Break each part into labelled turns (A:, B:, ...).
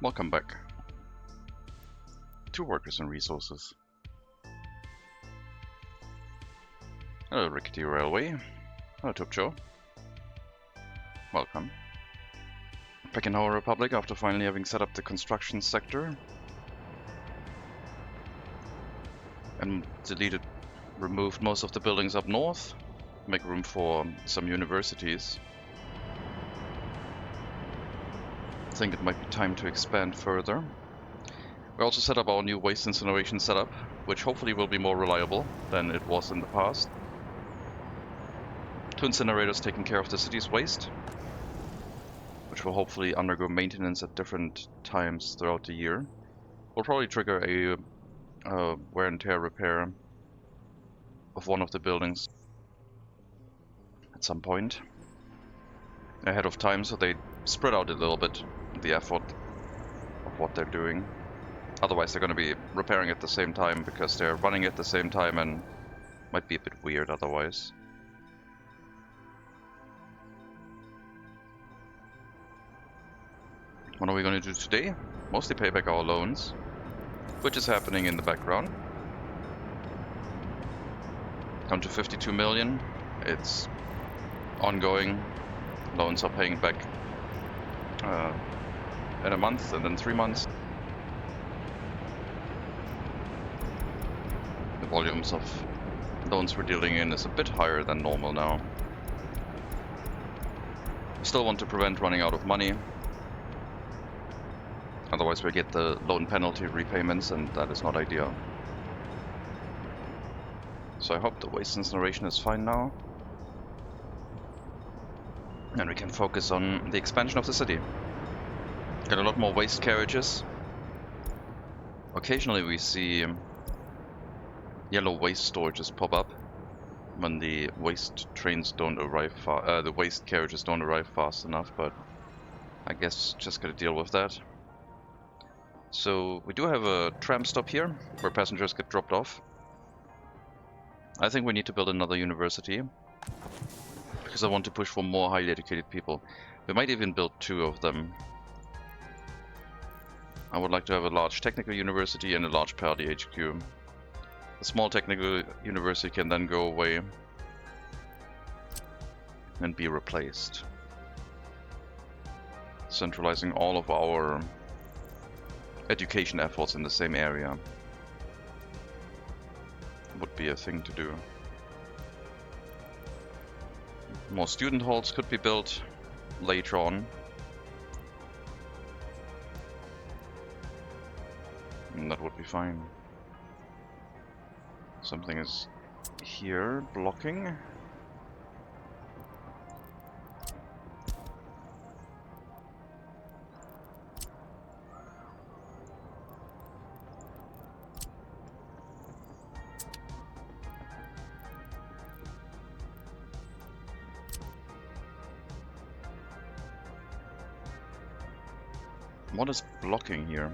A: Welcome back to Workers and Resources. Hello, Rickety Railway. Hello, Tupcho. Welcome. Back in our Republic after finally having set up the construction sector. And removed most of the buildings up north. Make room for some universities. I think it might be time to expand further. We also set up our new waste incineration setup, which hopefully will be more reliable than it was in the past. 2 incinerators taking care of the city's waste, which will hopefully undergo maintenance at different times throughout the year. We'll probably trigger a wear and tear repair of one of the buildings at some point ahead of time, so they spread out a little bit the effort of what they're doing. Otherwise they're going to be repairing at the same time because they're running at the same time and might be a bit weird otherwise. What are we going to do today? Mostly pay back our loans, which is happening in the background. Down to 52 million. It's ongoing. Loans are paying back in a month and then 3 months. The volumes of loans we're dealing in is a bit higher than normal now. Still want to prevent running out of money. Otherwise we get the loan penalty repayments, and that is not ideal. So I hope the waste incineration is fine now. And we can focus on the expansion of the city. Get a lot more waste carriages. Occasionally we see yellow waste storages pop up when the waste trains don't arrive the waste carriages don't arrive fast enough, but I guess just gotta deal with that. So we do have a tram stop here where passengers get dropped off. I think we need to build another university because I want to push for more highly educated people. We might even build 2 of them. I would like to have a large technical university and a large party HQ. A small technical university can then go away and be replaced. Centralizing all of our education efforts in the same area would be a thing to do. More student halls could be built later on. And that would be fine. Something is here blocking. What is blocking here?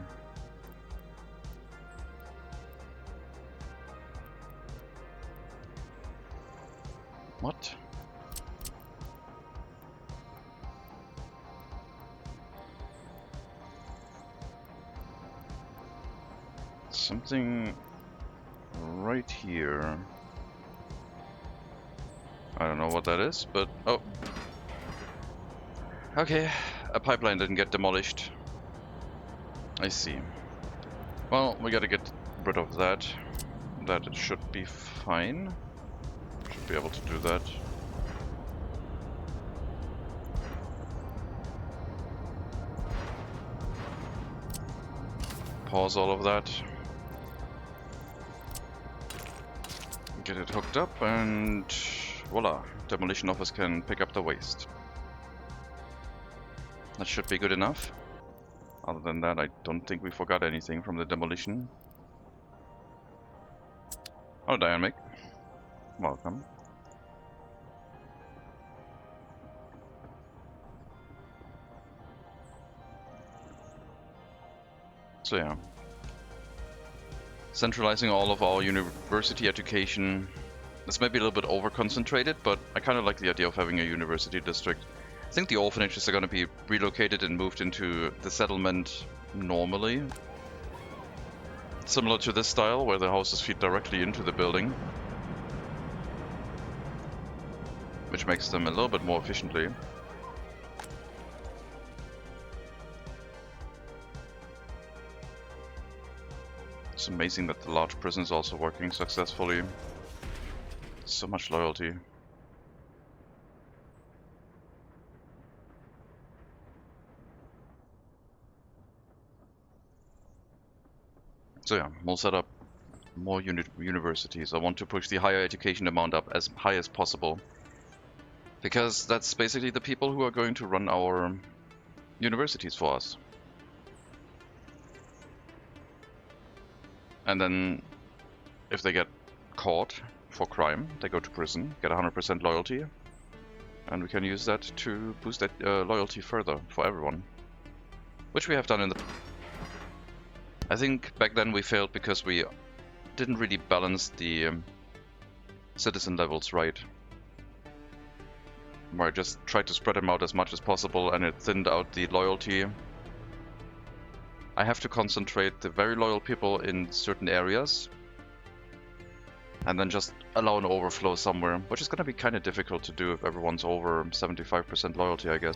A: What? Something right here. I don't know what that is, but oh. Okay, a pipeline didn't get demolished. I see. Well, we gotta get rid of that. That it should be fine. Should be able to do that. Pause all of that. Get it hooked up and voila, demolition office can pick up the waste. That should be good enough. Other than that, I don't think we forgot anything from the demolition. Oh, Dynamic. Welcome. So yeah. Centralizing all of our university education. This may be a little bit over-concentrated, but I kind of like the idea of having a university district. I think the orphanages are going to be relocated and moved into the settlement normally. Similar to this style, where the houses feed directly into the building, which makes them a little bit more efficiently. It's amazing that the large prison is also working successfully. So much loyalty. So yeah, we'll set up more universities. I want to push the higher education amount up as high as possible, because that's basically the people who are going to run our universities for us. And then if they get caught for crime, they go to prison, get 100% loyalty, and we can use that to boost that loyalty further for everyone, which we have done in the... I think back then we failed because we didn't really balance the citizen levels right. Where I just tried to spread them out as much as possible and it thinned out the loyalty. I have to concentrate the very loyal people in certain areas and then just allow an overflow somewhere, which is going to be kind of difficult to do if everyone's over 75% loyalty, I guess.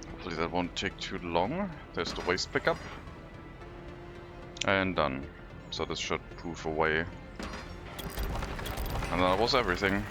A: Hopefully that won't take too long. There's the waste pickup. And done. So this should poof away. And that was everything.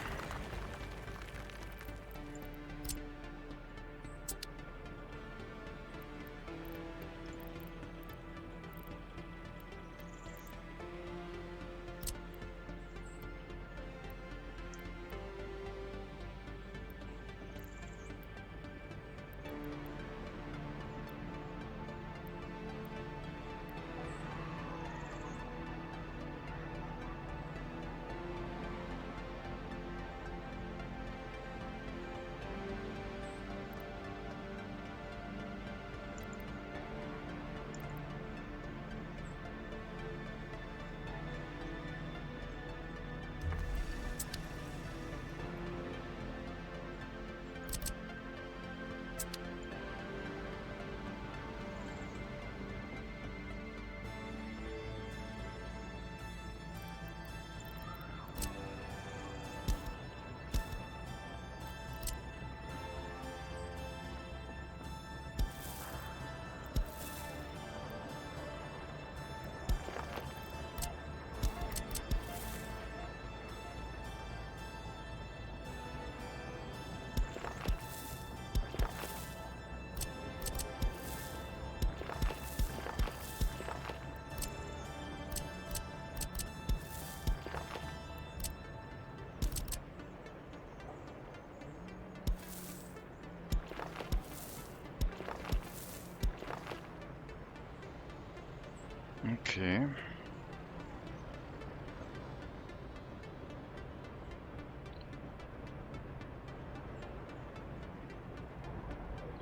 A: Okay.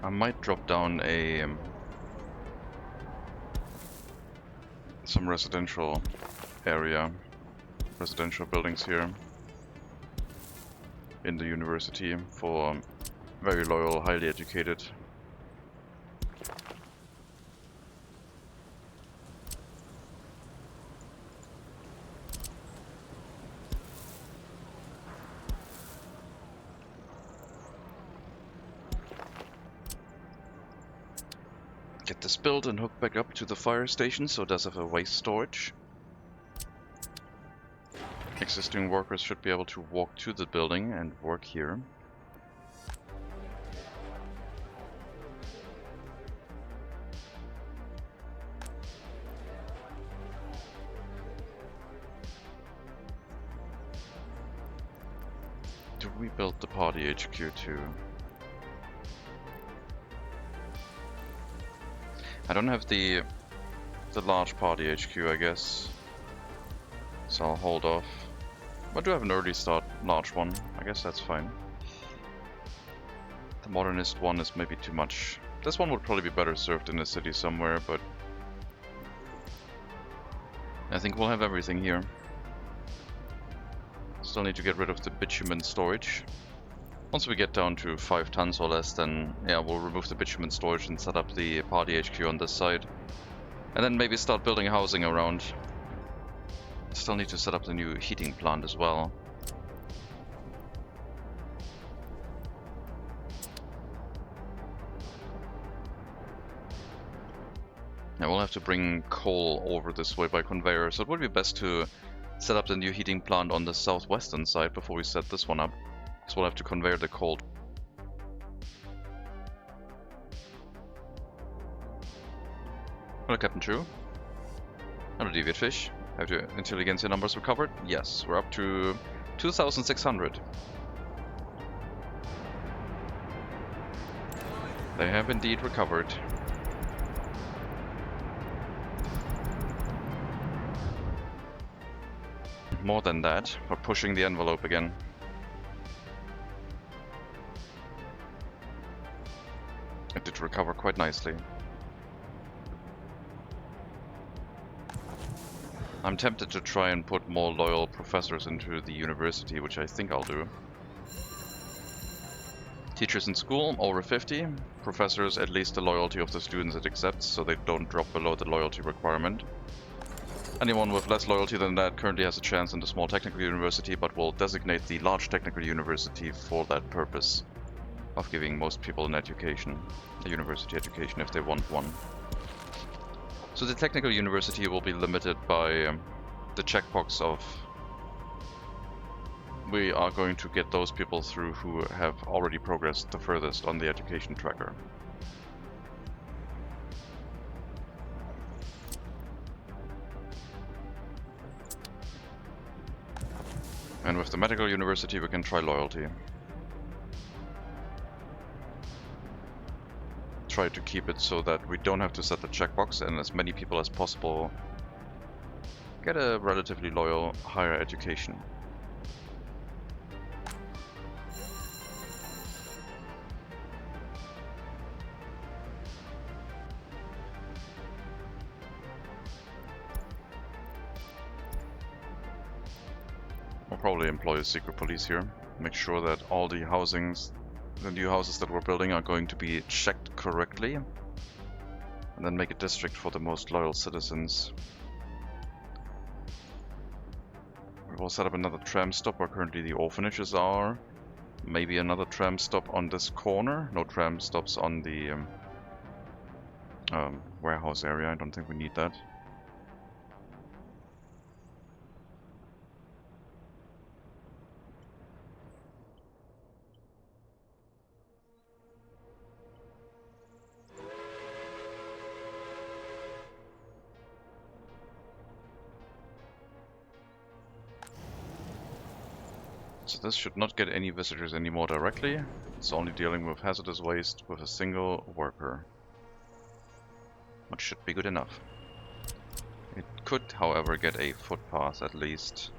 A: I might drop down a some residential buildings here in the university for very loyal, highly educated. Get this built and hooked back up to the fire station, so it does have a waste storage. Existing workers should be able to walk to the building and work here. we built the party HQ too? I don't have the large party HQ, I guess, so I'll hold off. I do have an early start large one, I guess that's fine. The modernist one is maybe too much. This one would probably be better served in a city somewhere, but I think we'll have everything here. Still need to get rid of the bitumen storage. Once we get down to 5 tons or less, then yeah, we'll remove the bitumen storage and set up the party HQ on this side. And then maybe start building housing around. Still need to set up the new heating plant as well. Yeah, we'll have to bring coal over this way by conveyor, so it would be best to set up the new heating plant on the southwestern side before we set this one up. So we'll have to conveyor the coal. Hello, Captain True. Hello, deviant fish. Have your intelligence numbers recovered? Yes, we're up to 2,600. They have indeed recovered. More than that, we're pushing the envelope again. It did recover quite nicely. I'm tempted to try and put more loyal professors into the university, which I think I'll do. Teachers in school, over 50. Professors, at least the loyalty of the students it accepts, so they don't drop below the loyalty requirement. Anyone with less loyalty than that currently has a chance in the small technical university, but will designate the large technical university for that purpose of giving most people an education, a university education if they want one. So the technical university will be limited by the checkbox of we are going to get those people through who have already progressed the furthest on the education tracker. And with the medical university we can try loyalty. Try to keep it so that we don't have to set the checkbox and as many people as possible get a relatively loyal higher education. We'll probably employ a secret police here. Make sure that all the housings, the new houses that we're building are going to be checked correctly. And then make a district for the most loyal citizens. We'll set up another tram stop where currently the orphanages are. Maybe another tram stop on this corner. No tram stops on the warehouse area. I don't think we need that. So this should not get any visitors anymore directly. It's only dealing with hazardous waste with a single worker. Which should be good enough. It could, however, get a footpath at least.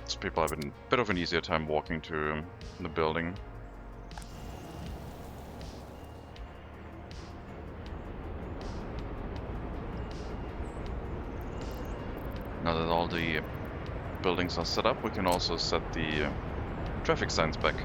A: So people have a bit of an easier time walking to the building. Now that all the buildings are set up, we can also set the traffic signs back.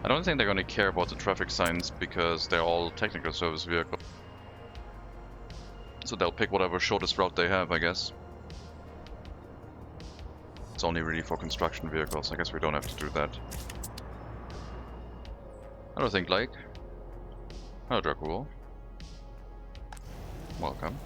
A: I don't think they're going to care about the traffic signs because they're all technical service vehicles. So they'll pick whatever shortest route they have, I guess. It's only really for construction vehicles. I guess we don't have to do that. I don't think like. Hello, Dracul. Welcome.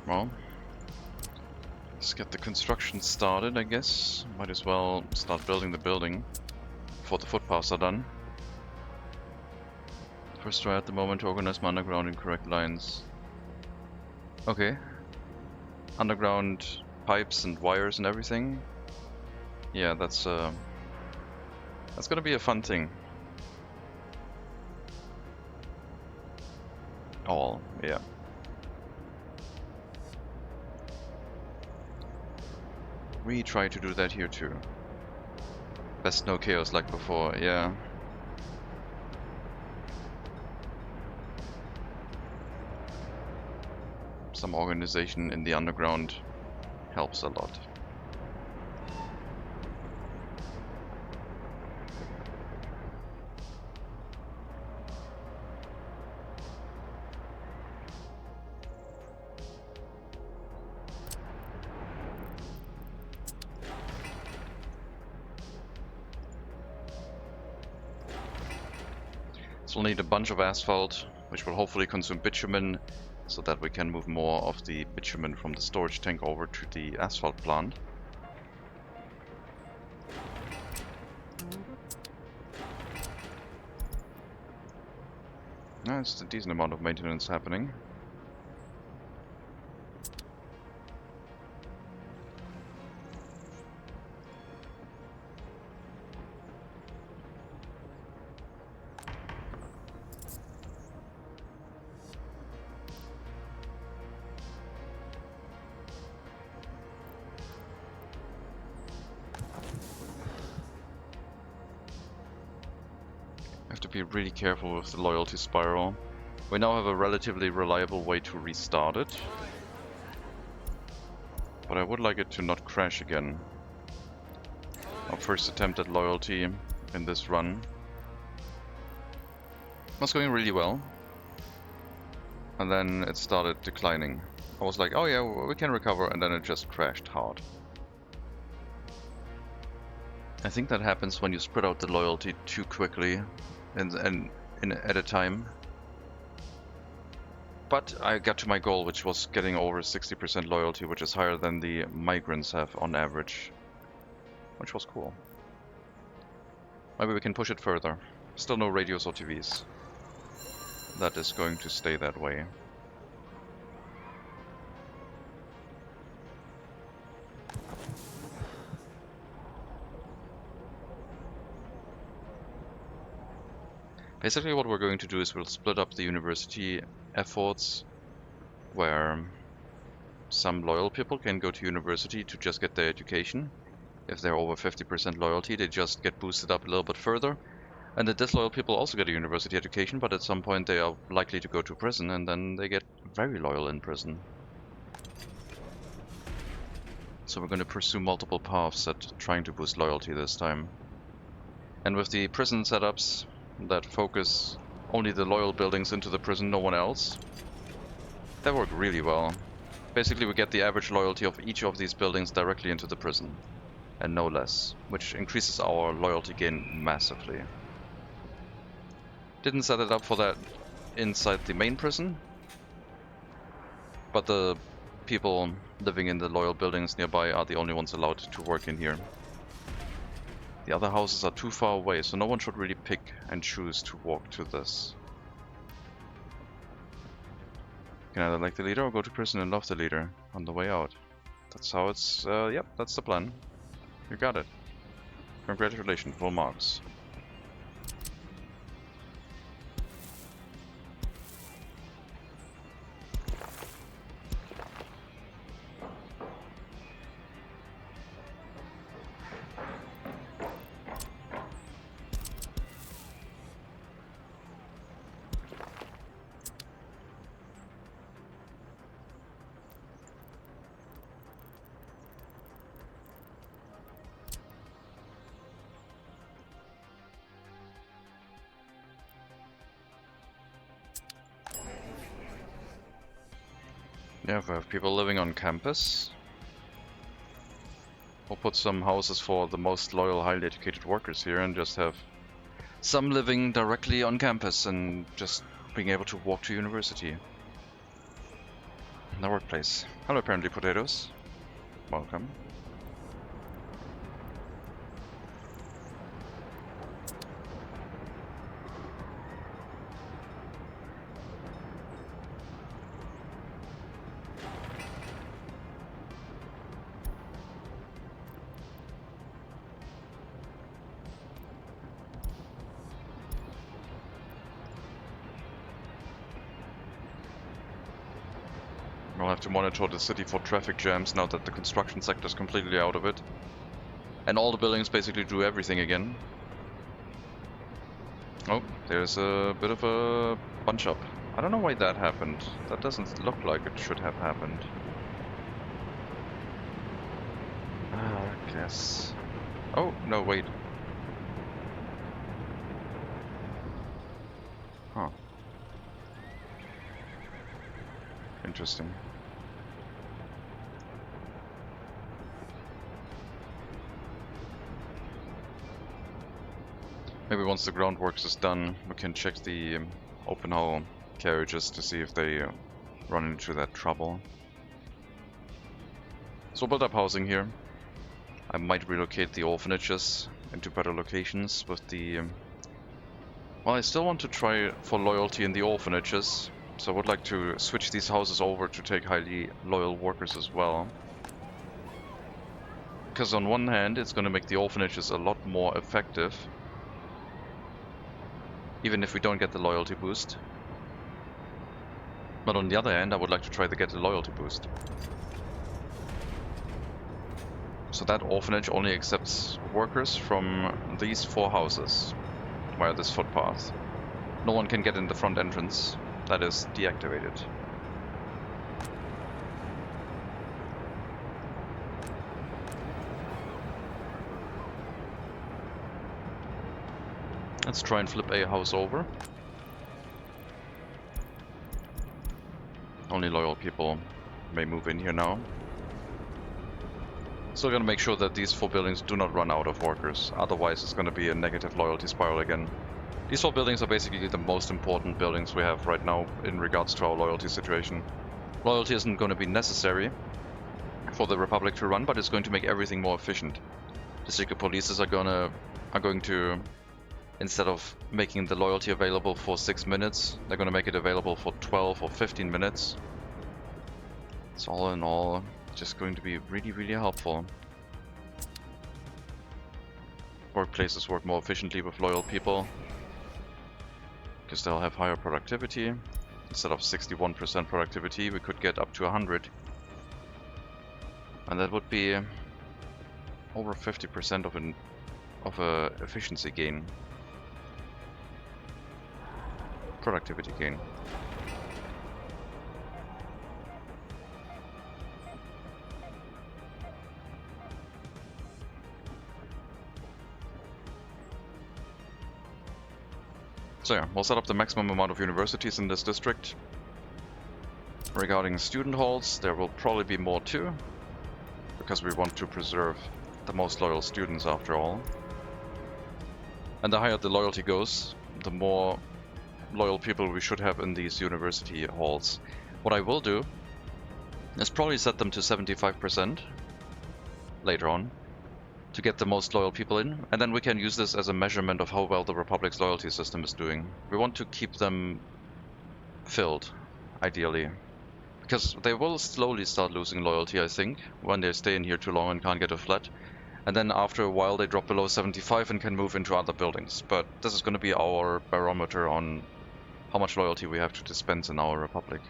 A: Well, let's get the construction started, I guess. Might as well start building the building before the footpaths are done. First try at the moment to organize my underground in correct lines. Okay. Underground pipes and wires and everything. Yeah, that's gonna be a fun thing. All, yeah. We try to do that here too. Best no chaos like before, yeah. Some organization in the underground helps a lot. We'll need a bunch of asphalt, which will hopefully consume bitumen, so that we can move more of the bitumen from the storage tank over to the asphalt plant. It's a decent amount of maintenance happening. Be really careful with the loyalty spiral. We now have a relatively reliable way to restart it, but I would like it to not crash again. Our first attempt at loyalty in this run was going really well, and then it started declining. I was like, oh yeah, we can recover, and then it just crashed hard. I think that happens when you spread out the loyalty too quickly and at a time. But I got to my goal, which was getting over 60% loyalty, which is higher than the migrants have on average, which was cool. Maybe we can push it further. Still no radios or TVs. That is going to stay that way. Basically what we're going to do is we'll split up the university efforts, where some loyal people can go to university to just get their education. If they're over 50% loyalty, they just get boosted up a little bit further. And the disloyal people also get a university education, but at some point they are likely to go to prison, and then they get very loyal in prison. So we're going to pursue multiple paths at trying to boost loyalty this time. And with the prison setups that focus only the loyal buildings into the prison, no one else, that worked really well. Basically we get the average loyalty of each of these buildings directly into the prison, and no less, which increases our loyalty gain massively. Didn't set it up for that inside the main prison, but the people living in the loyal buildings nearby are the only ones allowed to work in here. The other houses are too far away, so no one should really pick and choose to walk to this. You can either like the leader or go to prison and love the leader on the way out. That's how it's, yep, that's the plan. You got it. Congratulations, full marks. Yeah, if we have people living on campus, we'll put some houses for the most loyal, highly educated workers here and just have some living directly on campus and just being able to walk to university. the workplace. Hello, apparently potatoes. Welcome. We'll have to monitor the city for traffic jams now that the construction sector is completely out of it. And all the buildings basically do everything again. Oh, there's a bit of a bunch up. I don't know why that happened. That doesn't look like it should have happened. I guess... Oh, no, wait. Huh. Interesting. Maybe once the groundworks is done, we can check the open hull carriages to see if they run into that trouble. So we'll build up housing here. I might relocate the orphanages into better locations with the... Well, I still want to try for loyalty in the orphanages, so I would like to switch these houses over to take highly loyal workers as well. Because on one hand, it's going to make the orphanages a lot more effective, even if we don't get the loyalty boost. But on the other hand, I would like to try to get the loyalty boost. So that orphanage only accepts workers from these 4 houses via this footpath. No one can get in the front entrance. That is deactivated. Let's try and flip a house over. Only loyal people may move in here now. Still gonna make sure that these 4 buildings do not run out of workers, otherwise it's gonna be a negative loyalty spiral again. These 4 buildings are basically the most important buildings we have right now in regards to our loyalty situation. Loyalty isn't gonna be necessary for the Republic to run, but it's going to make everything more efficient. The secret polices are going to, instead of making the loyalty available for 6 minutes, they're gonna make it available for 12 or 15 minutes. It's all in all just going to be really, really helpful. Workplaces work more efficiently with loyal people, because they'll have higher productivity. Instead of 61% productivity, we could get up to 100. And that would be over 50% of a efficiency gain. Productivity gain. So yeah, we'll set up the maximum amount of universities in this district. Regarding student halls, there will probably be more too, because we want to preserve the most loyal students after all. And the higher the loyalty goes, the more loyal people we should have in these university halls. What I will do is probably set them to 75% later on, to get the most loyal people in, and then we can use this as a measurement of how well the Republic's loyalty system is doing. We want to keep them filled, ideally, because they will slowly start losing loyalty, I think, when they stay in here too long and can't get a flat, and then after a while they drop below 75 and can move into other buildings. But this is going to be our barometer on how much loyalty we have to dispense in our Republic.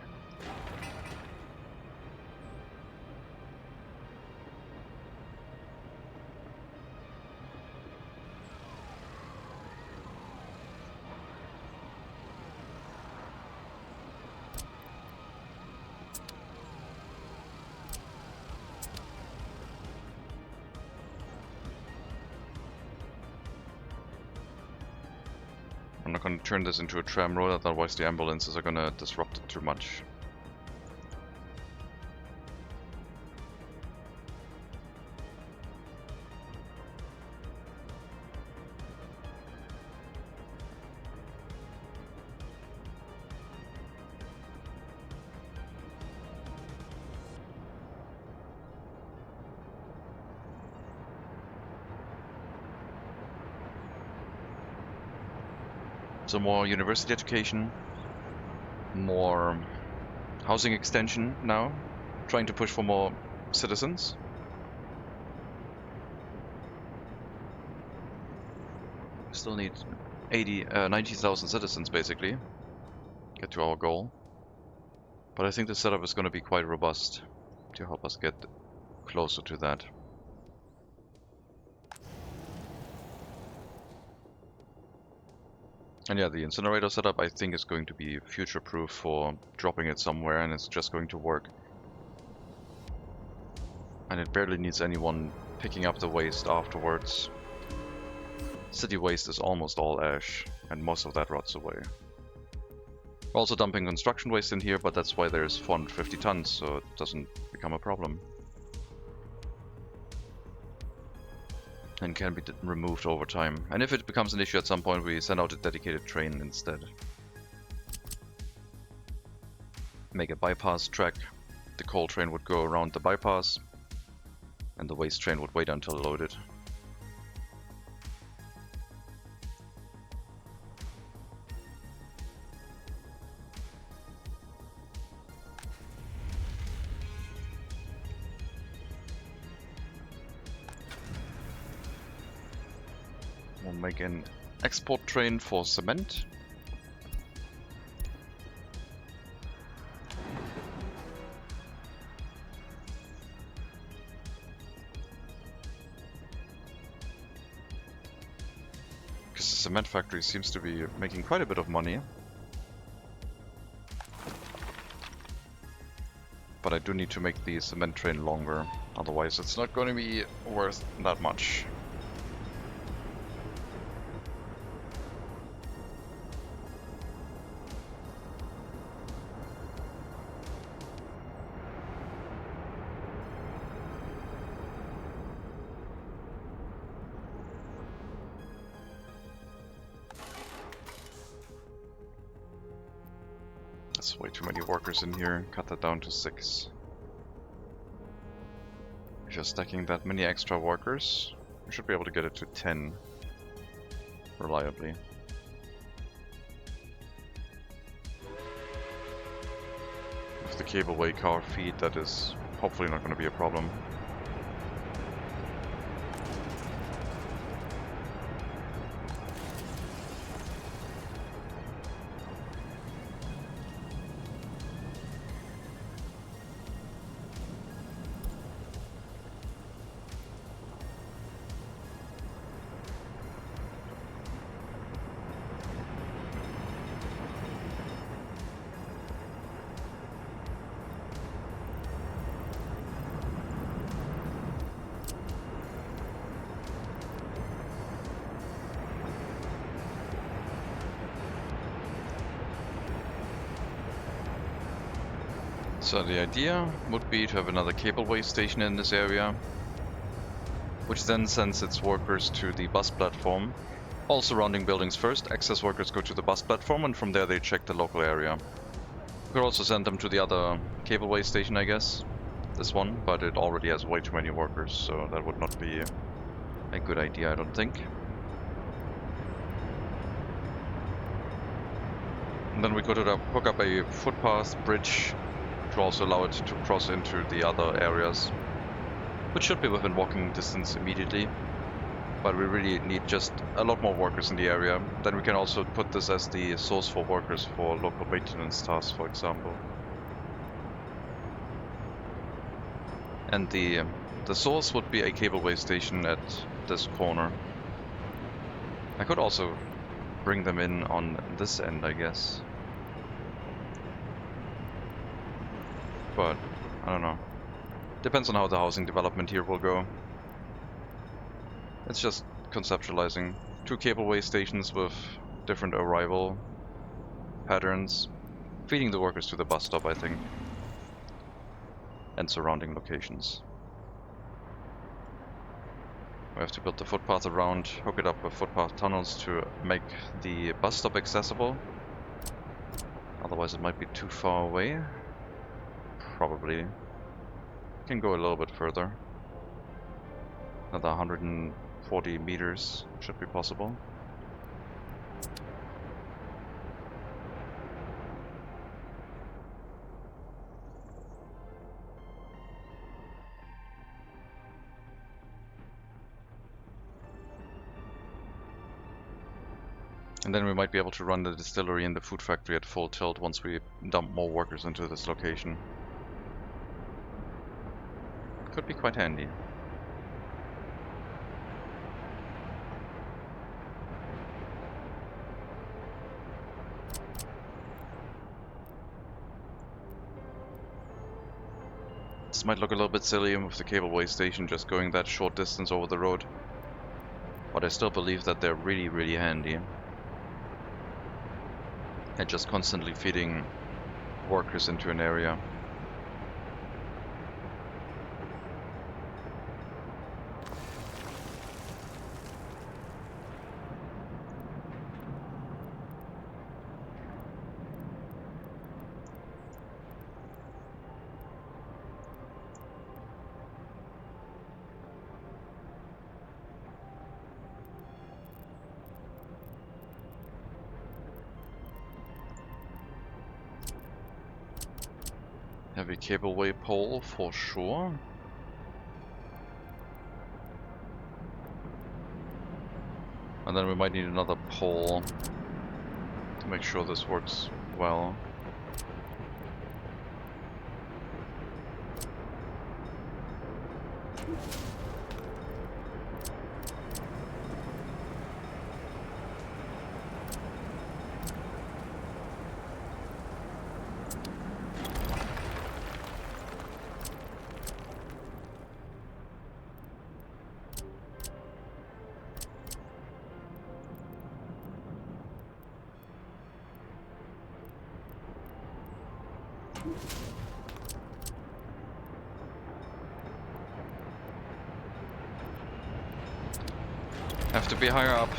A: I'm not going to turn this into a tram road, otherwise the ambulances are going to disrupt it too much. So more university education, more housing extension now, trying to push for more citizens. Still need 90,000 citizens basically, get to our goal. But I think the setup is going to be quite robust to help us get closer to that. And yeah, the incinerator setup I think is going to be future-proof for dropping it somewhere, and it's just going to work. And it barely needs anyone picking up the waste afterwards. City waste is almost all ash, and most of that rots away. We're also dumping construction waste in here, but that's why there's 450 tons, so it doesn't become a problem. And can be removed over time. And if it becomes an issue at some point, we send out a dedicated train instead. Make a bypass track. The coal train would go around the bypass, and the waste train would wait until loaded. We'll make an export train for cement. Because the cement factory seems to be making quite a bit of money. But I do need to make the cement train longer, otherwise it's not going to be worth that much. That's way too many workers in here. Cut that down to 6. If you're stacking that many extra workers, we should be able to get it to 10 reliably. With the cableway car feed, that is hopefully not going to be a problem. So the idea would be to have another cableway station in this area, which then sends its workers to the bus platform. All surrounding buildings first, excess workers go to the bus platform, and from there they check the local area. We could also send them to the other cableway station, I guess, this one, but it already has way too many workers, so that would not be a good idea, I don't think. And then we could hook up a footpath bridge to also allow it to cross into the other areas, which should be within walking distance immediately. But we really need just a lot more workers in the area. Then we can also put this as the source for workers for local maintenance tasks, for example. And the source would be a cableway station at this corner. I could also bring them in on this end, I guess. But I don't know. Depends on how the housing development here will go. It's just conceptualizing. 2 cableway stations with different arrival patterns, feeding the workers to the bus stop, I think, and surrounding locations. We have to build the footpath around, hook it up with footpath tunnels to make the bus stop accessible. Otherwise it might be too far away. Probably can go a little bit further. Another 140 meters should be possible. And then we might be able to run the distillery and the food factory at full tilt once we dump more workers into this location. Could be quite handy. This might look a little bit silly with the cableway station just going that short distance over the road, but I still believe that they're really, really handy. And just constantly feeding workers into an area. Heavy cableway pole for sure. And then we might need another pole to make sure this works well. Have to be higher up.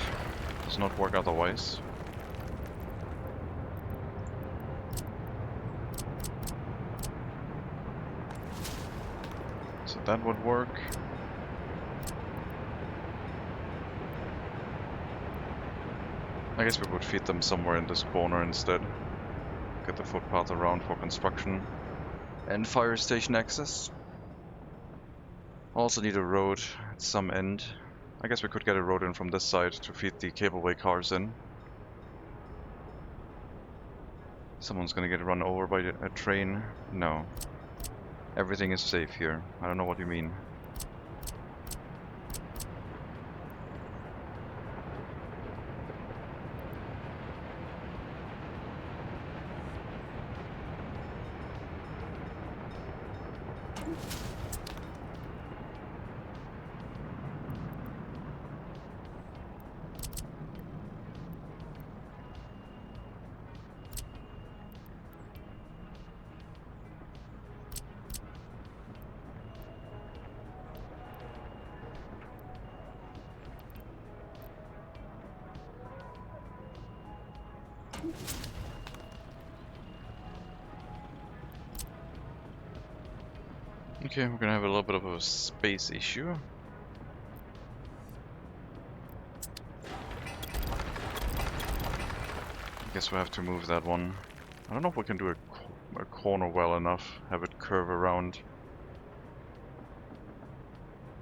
A: Does not work otherwise. So that would work. I guess we would feed them somewhere in this corner instead. Get the footpath around for construction and fire station access. Also need a road at some end. I guess we could get a road in from this side to feed the cableway cars in. Someone's gonna get run over by a train. No. Everything is safe here. I don't know what you mean. Okay, we're gonna have a little bit of a space issue. I guess we'll have to move that one. I don't know if we can do a corner well enough, have it curve around.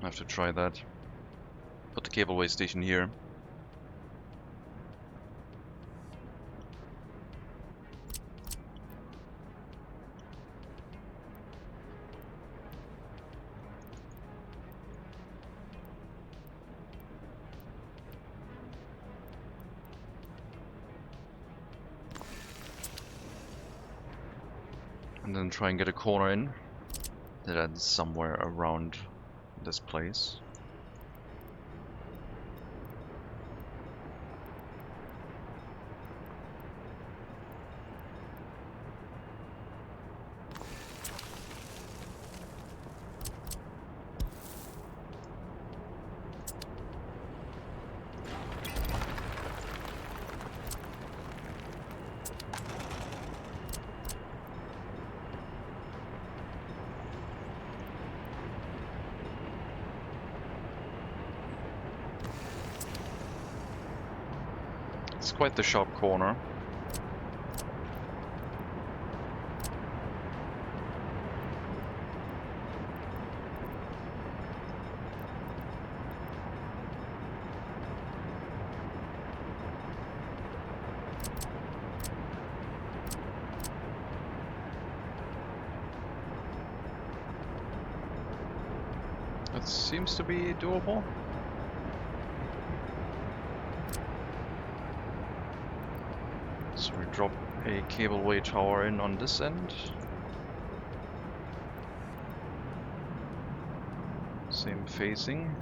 A: I have to try that. Put the cableway station here. And then try and get a corner in that ends somewhere around this place. It's quite the sharp corner. It seems to be doable. So we drop a cableway tower in on this end. Same phasing.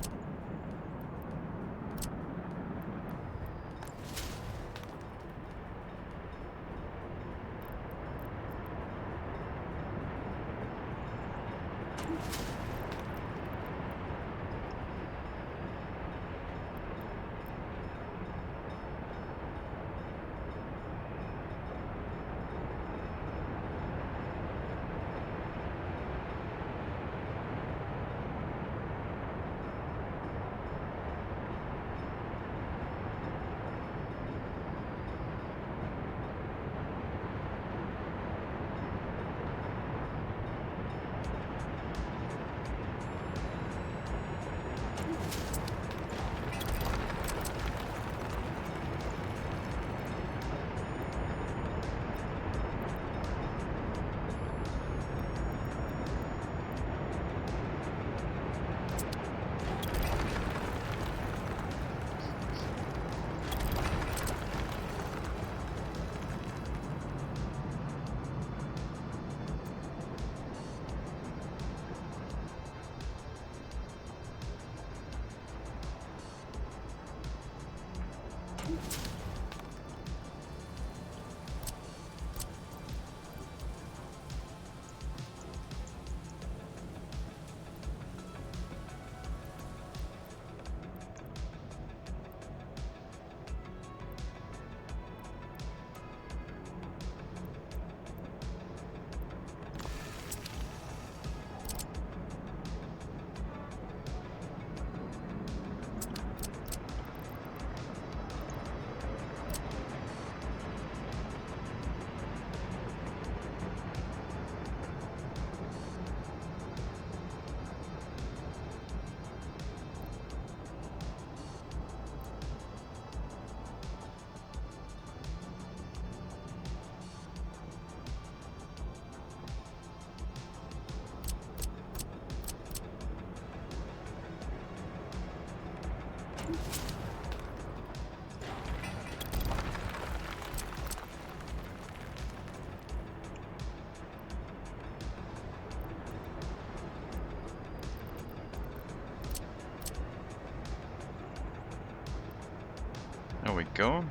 A: There we go.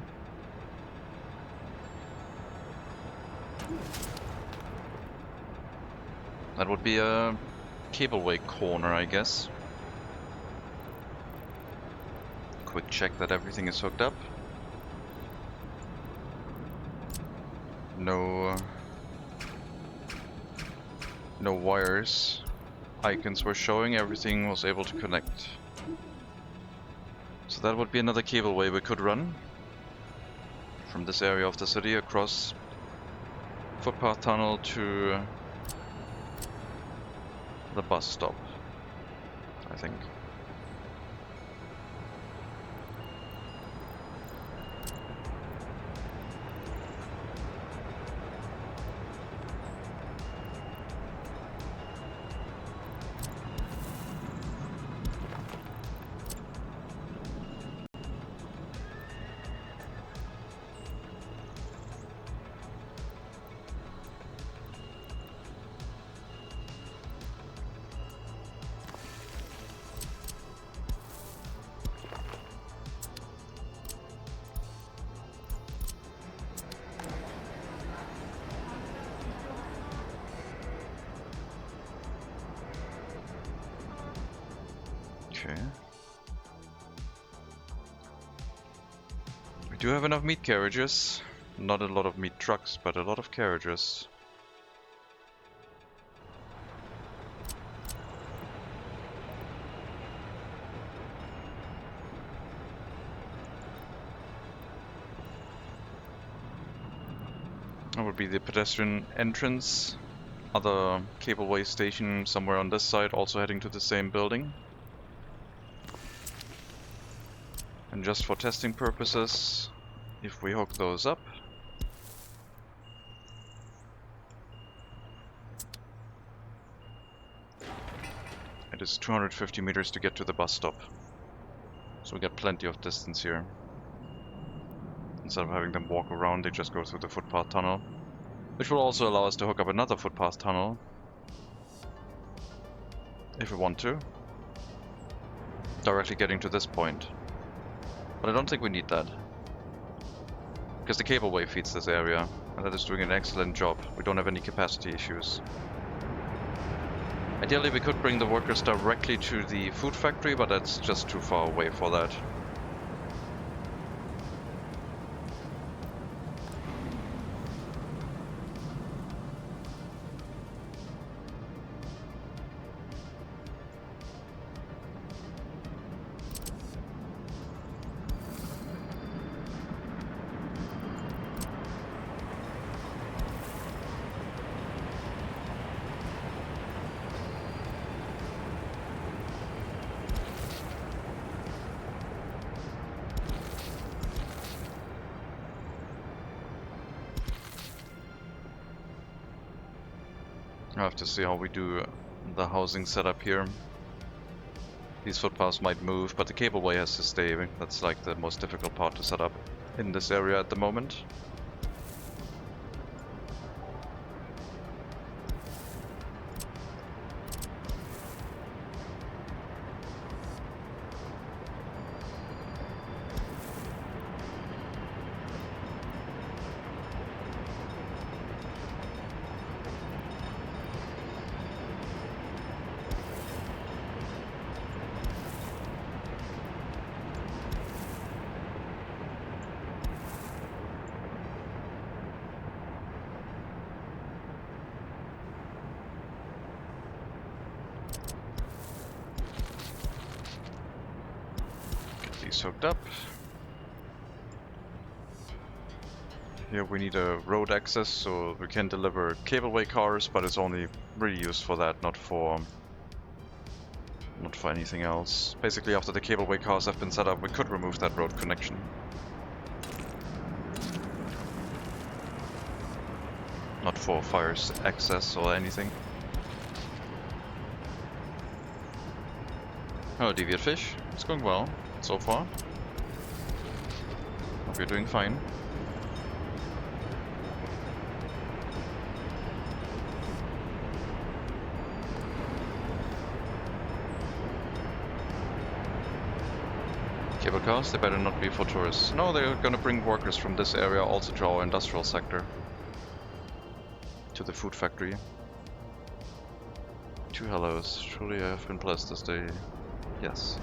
A: That would be a cableway corner, I guess. Quick check that everything is hooked up. No wires. Icons were showing, everything was able to connect. So that would be another cableway we could run from this area of the city across footpath tunnel to the bus stop, I think. Okay. We do have enough meat carriages. Not a lot of meat trucks, but a lot of carriages. That would be the pedestrian entrance. Other cableway station somewhere on this side, also heading to the same building. And just for testing purposes, if we hook those up, It is 250 meters to get to the bus stop. So we got plenty of distance here. Instead of having them walk around, they just go through the footpath tunnel. Which will also allow us to hook up another footpath tunnel. If we want to. Directly getting to this point. But I don't think we need that. Because the cableway feeds this area, and that is doing an excellent job. We don't have any capacity issues. Ideally we could bring the workers directly to the food factory, but that's just too far away for that. I have to see how we do the housing setup here. These footpaths might move, but the cableway has to stay. That's like the most difficult part to set up in this area at the moment. Hooked up. Here we need a road access so we can deliver cableway cars, but it's only really used for that, not for anything else. Basically, after the cableway cars have been set up, we could remove that road connection. Not for fire access or anything. Hello, deviant fish. It's going well. So far. Hope you're doing fine. Cable cars, they better not be for tourists. No, they're gonna bring workers from this area also to our industrial sector. To the food factory. 2 hellos. Truly I have been blessed this day. Yes.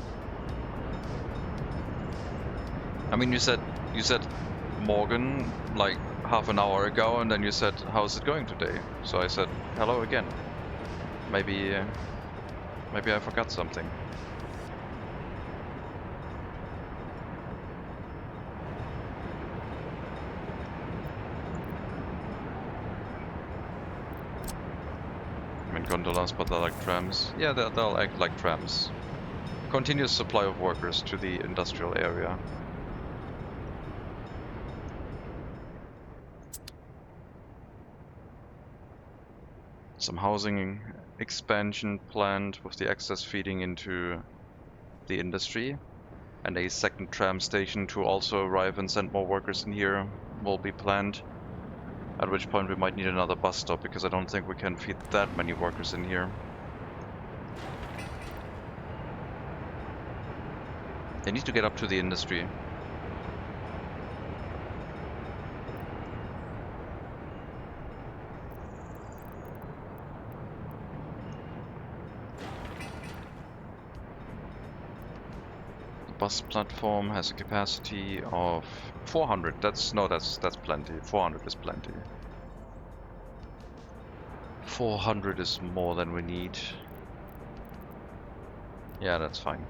A: I mean, you said Morgan like half an hour ago, and then you said, how's it going today? So I said hello again. Maybe I forgot something. I mean gondolas, but they're like trams. Yeah, they'll act like trams. Continuous supply of workers to the industrial area. Some housing expansion planned with the access feeding into the industry, and a second tram station to also arrive and send more workers in here will be planned, at which point we might need another bus stop because I don't think we can feed that many workers in here. They need to get up to the industry. Bus platform has a capacity of 400. That's plenty. 400 is plenty. 400 is more than we need. Yeah, that's fine.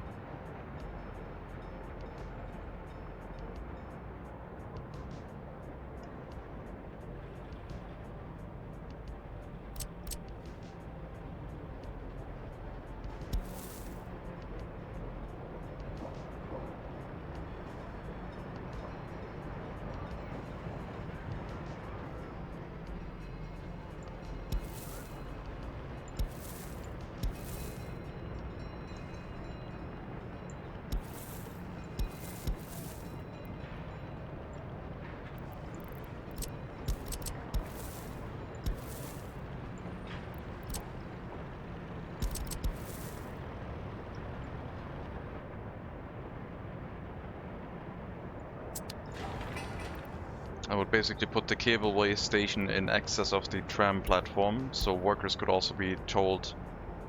A: I would basically put the cableway station in excess of the tram platform, so workers could also be told,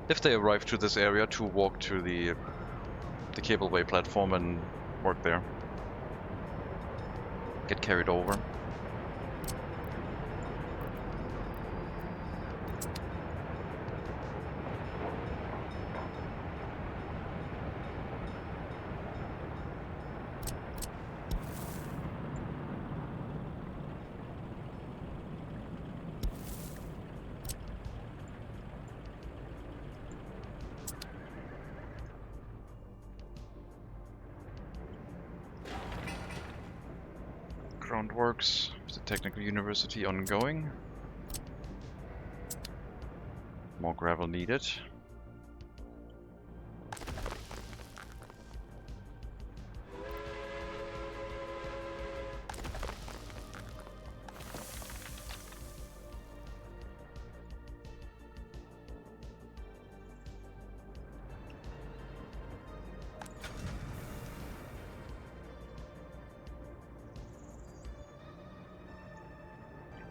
A: if they arrive to this area, to walk to the cableway platform and work there. Get carried over. Groundworks, the Technical University ongoing. More gravel needed.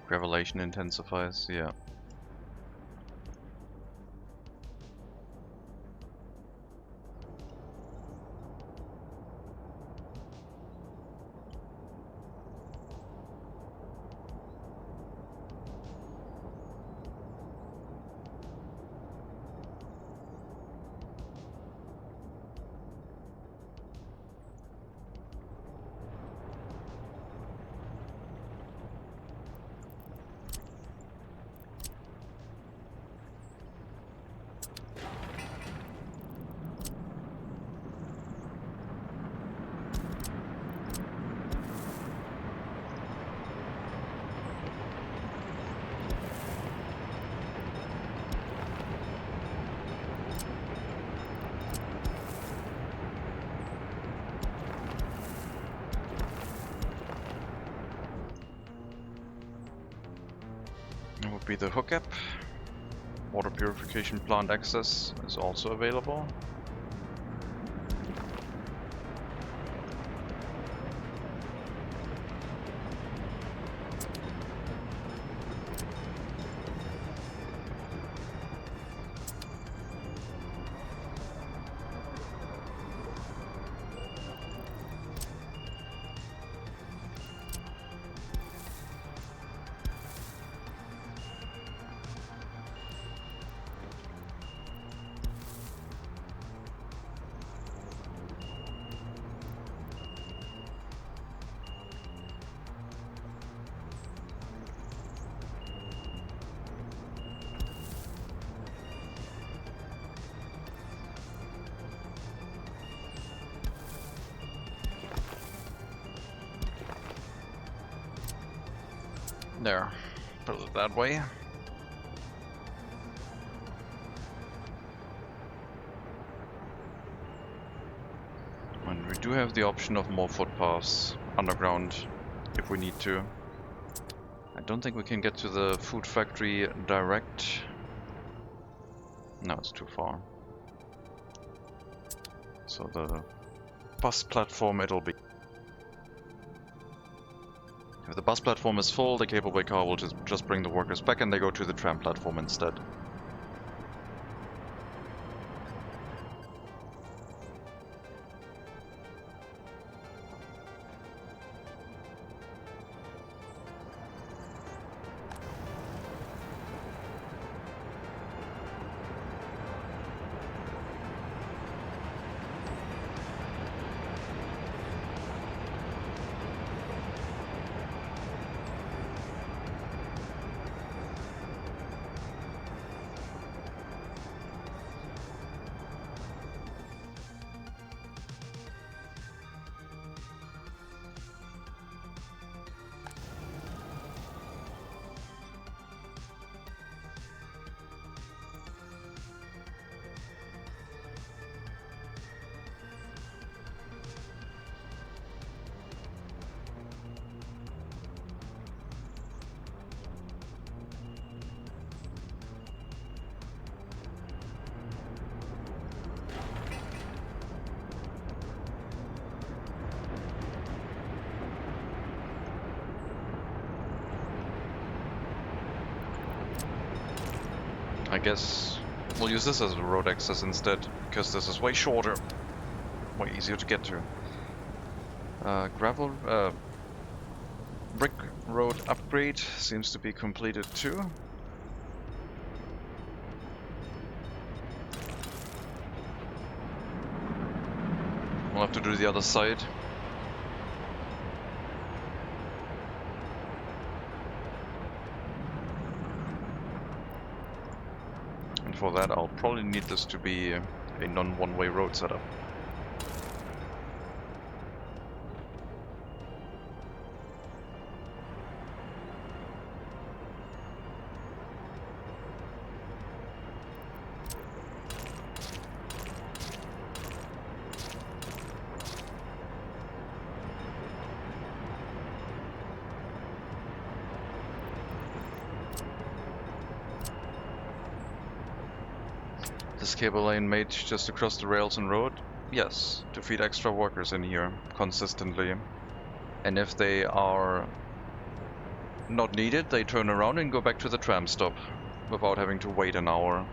A: Gravelation intensifies, yeah. That would be the hookup. Water purification plant access is also available. There, put it that way. And we do have the option of more footpaths underground if we need to. I don't think we can get to the food factory direct. No, it's too far. So the bus platform it'll be. If the bus platform is full, the cableway car will just bring the workers back and they go to the tram platform instead. guess we'll use this as a road access instead, because this is way shorter, way easier to get to. Brick road upgrade seems to be completed too. We'll have to do the other side. And for that I'll probably need this to be a non-one-way road setup. This cable lane made just across the rails and road? Yes, to feed extra workers in here consistently. And if they are not needed, they turn around and go back to the tram stop without having to wait an hour.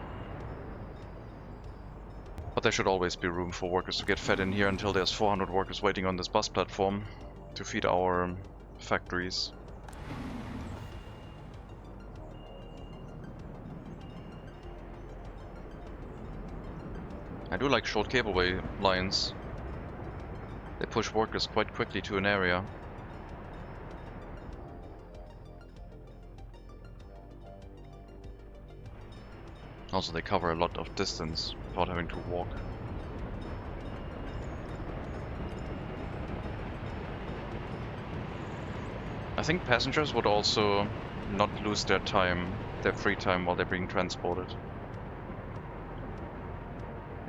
A: But there should always be room for workers to get fed in here until there's 400 workers waiting on this bus platform to feed our factories. I do like short cableway lines. They push workers quite quickly to an area. Also, they cover a lot of distance without having to walk. I think passengers would also not lose their time, their free time while they're being transported.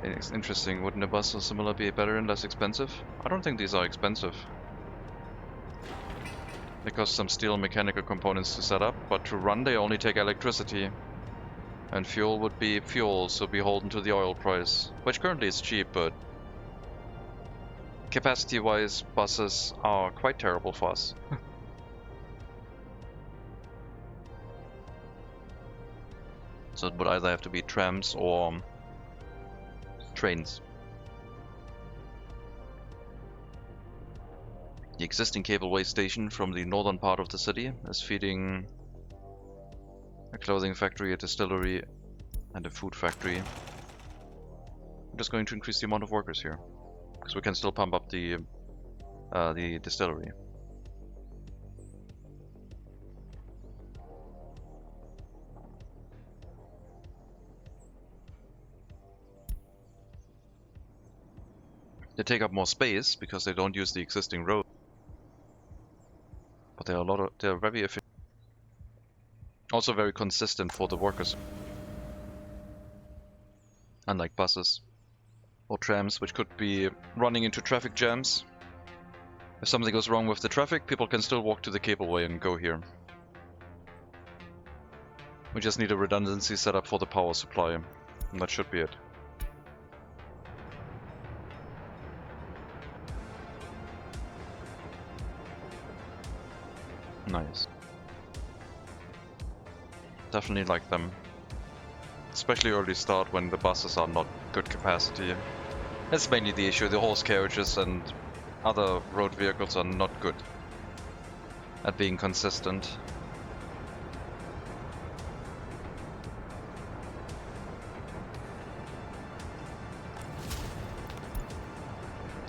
A: It's interesting, wouldn't a bus or similar be better and less expensive? I don't think these are expensive. They cost some steel and mechanical components to set up, but to run they only take electricity. And fuel would be fuel, so beholden to the oil price, which currently is cheap, but capacity-wise, buses are quite terrible for us. So it would either have to be trams or trains. The existing cableway station from the northern part of the city is feeding a clothing factory, a distillery, and a food factory. I'm just going to increase the amount of workers here, because we can still pump up the distillery. They take up more space because they don't use the existing road, but they're very efficient. Also very consistent for the workers, unlike buses or trams, which could be running into traffic jams. If something goes wrong with the traffic, people can still walk to the cableway and go here. We just need a redundancy setup for the power supply, and that should be it. Nice. Definitely like them. Especially early start when the buses are not good capacity. That's mainly the issue. The horse carriages and other road vehicles are not good at being consistent.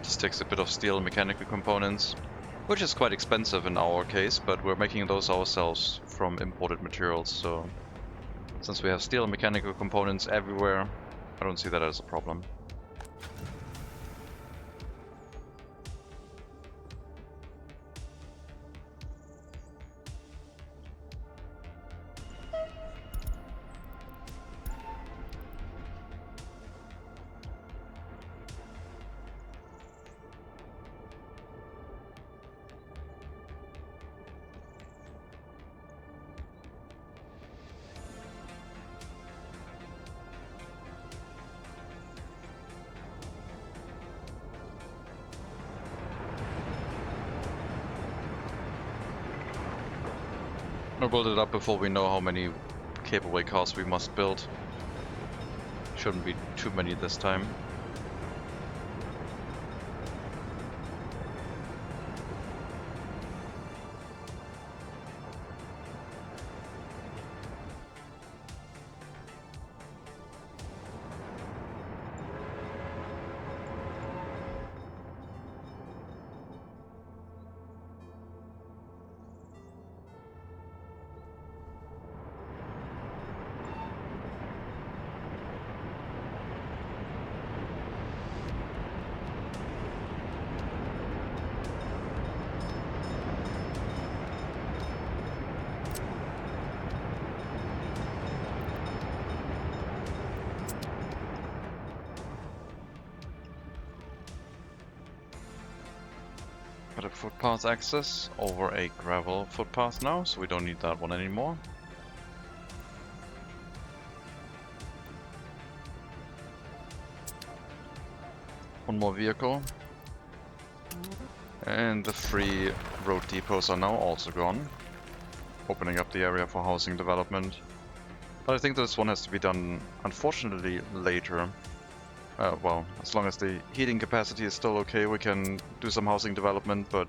A: Just takes a bit of steel and mechanical components, which is quite expensive in our case, but we're making those ourselves from imported materials, so since we have steel and mechanical components everywhere, I don't see that as a problem. We'll build it up before we know how many cableway cars we must build. Shouldn't be too many this time. Got a footpath access over a gravel footpath now, so we don't need that one anymore. One more vehicle. And the free road depots are now also gone, opening up the area for housing development. But I think this one has to be done, unfortunately, later. Well, as long as the heating capacity is still okay, we can do some housing development, but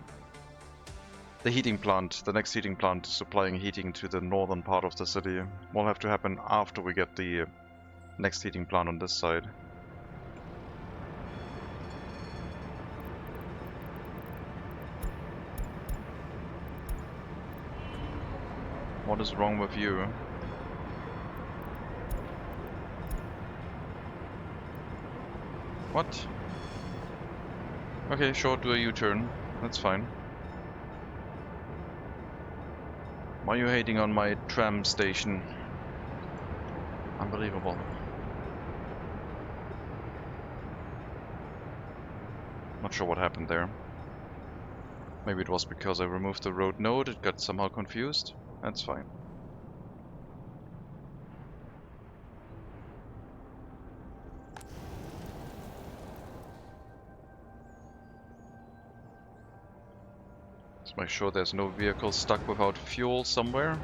A: the heating plant, the next heating plant supplying heating to the northern part of the city, will have to happen after we get the next heating plant on this side. What is wrong with you? What? Okay, sure, do a U-turn. That's fine. Why are you hating on my tram station? Unbelievable. Not sure what happened there. Maybe it was because I removed the road node, it got somehow confused. That's fine. Let's make sure there's no vehicle stuck without fuel somewhere.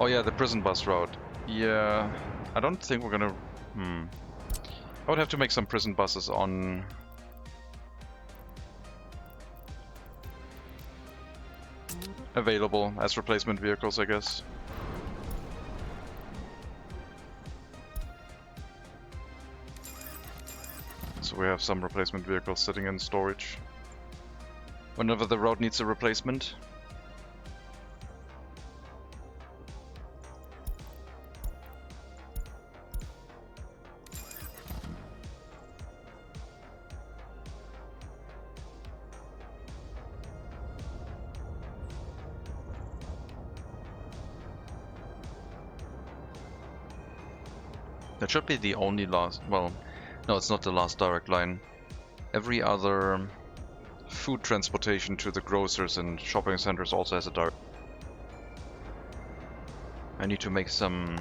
A: Oh yeah, the prison bus route. Yeah, I don't think we're gonna... I would have to make some prison buses on... available as replacement vehicles, I guess. So we have some replacement vehicles sitting in storage. Whenever the road needs a replacement. That should be the only last, well, no, it's not the last direct line. Every other food transportation to the grocers and shopping centers also has a direct. I need to make some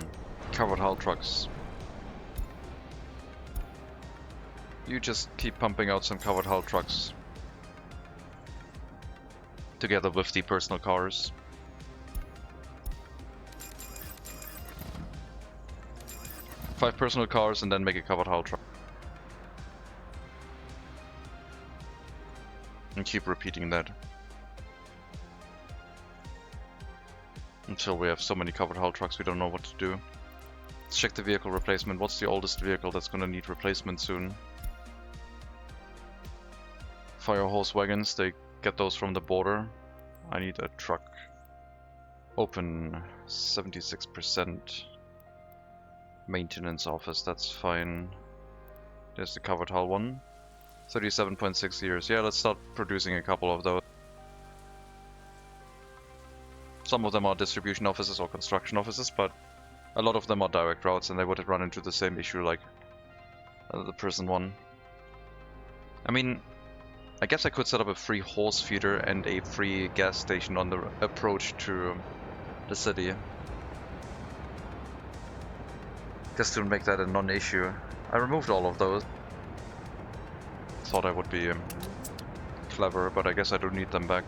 A: covered hull trucks. You just keep pumping out some covered hull trucks. Together with the personal cars. Five personal cars and then make a covered hull truck. And keep repeating that. Until we have so many covered hull trucks we don't know what to do. Let's check the vehicle replacement. What's the oldest vehicle that's gonna need replacement soon? Fire hose wagons, they get those from the border. I need a truck. Open 76%. Maintenance office, that's fine. There's the covered hull one. 37.6 years. Yeah, let's start producing a couple of those. Some of them are distribution offices or construction offices, but a lot of them are direct routes and they would run into the same issue like the prison one. I mean, I guess I could set up a free horse feeder and a free gas station on the approach to the city. Just to make that a non-issue. I removed all of those. Thought I would be clever, but I guess I don't need them back.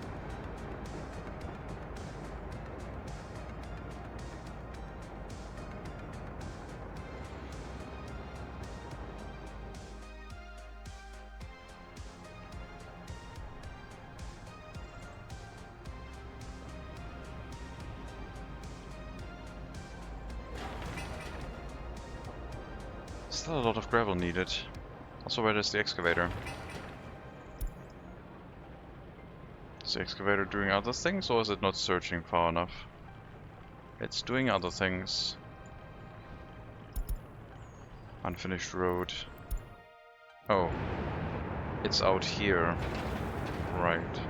A: Still a lot of gravel needed. Also, where is the excavator? Is the excavator doing other things, or is it not searching far enough? It's doing other things. Unfinished road. Oh. It's out here. Right.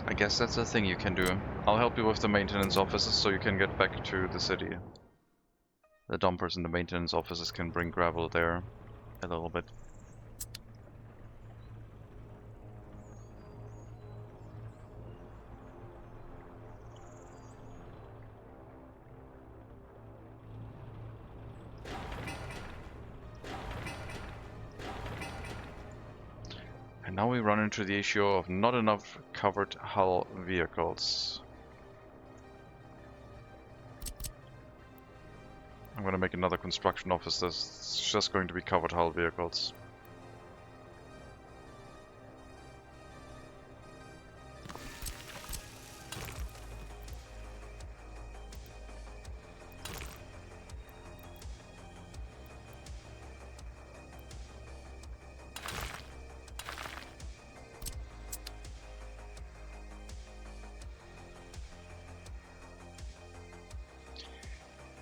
A: I guess that's a thing you can do. I'll help you with the maintenance offices so you can get back to the city. The dumpers in the maintenance offices can bring gravel there a little bit. And now we run into the issue of not enough covered hull vehicles. I'm gonna make another construction office that's just going to be covered hull vehicles.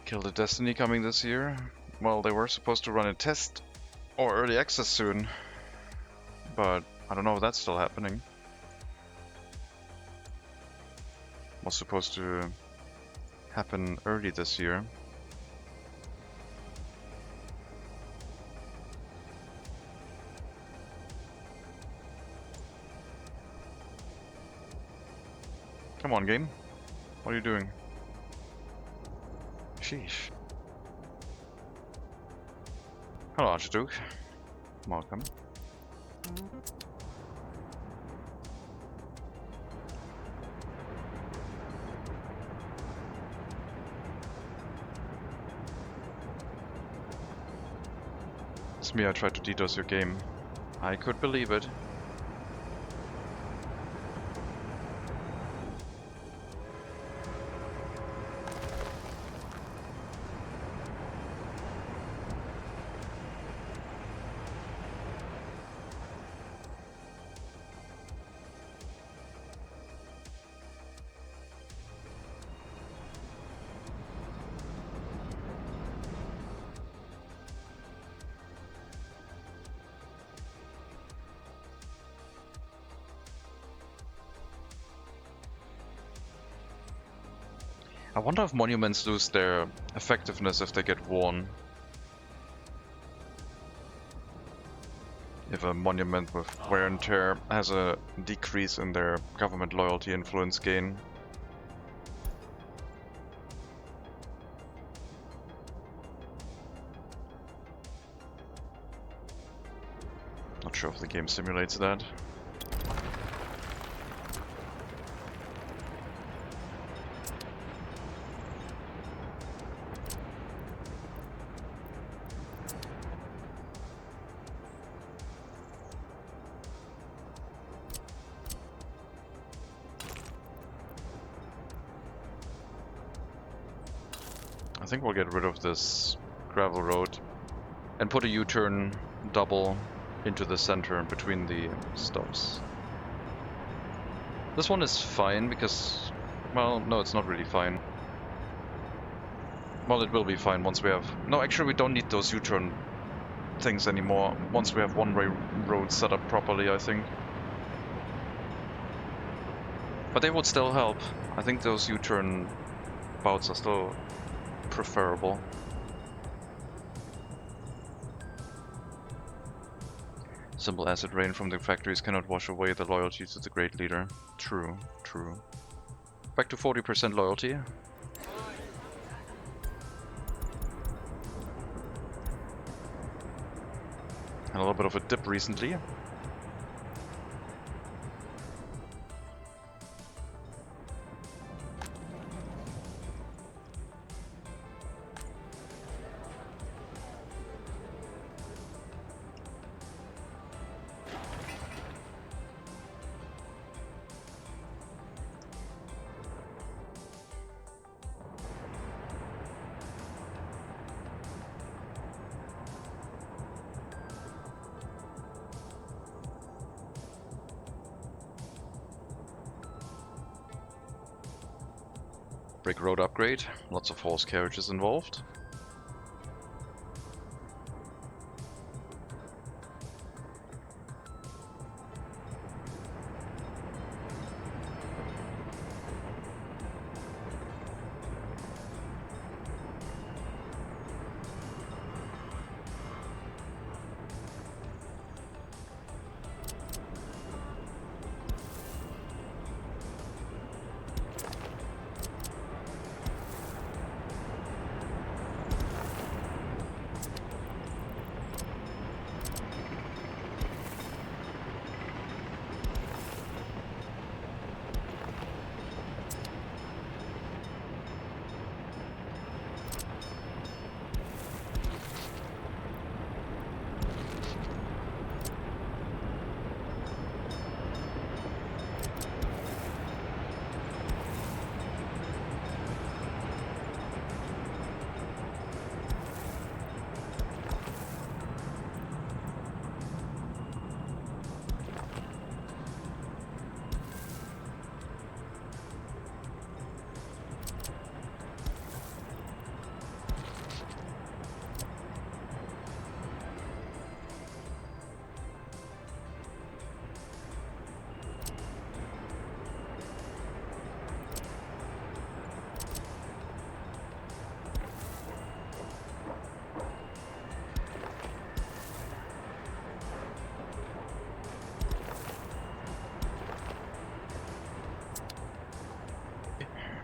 A: Kill the Destiny coming this year? Well, they were supposed to run a test or early access soon, but I don't know if that's still happening. Was supposed to happen early this year. Come on, game. What are you doing? Sheesh. Hello, Archduke. Welcome. It's me, I tried to DDoS your game. I could believe it. I wonder if monuments lose their effectiveness if they get worn. If a monument with wear and tear has a decrease in their government loyalty influence gain. Not sure if the game simulates that. I think we'll get rid of this gravel road and put a U-turn double into the center between the stops. This one is fine because, well, no, it's not really fine. Well, it will be fine once we have... No, actually we don't need those U-turn things anymore once we have one-way road set up properly, I think. But they would still help. I think those U-turn bouts are still preferable. Simple acid rain from the factories cannot wash away the loyalty to the great leader. True, true. Back to 40% loyalty. And a little bit of a dip recently. Brick road upgrade, lots of horse carriages involved.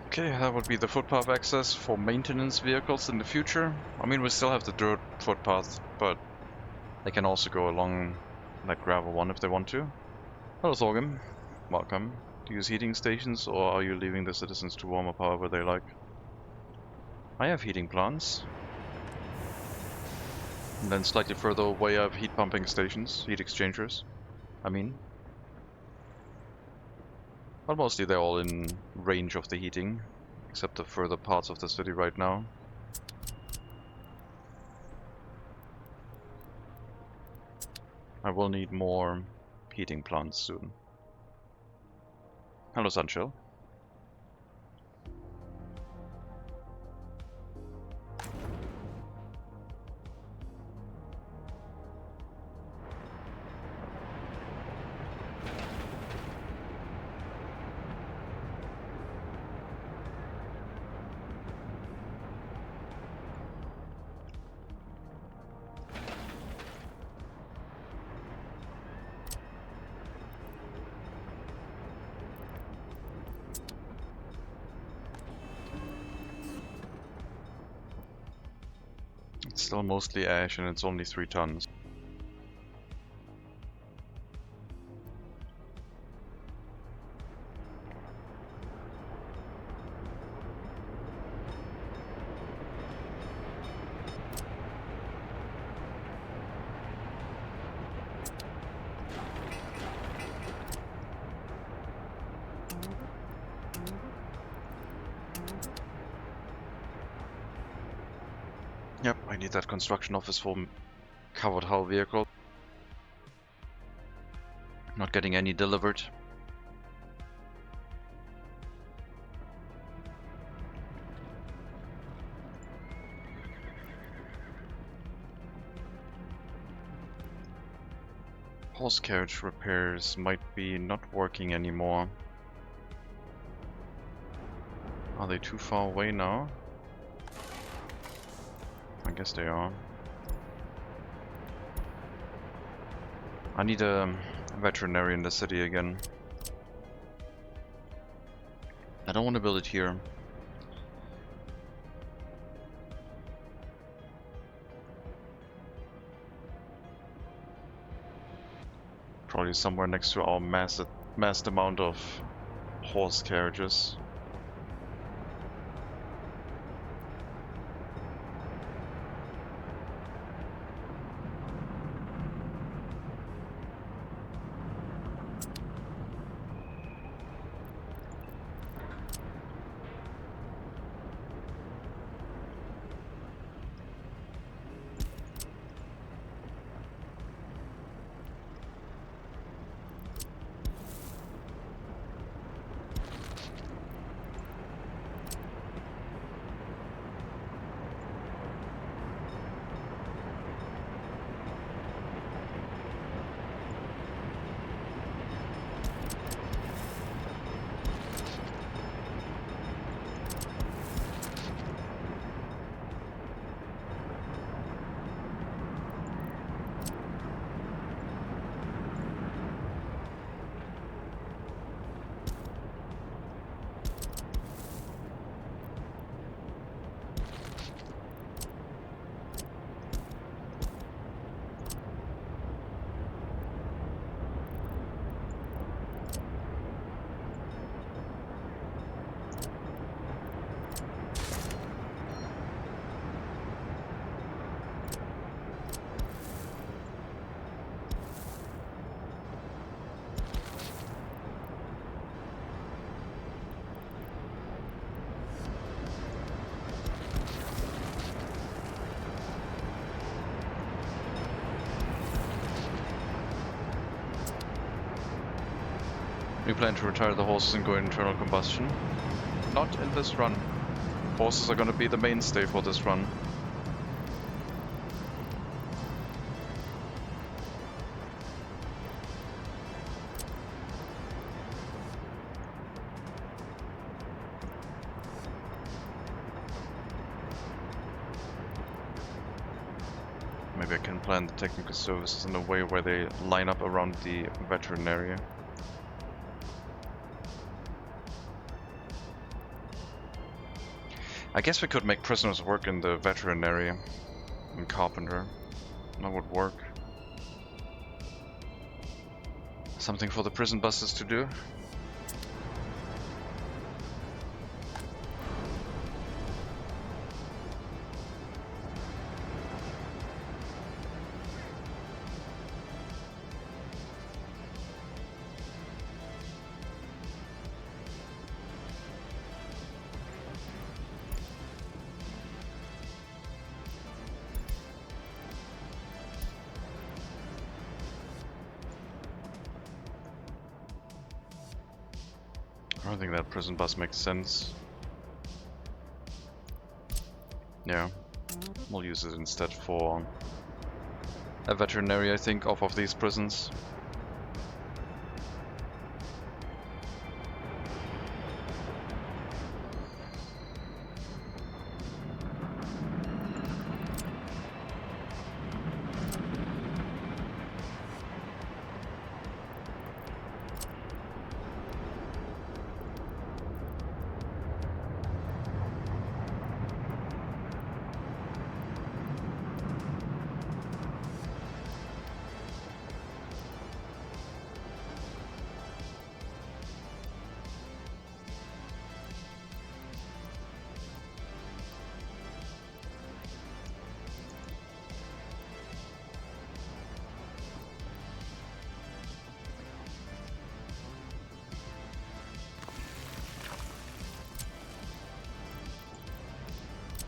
A: Okay, that would be the footpath access for maintenance vehicles in the future. I mean, we still have the dirt footpath, but they can also go along that gravel one if they want to. Hello, Sorghum. Welcome. Do you use heating stations, or are you leaving the citizens to warm up however they like? I have heating plants. And then slightly further away I have heat pumping stations, heat exchangers, I mean. But mostly they're all in range of the heating, except the further parts of the city right now. I will need more heating plants soon. Hello, Sunshell. It's still mostly ash and it's only 3 tons. Yep, I need that construction office for covered hull vehicle. Not getting any delivered. Horse carriage repairs might be not working anymore. Are they too far away now? I guess they are. I need a veterinary in the city again. I don't want to build it here. Probably somewhere next to our massed amount of horse carriages. We plan to retire the horses and go internal combustion. Not in this run. Horses are going to be the mainstay for this run. Maybe I can plan the technical services in a way where they line up around the veteran area. I guess we could make prisoners work in the veteran area, in Carpenter. That would work. Something for the prison buses to do. I don't think that prison bus makes sense. Yeah, we'll use it instead for a veterinary, I think, off of these prisons.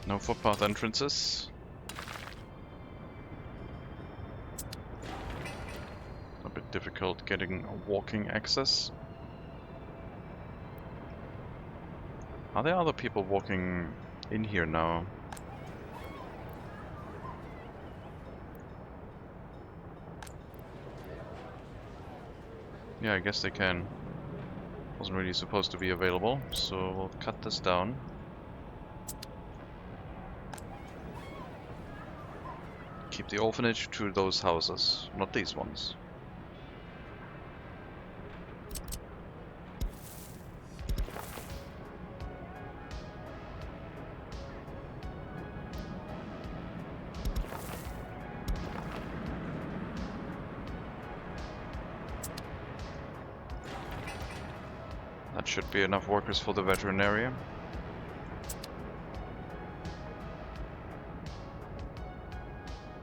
A: No footpath entrances. A bit difficult getting walking access. Are there other people walking in here now? Yeah, I guess they can. Wasn't really supposed to be available, so we'll cut this down. Keep the orphanage to those houses, not these ones. That should be enough workers for the veterinarian.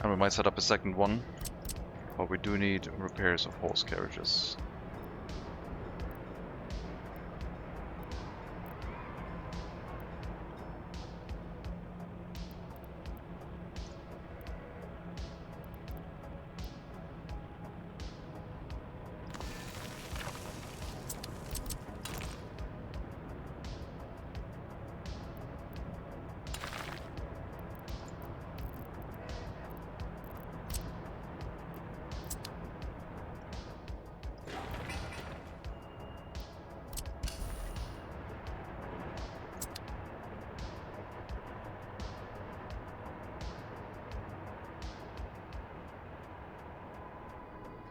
A: And we might set up a second one, but we do need repairs of horse carriages.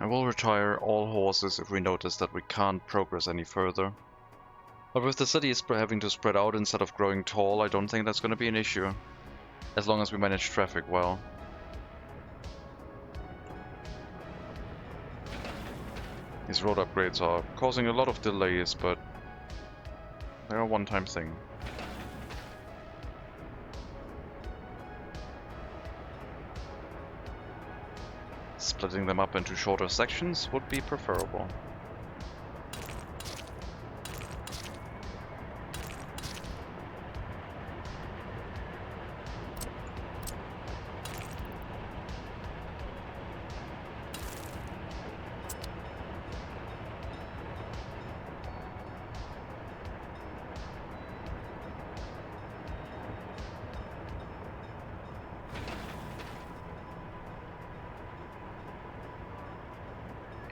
A: I will retire all horses if we notice that we can't progress any further. But with the city having to spread out instead of growing tall, I don't think that's going to be an issue. As long as we manage traffic well. These road upgrades are causing a lot of delays, but they're a one-time thing. Splitting them up into shorter sections would be preferable.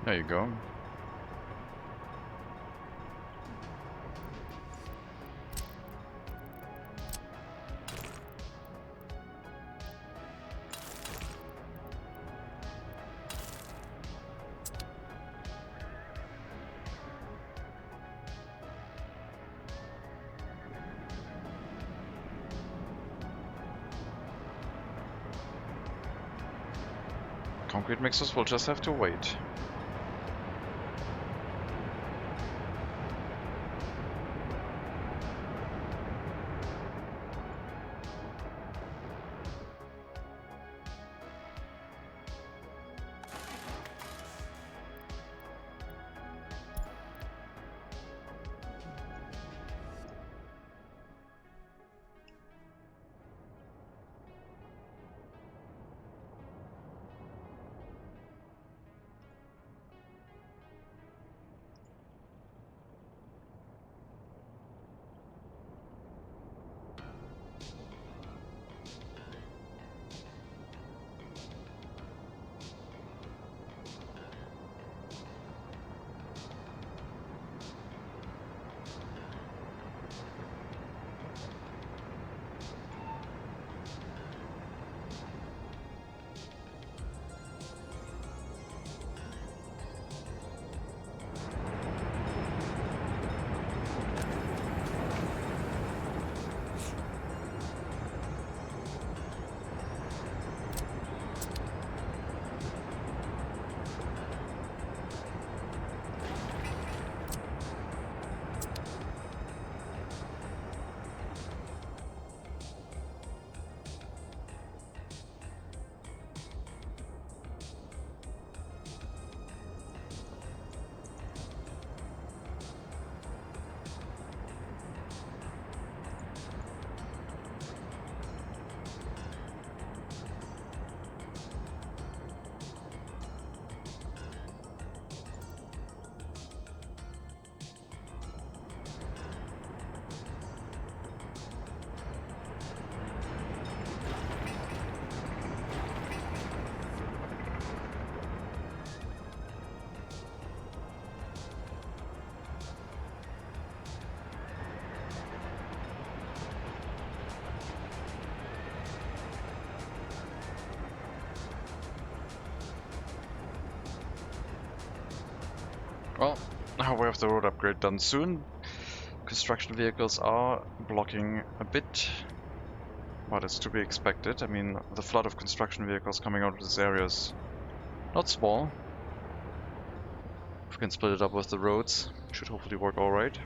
A: There you go. Concrete mixers will just have to wait. Well, now we have the road upgrade done soon. Construction vehicles are blocking a bit, but it's to be expected. I mean, the flood of construction vehicles coming out of this area is not small. If we can split it up with the roads, should hopefully work alright.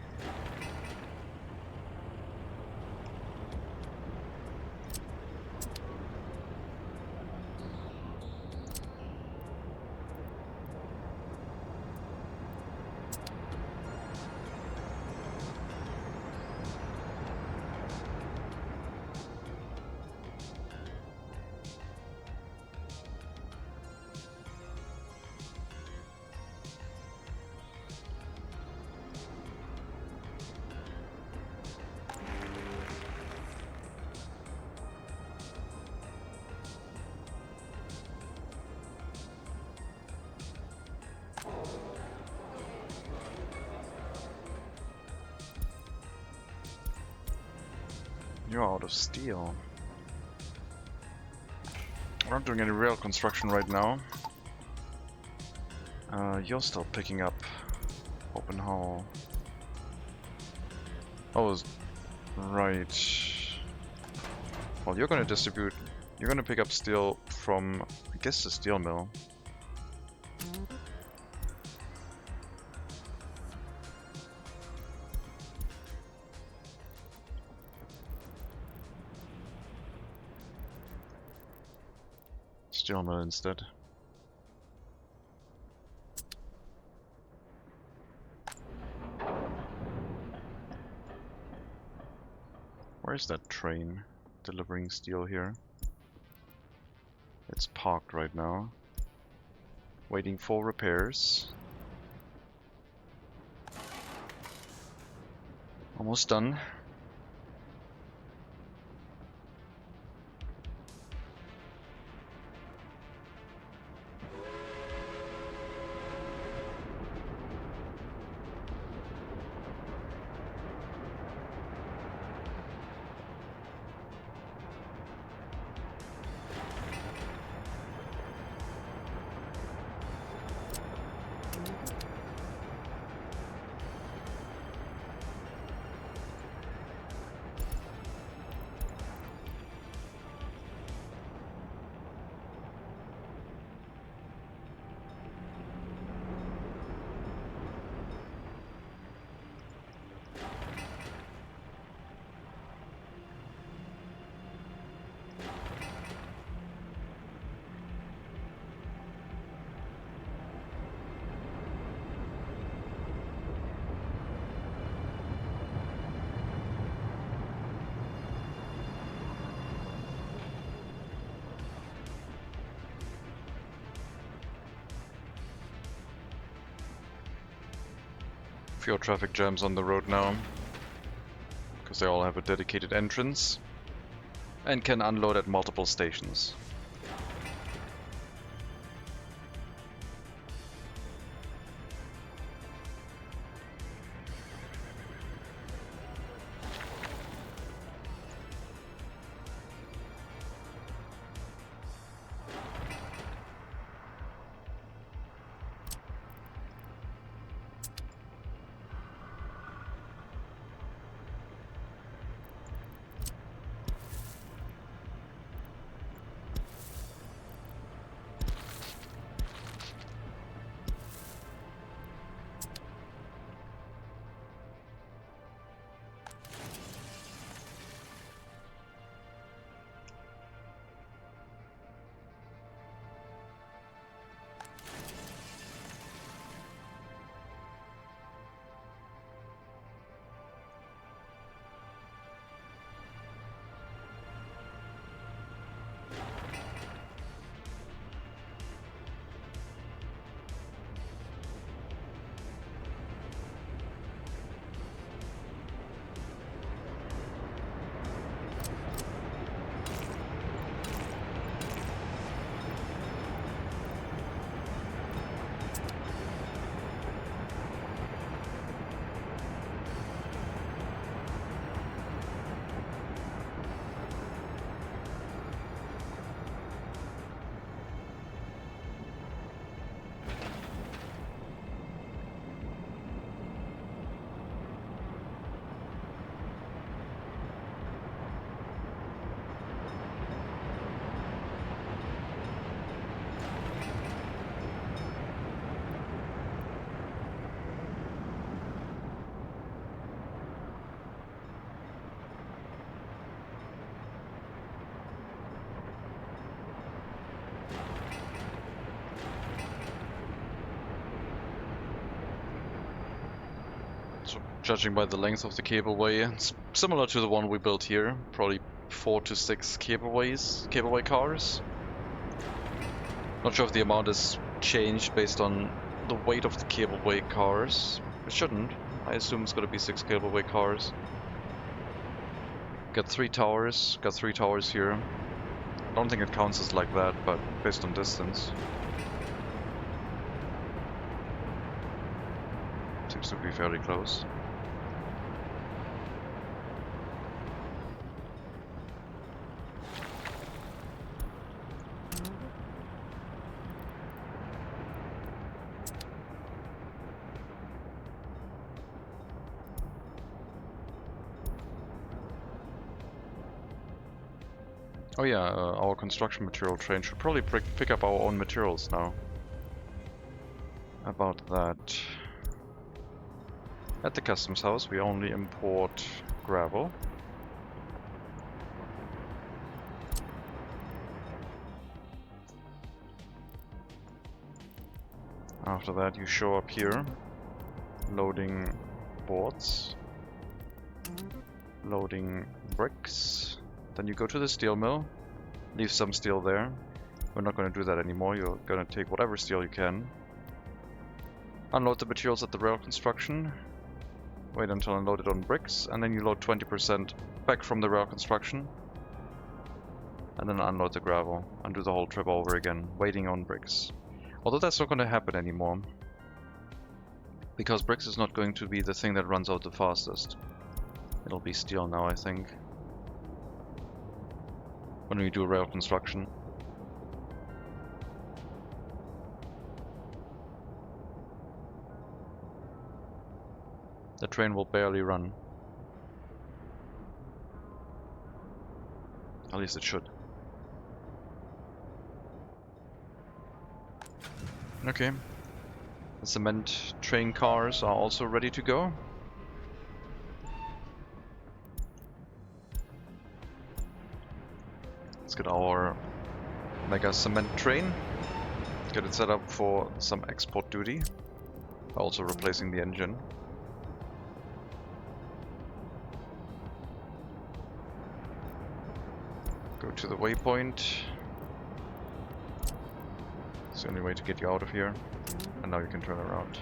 A: You're out of steel. We're not doing any real construction right now. You're still picking up open haul. Oh, right. Well, you're gonna distribute. You're gonna pick up steel from, I guess, the steel mill. Steel mill instead. Where's that train delivering steel here? It's parked right now, waiting for repairs. Almost done. Fewer traffic jams on the road now, because they all have a dedicated entrance and can unload at multiple stations. So, judging by the length of the cableway, it's similar to the one we built here. Probably 4 to 6 cableway cars. Not sure if the amount is changed based on the weight of the cableway cars. It shouldn't. I assume it's gonna be 6 cableway cars. Got 3 towers. Got 3 towers here. I don't think it counts as like that, but based on distance. Seems to be fairly close. Oh yeah, our construction material train should probably pick up our own materials now. About that. At the customs house we only import gravel. After that you show up here, loading boards, loading bricks. Then you go to the steel mill, leave some steel there. We're not going to do that anymore, you're going to take whatever steel you can. Unload the materials at the rail construction. Wait until unloaded on bricks, and then you load 20% back from the rail construction. And then unload the gravel, and do the whole trip over again, waiting on bricks. Although that's not going to happen anymore. Because bricks is not going to be the thing that runs out the fastest. It'll be steel now, I think. When we do rail construction. The train will barely run. At least it should. Okay. The cement train cars are also ready to go. Let's get our mega cement train. Get it set up for some export duty. Also replacing the engine. Go to the waypoint. It's the only way to get you out of here. And now you can turn around.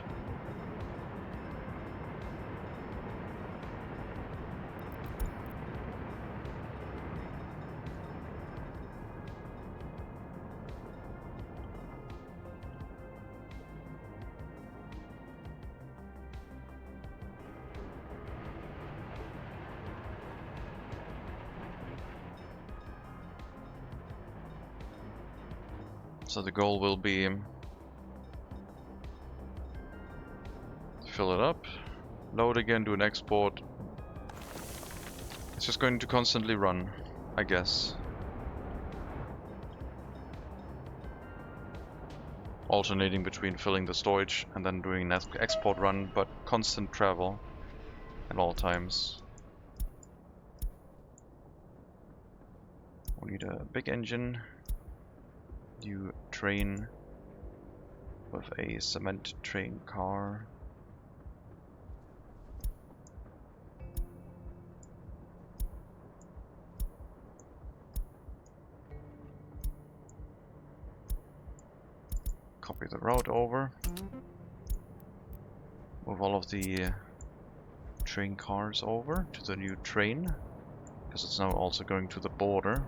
A: So the goal will be fill it up, load again, do an export. It's just going to constantly run, I guess. Alternating between filling the storage and then doing an export run, but constant travel at all times. We need a big engine, new train with a cement train car. Copy the route over. Move all of the train cars over to the new train, because it's now also going to the border.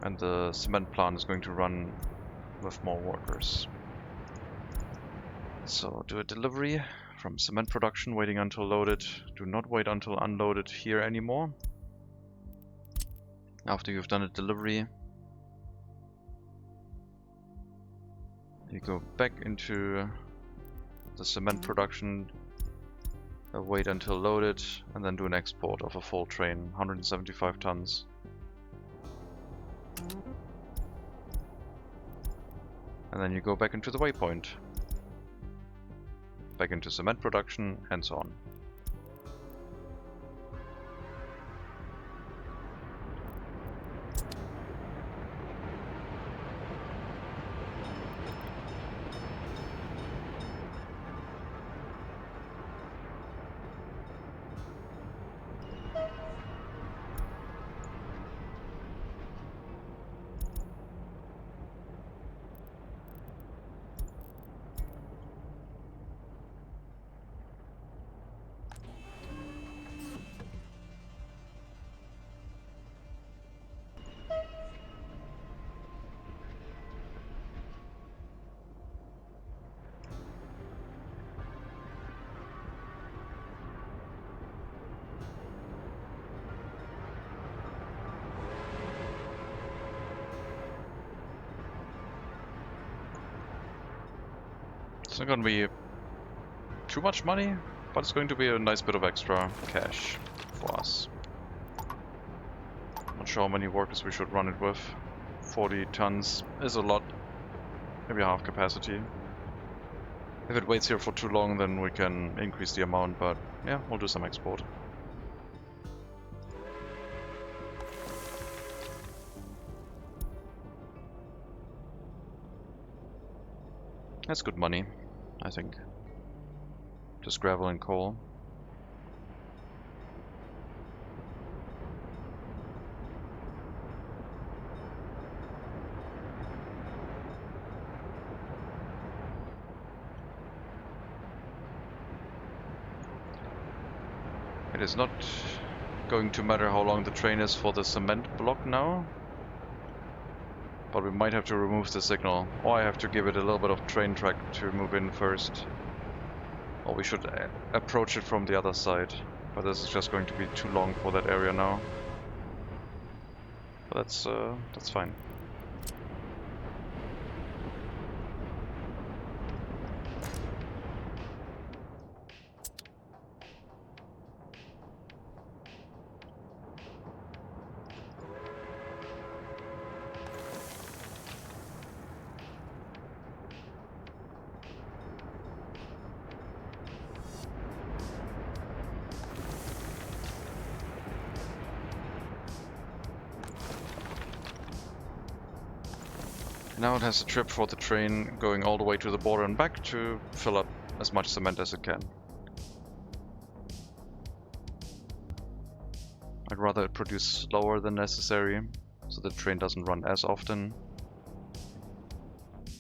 A: And the cement plant is going to run with more workers. So do a delivery from cement production, waiting until loaded. Do not wait until unloaded here anymore. After you've done a delivery, you go back into the cement production, wait until loaded, and then do an export of a full train, 175 tons. And then you go back into the waypoint, back into cement production, and so on. It's not going to be too much money, but it's going to be a nice bit of extra cash for us. Not sure how many workers we should run it with. 40 tons is a lot, maybe half capacity. If it waits here for too long, then we can increase the amount, but yeah, we'll do some export. That's good money, I think. Just gravel and coal. It is not going to matter how long the train is for the cement block now. But we might have to remove the signal, or I have to give it a little bit of train track to move in first. Or we should approach it from the other side. But this is just going to be too long for that area now. But that's fine. Now it has a trip for the train going all the way to the border and back to fill up as much cement as it can. I'd rather it produce slower than necessary, so the train doesn't run as often.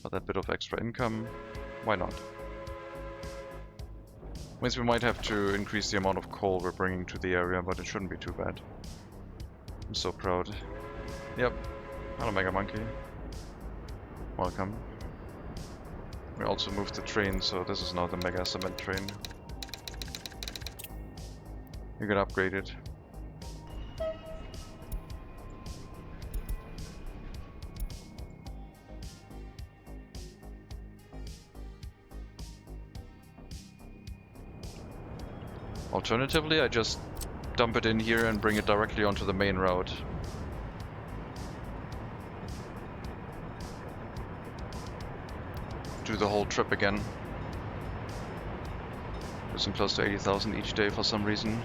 A: But that bit of extra income, why not? Means we might have to increase the amount of coal we're bringing to the area, but it shouldn't be too bad. I'm so proud. Yep, hello Mega Monkey. Welcome. We also moved the train, so this is now the Mega Cement train. You can upgrade it. Alternatively, I just dump it in here and bring it directly onto the main route. Do the whole trip again. Losing close to 80,000 each day for some reason.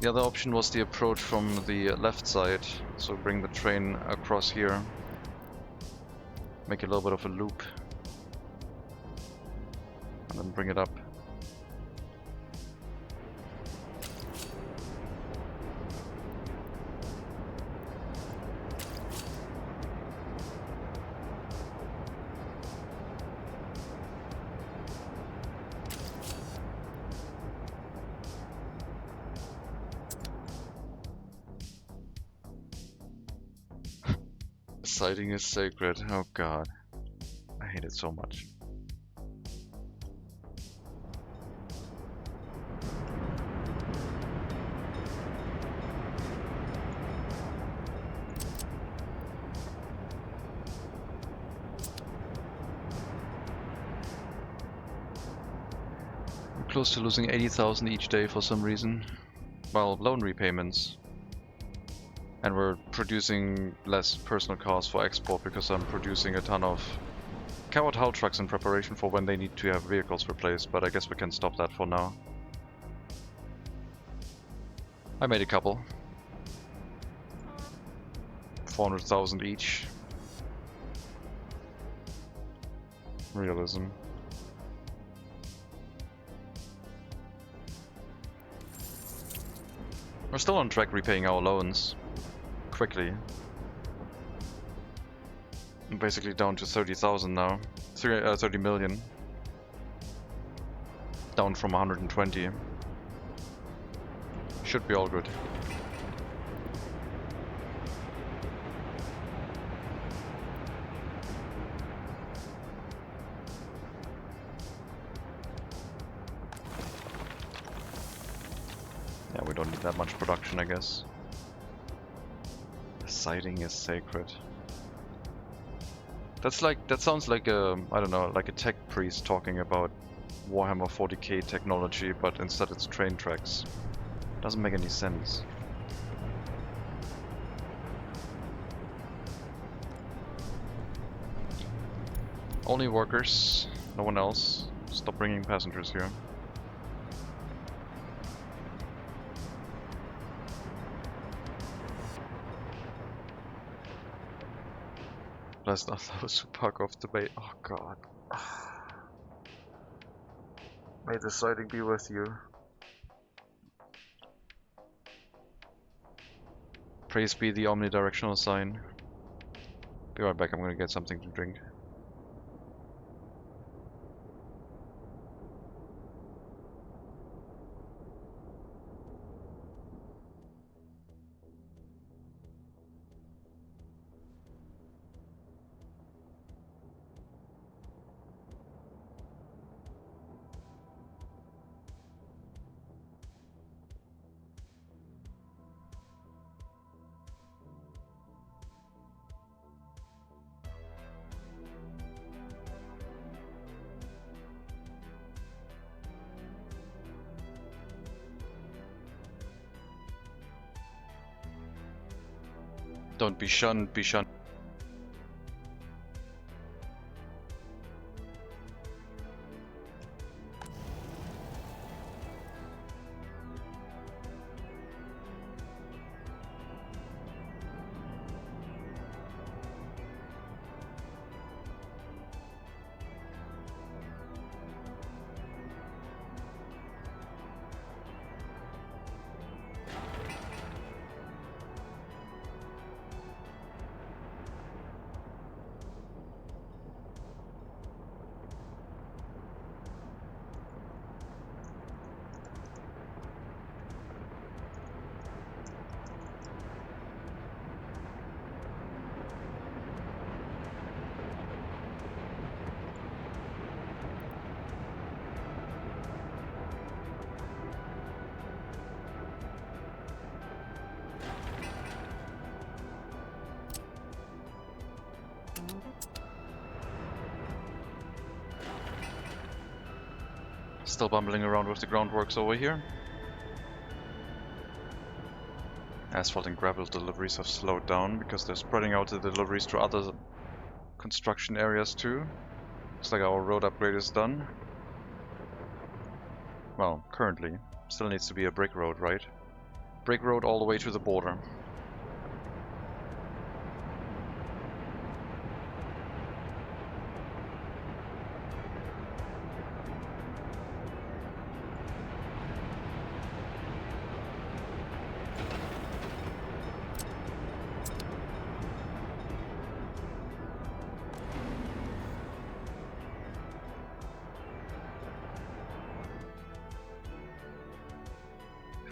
A: The other option was the approach from the left side, so bring the train across here. Make a little bit of a loop. And then bring it up. Sighting is sacred. Oh god. I hate it so much. I'm close to losing 80,000 each day for some reason. Well, loan repayments. And we're producing less personal cars for export because I'm producing a ton of covered hull trucks in preparation for when they need to have vehicles replaced, but I guess we can stop that for now. I made a couple. 400,000 each. Realism. We're still on track repaying our loans. Quickly. I'm basically down to 30,000 now. 30 million. Down from 120. Should be all good. Yeah, we don't need that much production, I guess. Sighting is sacred. That sounds like a, I don't know, like a tech priest talking about Warhammer 40k technology, but instead it's train tracks. Doesn't make any sense. Only workers, no one else. Stop bringing passengers here. Bless not those who park off the bay. Oh god. May the sighting be with you. Praise be the omnidirectional sign. Be right back, I'm gonna get something to drink. Don't be shunned, be shunned. Still bumbling around with the groundworks over here. Asphalt and gravel deliveries have slowed down because they're spreading out the deliveries to other construction areas too. Looks like our road upgrade is done. Well, currently. Still needs to be a brick road, right? Brick road all the way to the border.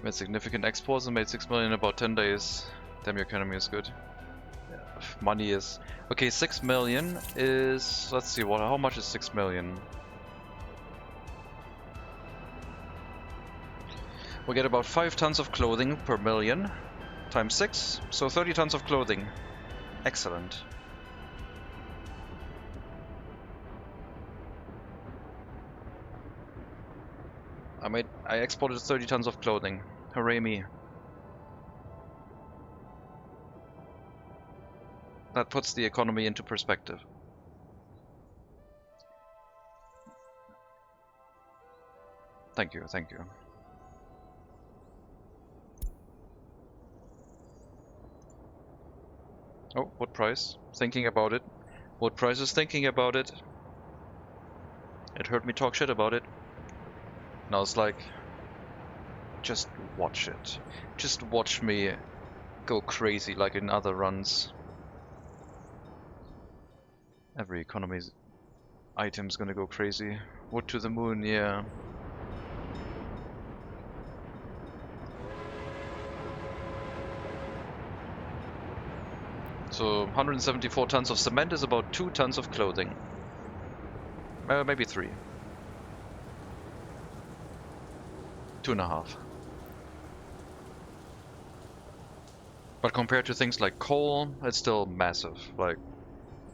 A: Made significant exports and made 6 million in about 10 days. Damn, your economy is good. Yeah, money is... Okay, 6 million is... Let's see, how much is 6 million? We get about 5 tons of clothing per million, times 6, so 30 tons of clothing. Excellent. I exported 30 tons of clothing. Hooray me. That puts the economy into perspective. Thank you, thank you. Oh, what price? Thinking about it. What price is thinking about it? It heard me talk shit about it. Now it's like, just watch it. Just watch me go crazy like in other runs. Every economy's item's gonna go crazy. Wood to the moon, yeah. So 174 tons of cement is about 2 tons of clothing. Maybe 3. 2.5. But compared to things like coal, it's still massive. Like,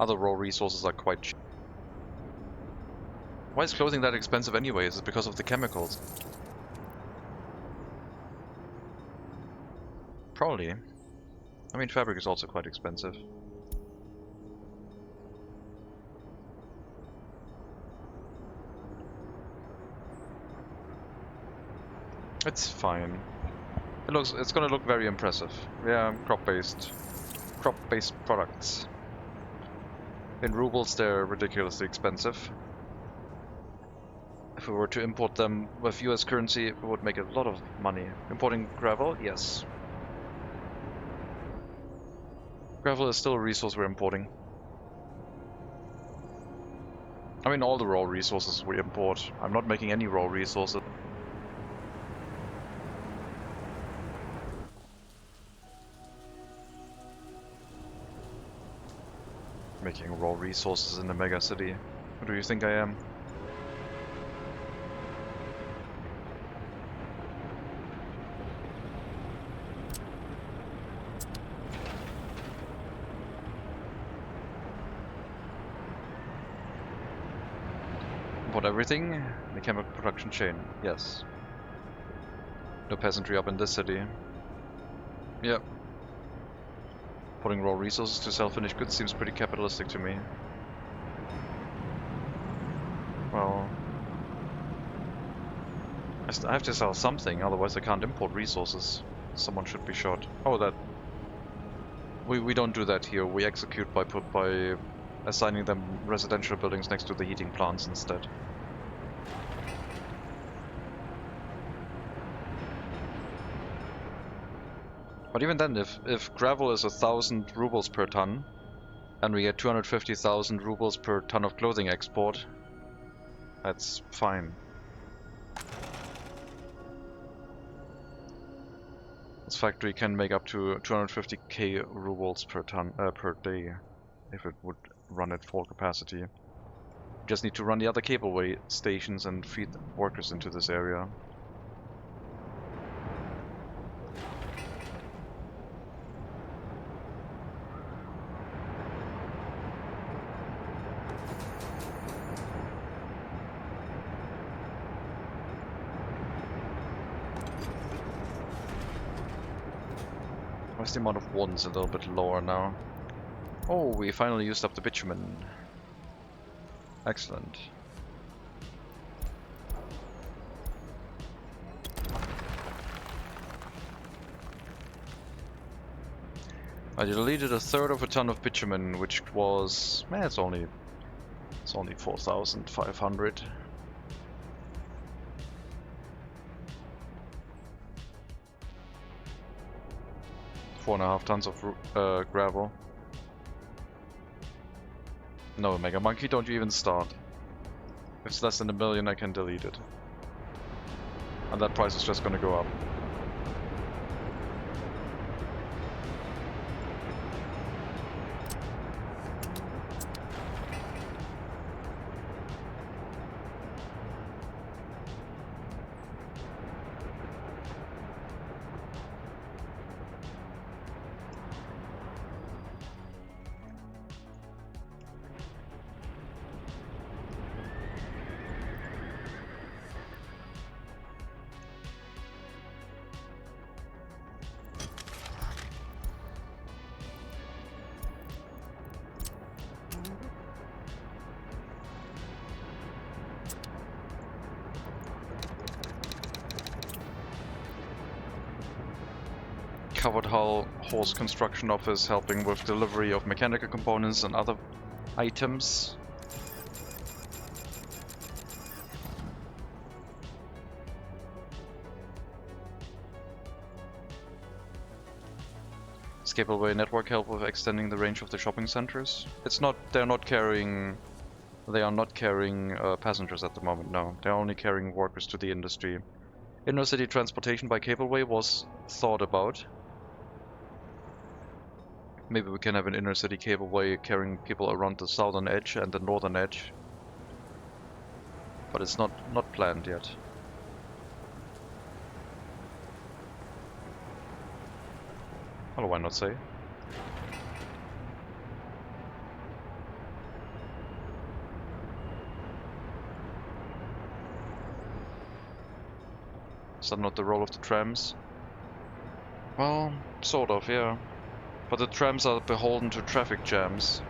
A: other raw resources are quite cheap. Why is clothing that expensive anyway? Is it because of the chemicals? Probably. I mean, fabric is also quite expensive. It's fine. It's gonna look very impressive. Yeah, crop-based products. In rubles, they're ridiculously expensive. If we were to import them with US currency, we would make a lot of money. Importing gravel, yes. Gravel is still a resource we're importing. I mean, all the raw resources we import. I'm not making any raw resources. Making raw resources in the MegaCity. Who do you think I am? Import everything? The chemical production chain, yes. No peasantry up in this city. Yep. Putting raw resources to sell finished goods seems pretty capitalistic to me. Well, I have to sell something, otherwise I can't import resources. Someone should be shot. Oh, that... We don't do that here. We execute by assigning them residential buildings next to the heating plants instead. But even then, if gravel is 1,000 rubles per ton, and we get 250,000 rubles per ton of clothing export, that's fine. This factory can make up to 250k rubles per ton per day, if it would run at full capacity. Just need to run the other cableway stations and feed workers into this area. Where's the amount of ones a little bit lower now? Oh, we finally used up the bitumen. Excellent. I deleted a third of a ton of bitumen, which was... it's only 4,500. Four and a half tons of gravel. No, Mega Monkey, don't you even start. If it's less than 1 million, I can delete it. And that price is just gonna go up. Covered hull horse construction office helping with delivery of mechanical components and other items. Escapable network help with extending the range of the shopping centers. They are not carrying passengers at the moment, no. They're only carrying workers to the industry. Inner city transportation by cableway was thought about. Maybe we can have an inner city cableway carrying people around the southern edge and the northern edge. But it's not planned yet. Well, why not say? Is that not the role of the trams? Well, sort of, yeah. But the trams are beholden to traffic jams.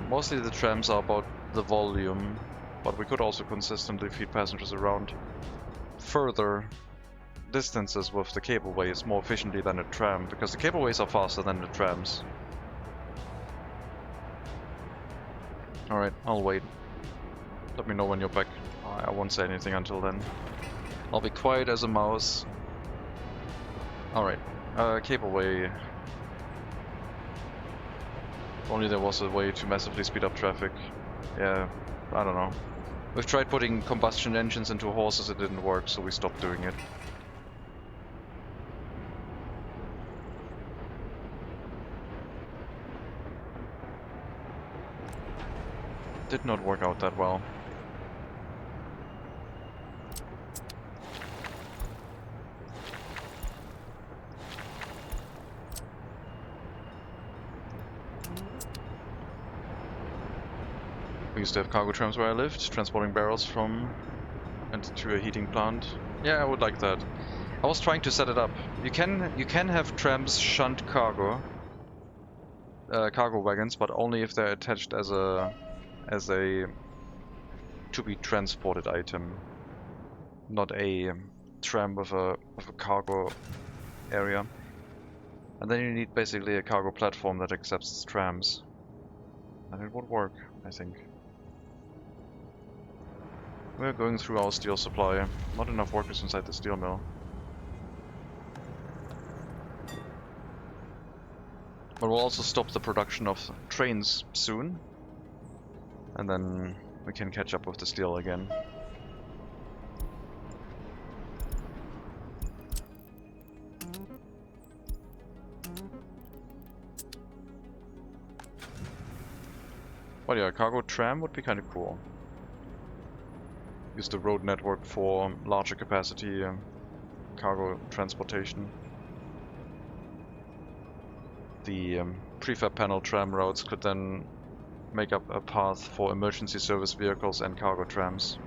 A: Mostly the trams are about the volume, but we could also consistently feed passengers around further distances with the cableways more efficiently than a tram, because the cableways are faster than the trams. Alright, I'll wait. Let me know when you're back. I won't say anything until then. I'll be quiet as a mouse. Alright. Cableway. If only there was a way to massively speed up traffic. Yeah, I don't know. We've tried putting combustion engines into horses, it didn't work, so we stopped doing it. Did not work out that well. We used to have cargo trams where I lived, transporting barrels from and to a heating plant. Yeah, I would like that. I was trying to set it up. You can have trams shunt cargo wagons, but only if they're attached as a to be transported item, not a tram with a cargo area. And then you need basically a cargo platform that accepts trams, and it would work, I think. We're going through our steel supply. Not enough workers inside the steel mill. But we'll also stop the production of trains soon. And then we can catch up with the steel again. Well, yeah, a cargo tram would be kind of cool. Use the road network for larger capacity cargo transportation. The prefab panel tram routes could then make up a path for emergency service vehicles and cargo trams.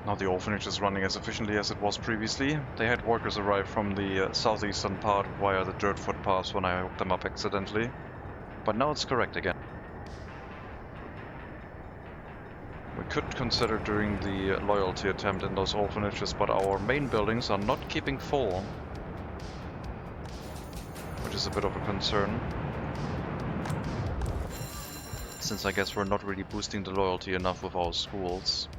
A: Now the orphanage is running as efficiently as it was previously. They had workers arrive from the southeastern part via the dirt footpaths when I hooked them up accidentally. But now it's correct again. We could consider doing the loyalty attempt in those orphanages, but our main buildings are not keeping full, which is a bit of a concern. Since I guess we're not really boosting the loyalty enough with our schools.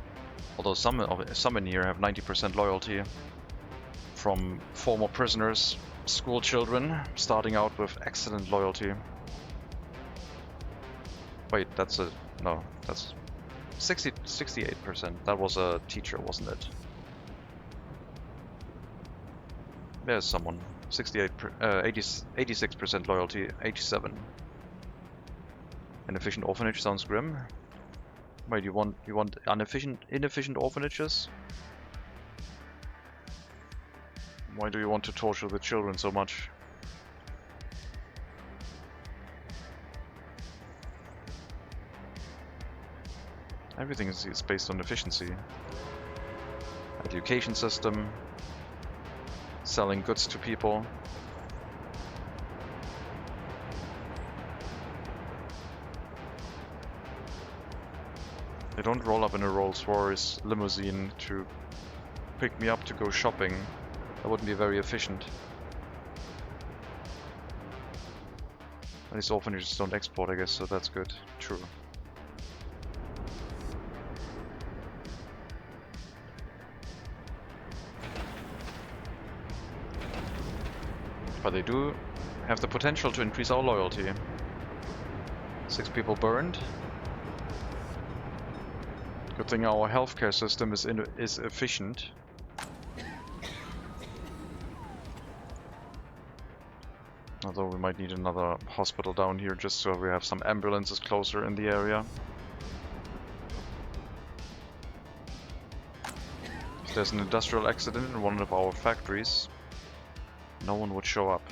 A: Although some in here have 90% loyalty from former prisoners, school children, starting out with excellent loyalty. Wait, that's 68%. That was a teacher, wasn't it? There's someone. 86% loyalty, 87. An efficient orphanage sounds grim. Wait, you want inefficient orphanages? Why do you want to torture the children so much? Everything is based on efficiency. Education system, selling goods to people. They don't roll up in a Rolls-Royce limousine to pick me up to go shopping. That wouldn't be very efficient. These orphanages don't export, I guess, so that's good. True. But they do have the potential to increase our loyalty. 6 people burned. Good thing our healthcare system is efficient. Although we might need another hospital down here just so we have some ambulances closer in the area. If there's an industrial accident in one of our factories, no one would show up.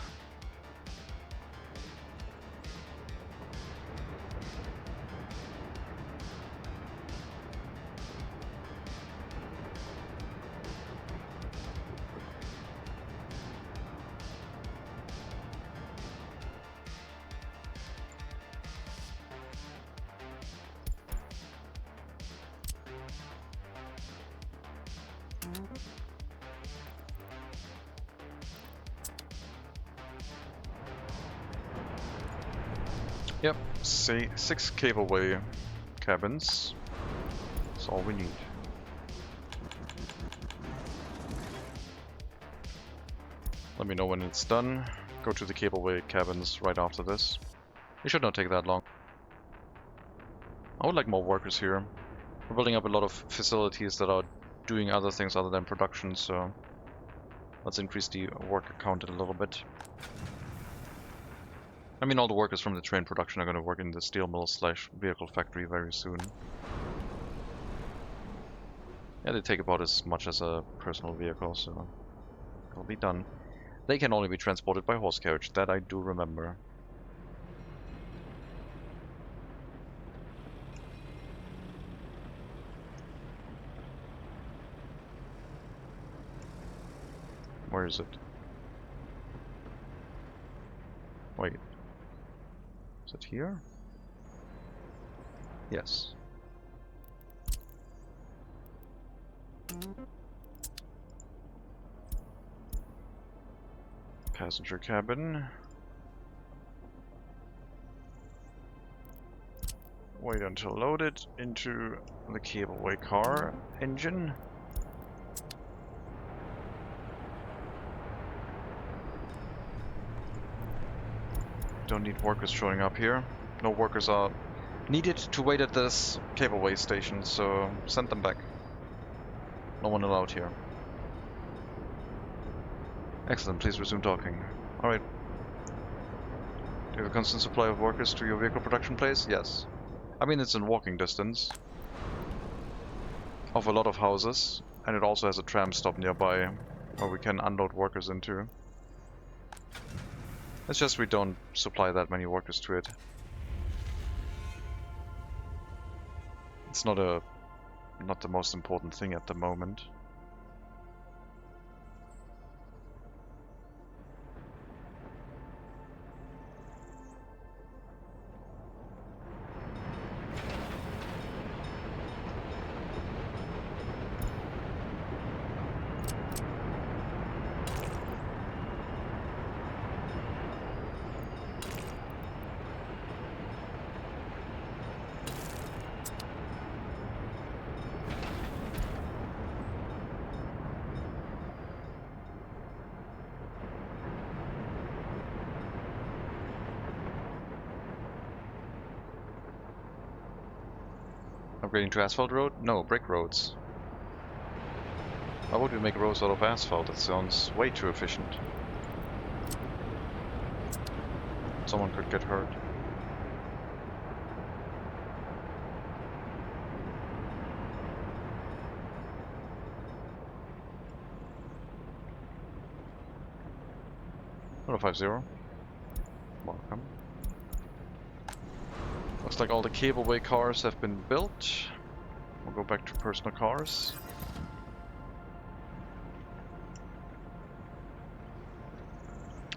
A: Yep, say 6 cableway cabins. That's all we need. Let me know when it's done. Go to the cableway cabins right after this. It should not take that long. I would like more workers here. We're building up a lot of facilities that are doing other things other than production, so let's increase the worker count a little bit. I mean, all the workers from the train production are going to work in the steel mill / vehicle factory very soon. Yeah, they take about as much as a personal vehicle, so it'll be done. They can only be transported by horse carriage, that I do remember. Where is it? Wait. Is it here? Yes. Passenger cabin. Wait until loaded into the cableway car engine. Don't need workers showing up here. No workers are needed to wait at this cableway station, so send them back. No one allowed here. Excellent, please resume talking. Alright. Do you have a constant supply of workers to your vehicle production place? Yes. I mean, it's in walking distance of a lot of houses, and it also has a tram stop nearby where we can unload workers into. It's just we don't supply that many workers to it. It's not a not the most important thing at the moment. Upgrading to asphalt road? No, brick roads. Why would we make roads out of asphalt? That sounds way too efficient. Someone could get hurt. Hello, 50. Welcome. Looks like all the cableway cars have been built. We'll go back to personal cars.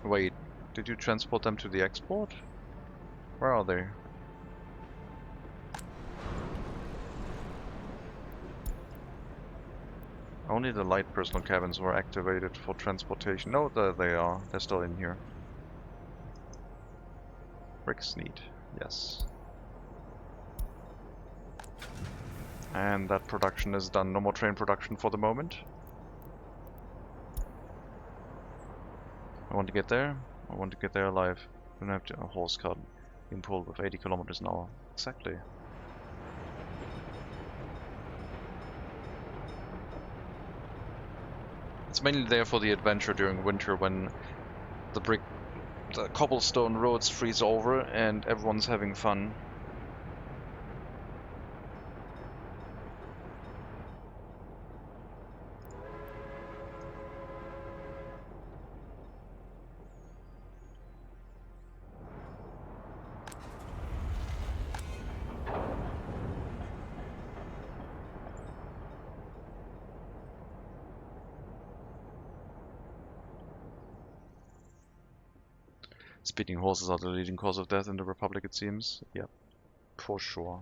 A: Wait, did you transport them to the export? Where are they? Only the light personal cabins were activated for transportation. No, there they are. They're still in here. Bricks need. Yes. And that production is done. No more train production for the moment. I want to get there. I want to get there alive. I don't have to, a horse cart being pulled with 80 kilometers an hour. Exactly. It's mainly there for the adventure during winter when the cobblestone roads freeze over and everyone's having fun. Speeding horses are the leading cause of death in the Republic, it seems. Yep, for sure.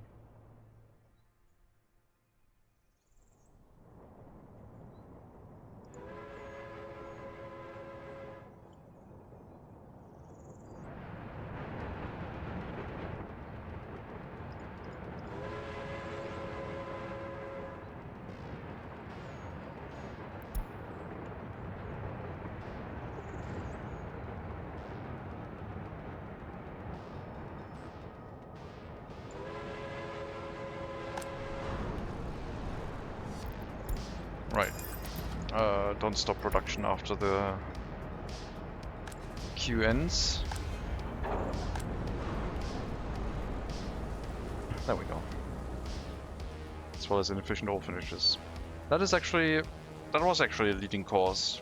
A: Right. Don't stop production after the queue ends. There we go. As well as inefficient orphanages. That was actually a leading cause.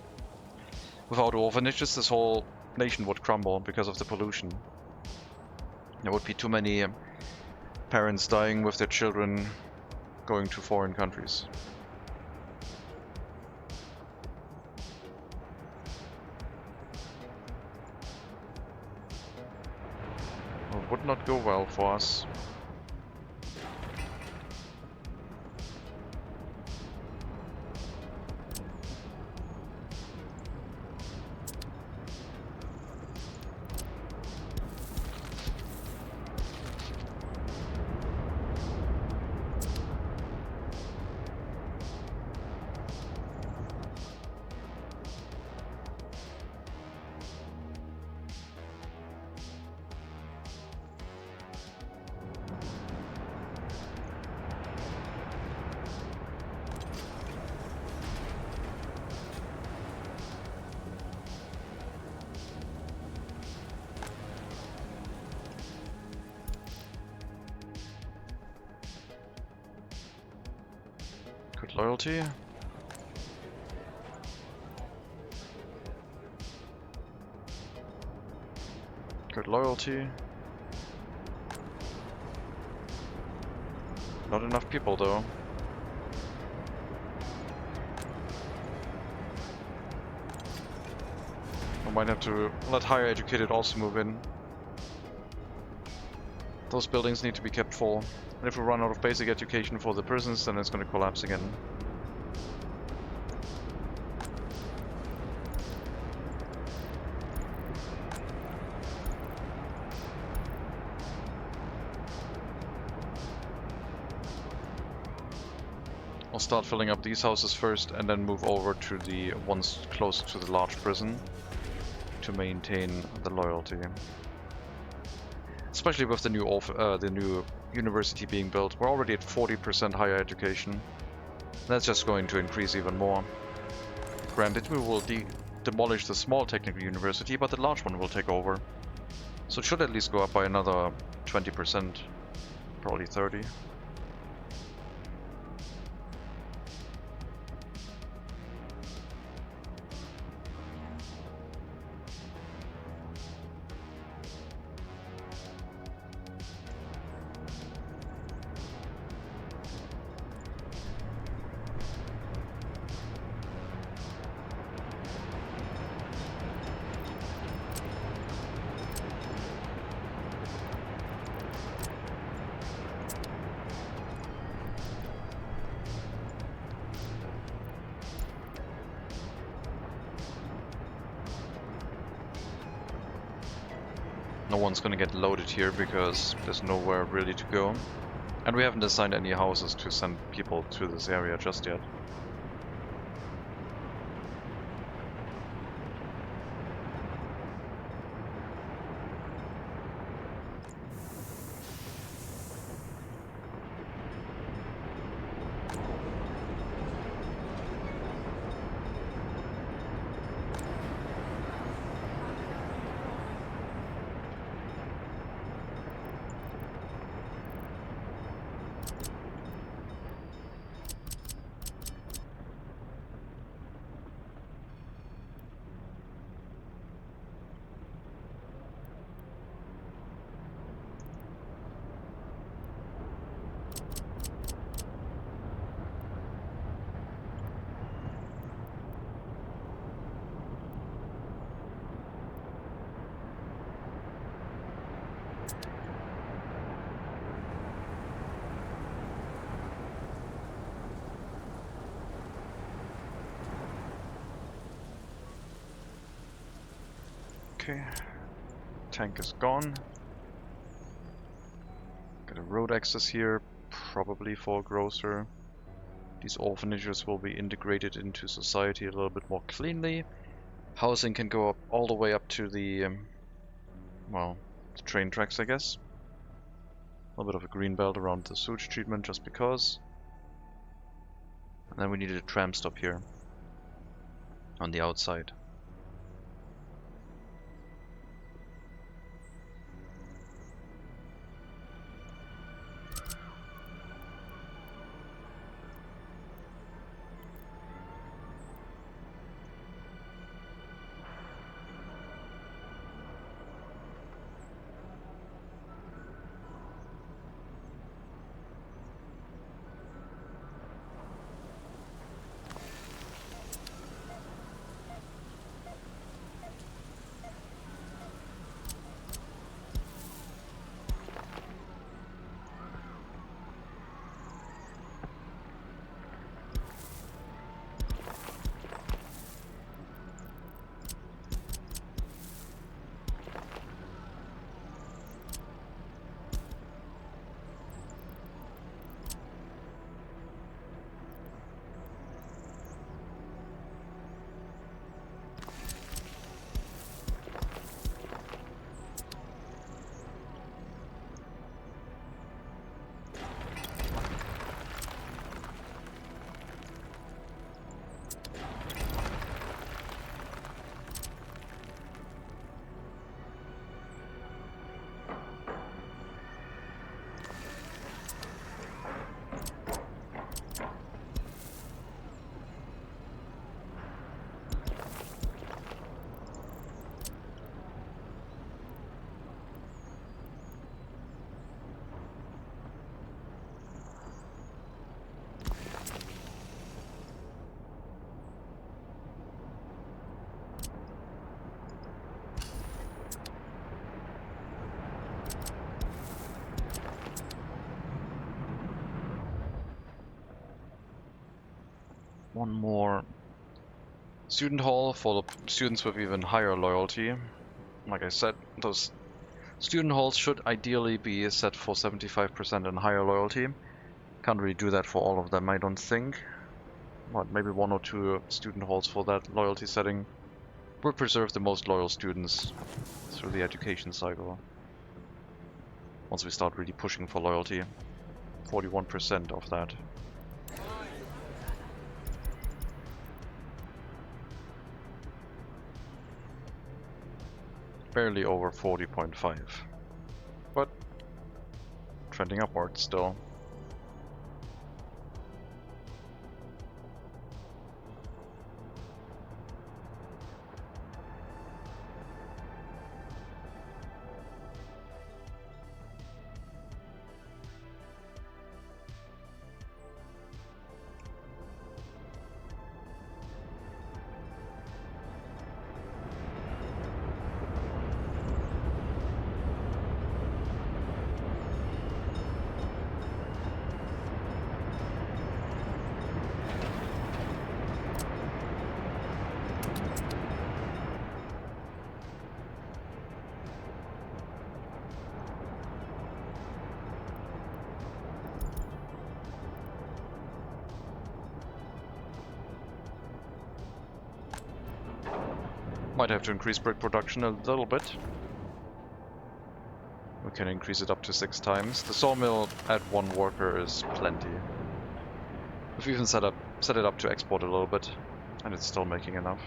A: Without orphanages, this whole nation would crumble because of the pollution. There would be too many parents dying with their children going to foreign countries. Would not go well for us. Good loyalty. Good loyalty. Not enough people though. might have to let higher educated also move in. Those buildings need to be kept full. And if we run out of basic education for the prisons, then it's going to collapse again. I'll start filling up these houses first and then move over to the ones closer to the large prison to maintain the loyalty. Especially with the new university being built, we're already at 40% higher education. That's just going to increase even more. Granted, we will demolish the small technical university, but the large one will take over. So it should at least go up by another 20%, probably 30. No one's gonna get loaded here because there's nowhere really to go. And we haven't assigned any houses to send people to this area just yet. Okay, tank is gone. Got a road access here, probably for a grocer. These orphanages will be integrated into society a little bit more cleanly. Housing can go up all the way up to the, well, the train tracks, I guess. A little bit of a green belt around the sewage treatment just because. And then we needed a tram stop here on the outside. one more student hall for the students with even higher loyalty. Like I said, those student halls should ideally be set for 75% and higher loyalty. Can't really do that for all of them, I don't think. But maybe one or two student halls for that loyalty setting will preserve the most loyal students through the education cycle. Once we start really pushing for loyalty, 41% of that. Barely over 40.5, but trending upwards still. Might have to increase brick production a little bit. We can increase it up to 6 times. The sawmill at 1 worker is plenty. We've even set it up to export a little bit, and it's still making enough.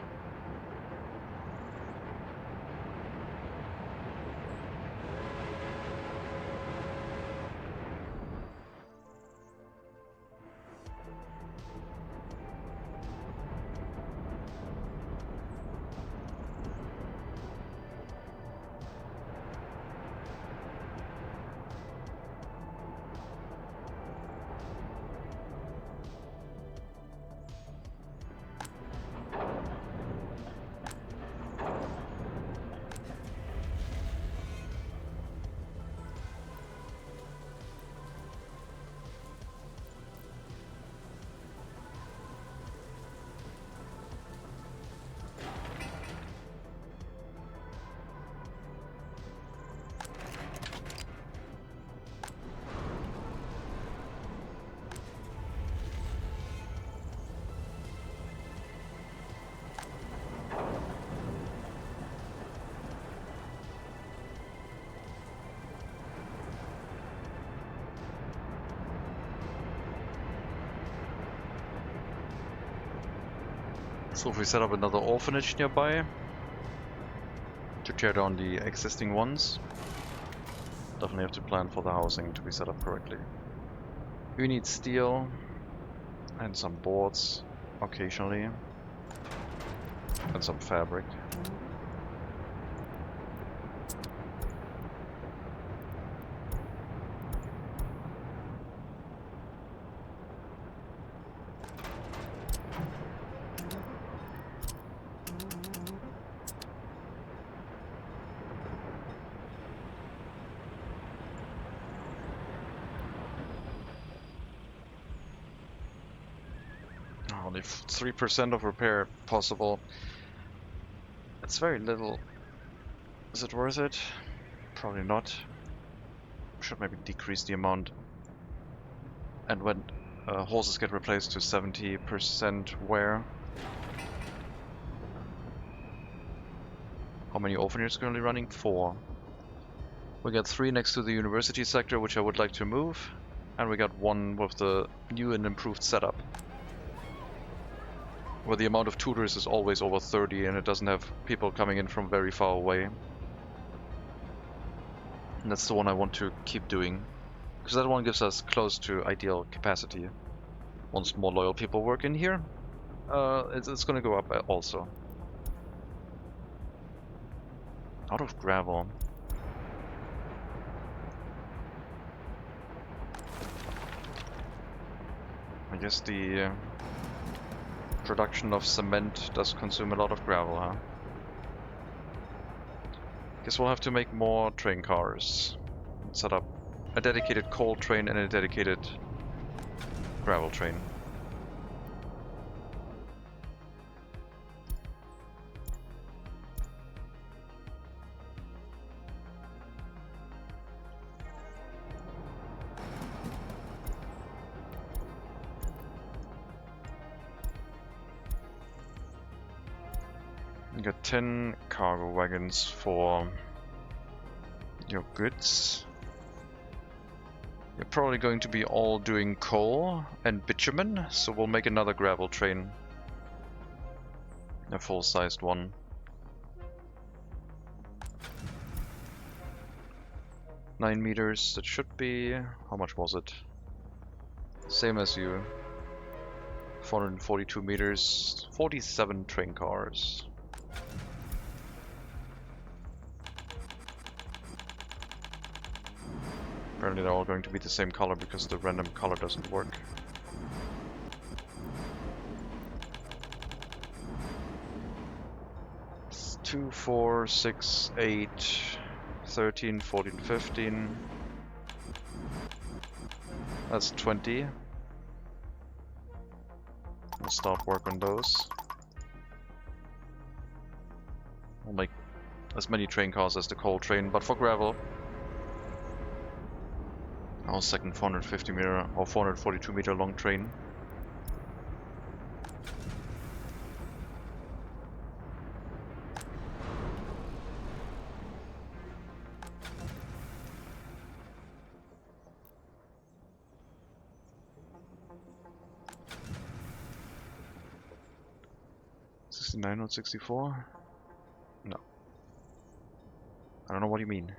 A: So if we set up another orphanage nearby to tear down the existing ones, definitely have to plan for the housing to be set up correctly. We need steel and some boards occasionally, and some fabric. Only 3% of repair possible. It's very little. Is it worth it? Probably not. Should maybe decrease the amount. And when horses get replaced to 70% wear. How many orphanages are currently running? 4. We got 3 next to the university sector, which I would like to move. And we got 1 with the new and improved setup, where the amount of tutors is always over 30 and it doesn't have people coming in from very far away. And that's the one I want to keep doing, because that one gives us close to ideal capacity. Once more loyal people work in here, it's gonna go up also. Out of gravel. I guess the production of cement does consume a lot of gravel, huh? Guess we'll have to make more train cars. Set up a dedicated coal train and a dedicated gravel train.
B: You got 10 cargo wagons for your goods. You're probably going to be all doing coal and bitumen, so we'll make another gravel train. A full-sized one. Nine meters, that should be... how much was it? Same as you. 442 meters, 47 train cars. Apparently they're all going to be the same color because the random color doesn't work. It's 2, 4, 6, 8, 13, 14, 15. That's 20. We'll start work on those. We'll make as many train cars as the coal train, but for gravel. Our second 450 meter or 442 meter long train. Or 64? No. I don't know what you mean.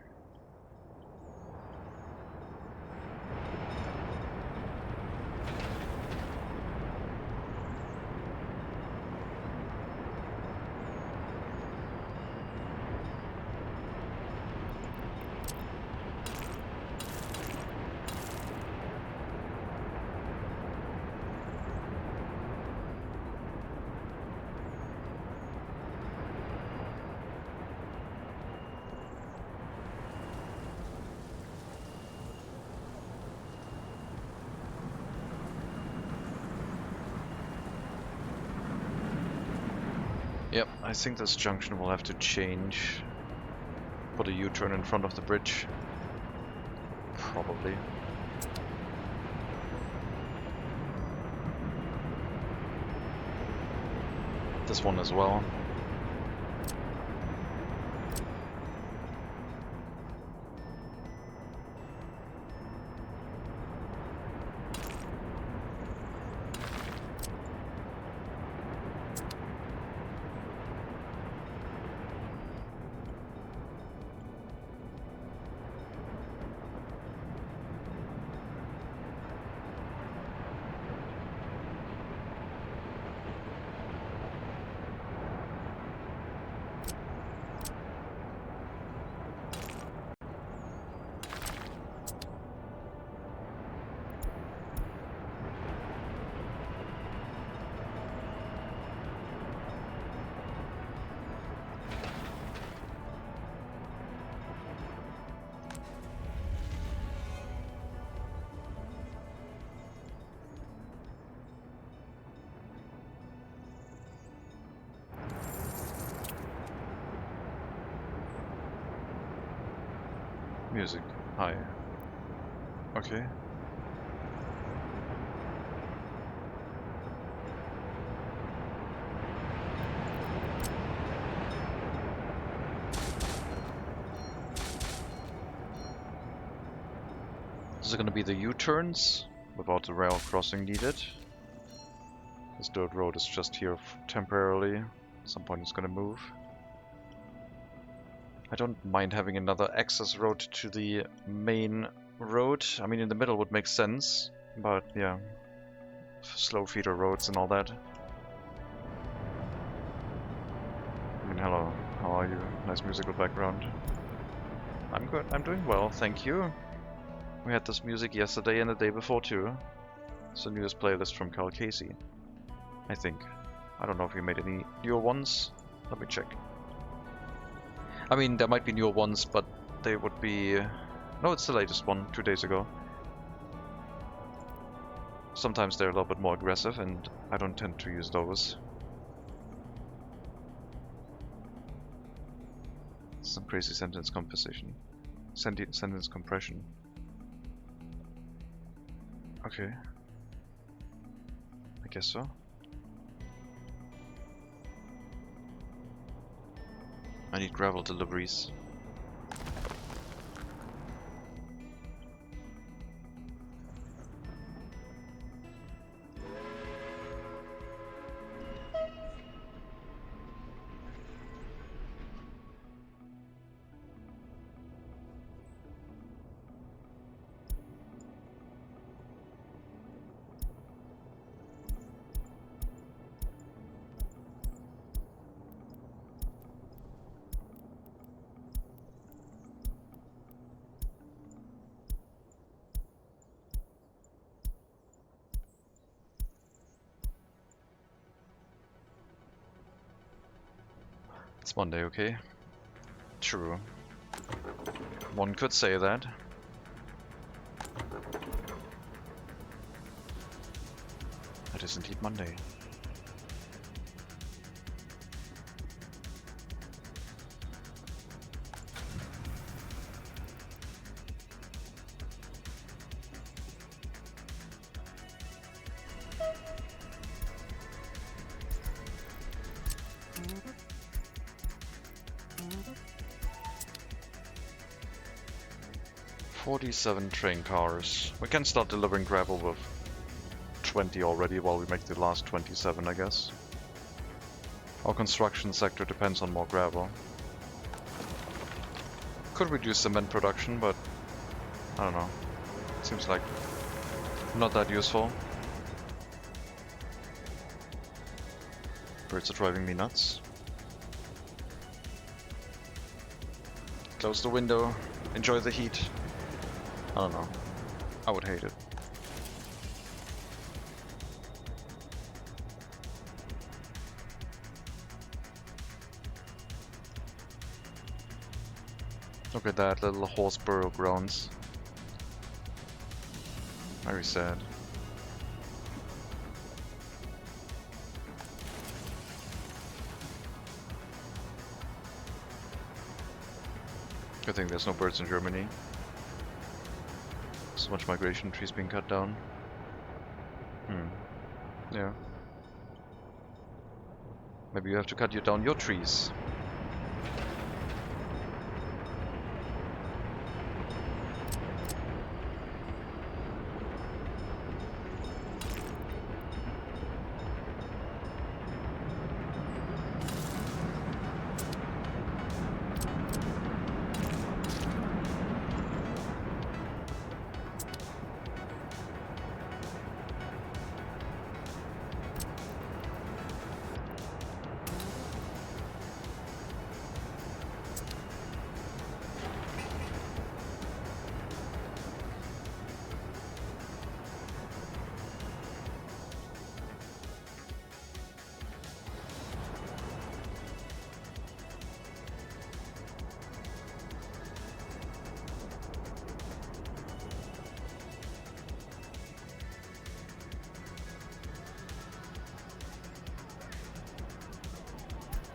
B: Yep, I think this junction will have to change. Put a U-turn in front of the bridge. Probably. This one as well. Music. Hi. Okay. This is going to be the U-turns without the rail crossing needed. This dirt road is just here temporarily. At some point it's going to move. I don't mind having another access road to the main road. I mean, in the middle would make sense, but yeah, slow feeder roads and all that. I mean, hello, how are you? Nice musical background. I'm good, I'm doing well, thank you. We had this music yesterday and the day before too. It's the newest playlist from Carl Casey, I think. I don't know if you made any newer ones. Let me check. I mean, there might be newer ones, but they would be... No, it's the latest one, 2 days ago. Sometimes they're a little bit more aggressive, and I don't tend to use those. Some crazy sentence composition. Sentence compression. Okay. I guess so. I need gravel deliveries. It's Monday, okay? True. One could say that. It is indeed Monday. "47 train cars. We can start delivering gravel with 20 already while we make the last 27, I guess. Our construction sector depends on more gravel. Could reduce cement production, but I don't know. Seems like not that useful. Birds are driving me nuts. Close the window. Enjoy the heat. I don't know. I would hate it. Look at that, little horse burial grounds. Very sad. Good thing there's no birds in Germany. So much migration, trees being cut down. Yeah. Maybe you have to cut down your trees.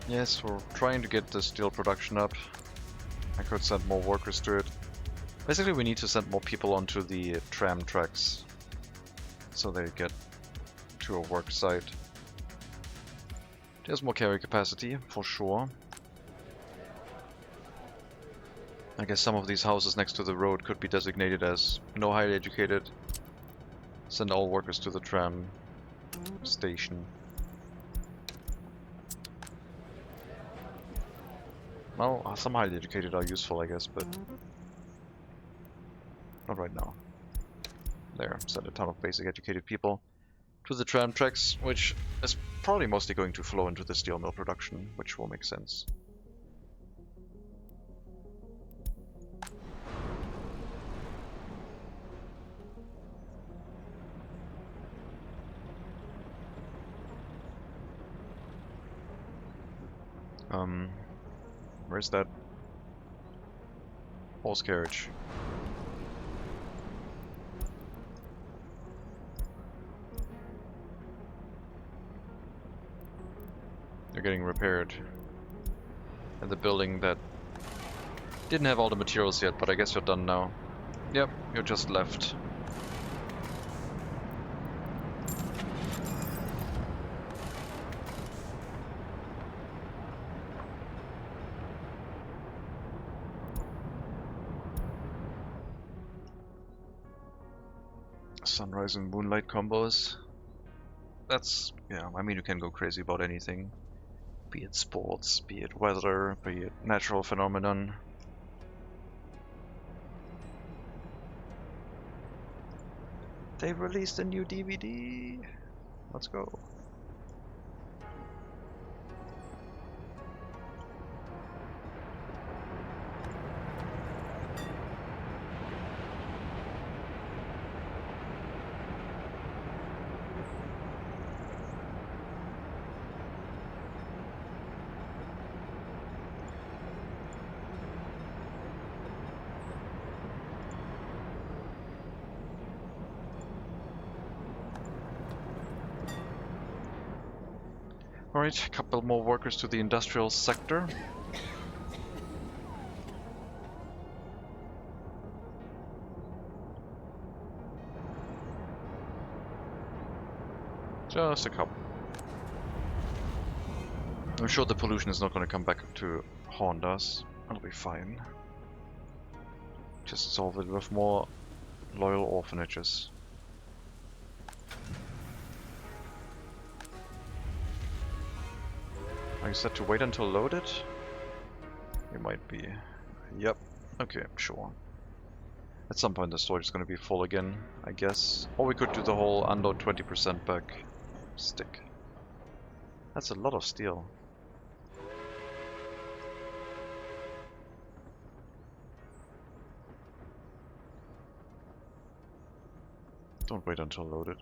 B: Yes, we're trying to get the steel production up. I could send more workers to it. Basically, we need to send more people onto the tram tracks so they get to a work site. There's more carry capacity, for sure. I guess some of these houses next to the road could be designated as no highly educated. Send all workers to the tram station. Well, some highly educated are useful, I guess, but not right now. There, send a ton of basic educated people to the tram tracks, which is probably mostly going to flow into the steel mill production, which will make sense. Where's that horse carriage? They're getting repaired. And the building that didn't have all the materials yet, but I guess you're done now. Yep, you're just left. Sunrise and moonlight combos. That's, yeah, I mean, you can go crazy about anything. Be it sports, be it weather, be it natural phenomenon. They've released a new DVD! Let's go. Alright, a couple more workers to the industrial sector. Just a couple. I'm sure the pollution is not going to come back to haunt us. It'll be fine. Just solve it with more loyal orphanages. Are you set to wait until loaded? You might be. Yep. Okay, sure. At some point the storage is going to be full again, I guess. Or we could do the whole unload 20% back stick. That's a lot of steel. Don't wait until loaded.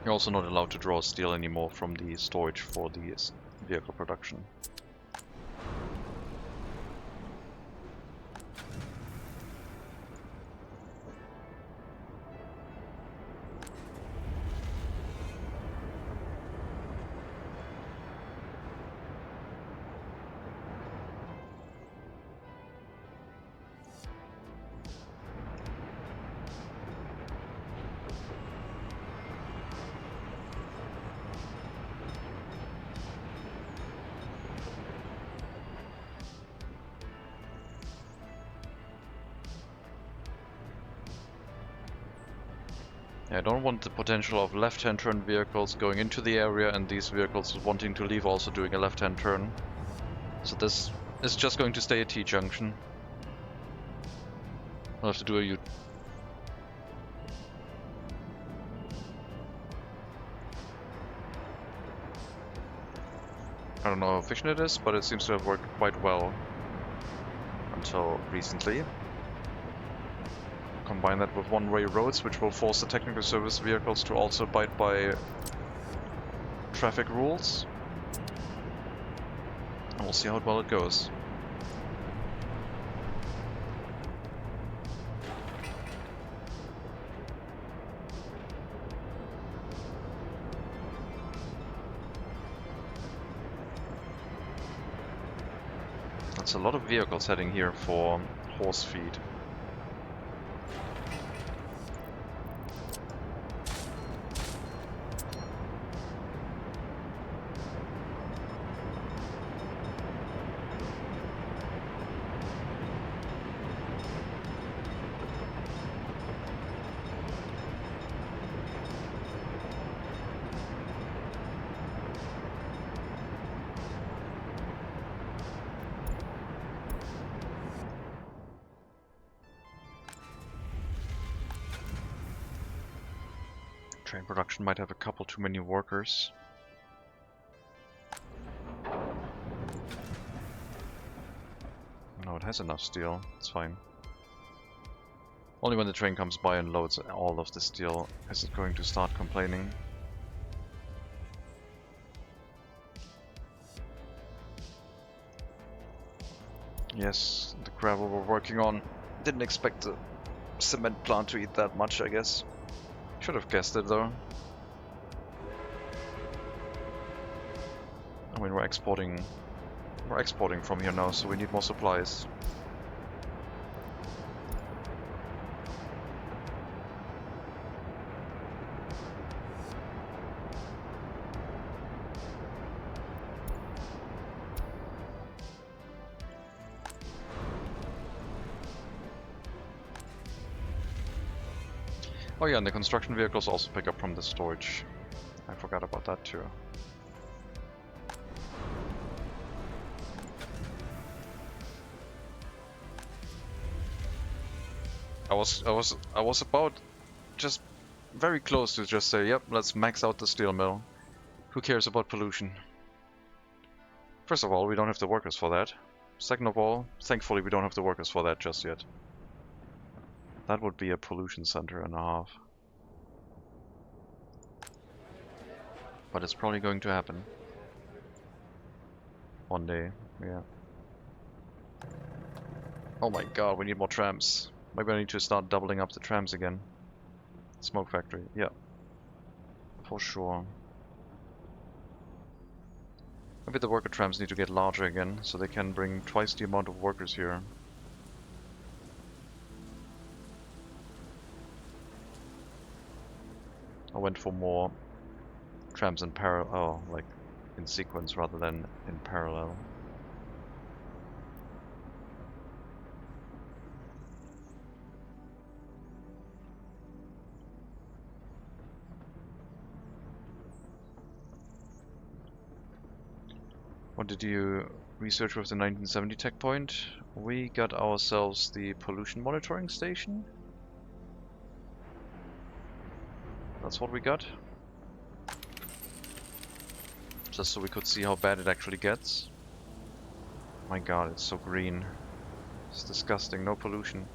B: You're also not allowed to draw steel anymore from the storage for the vehicle production. I don't want the potential of left-hand turn vehicles going into the area and these vehicles wanting to leave also doing a left-hand turn. So this is just going to stay a T-junction. I'll have to do a I don't know how efficient it is, but it seems to have worked quite well until recently. Combine that with one-way roads, which will force the technical service vehicles to also abide by traffic rules. And we'll see how well it goes. That's a lot of vehicles heading here for horse feed. Train production might have a couple too many workers. No, it has enough steel. It's fine. Only when the train comes by and loads all of the steel is it going to start complaining. Yes, the gravel we're working on. Didn't expect the cement plant to eat that much, I guess. Should have guessed it though. I mean, we're exporting from here now, so we need more supplies. Oh yeah, and the construction vehicles also pick up from the storage. I forgot about that too. I was about just very close to just say, yep, let's max out the steel mill. Who cares about pollution? First of all, we don't have the workers for that. Second of all, thankfully we don't have the workers for that just yet. That would be a pollution center and a half. But it's probably going to happen. One day, yeah. Oh my god, we need more trams. Maybe I need to start doubling up the trams again. Smoke factory, yeah. For sure. Maybe the worker trams need to get larger again, so they can bring twice the amount of workers here. I went for more trams in parallel, like in sequence rather than in parallel. What did you research with the 1970 tech point? We got ourselves the pollution monitoring station. That's what we got. Just so we could see how bad it actually gets. My god, it's so green. It's disgusting, no pollution.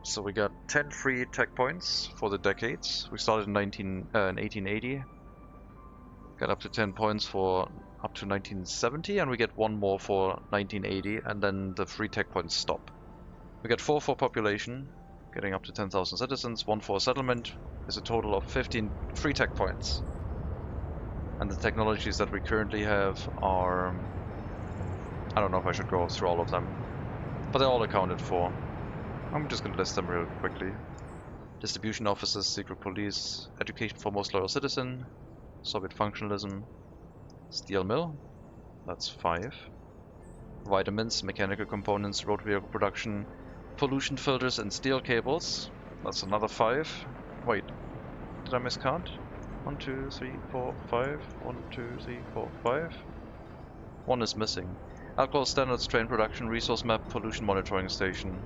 B: So we got 10 free tech points for the decades. We started in 1880. Got up to 10 points for up to 1970, and we get one more for 1980, and then the free tech points stop. We get 4 for population, getting up to 10,000 citizens, 1 for settlement, is a total of 15 free tech points. And the technologies that we currently have are... I don't know if I should go through all of them, but they're all accounted for. I'm just gonna list them real quickly. Distribution offices, secret police, education for most loyal citizen, Soviet functionalism, steel mill, that's 5. Vitamins, mechanical components, road vehicle production, pollution filters and steel cables, that's another 5. Wait, did I miscount? 1, 2, 3, 4, 5. 1, 2, 3, 4, 5. 1 is missing. Alcohol standards, train production, resource map, pollution monitoring station.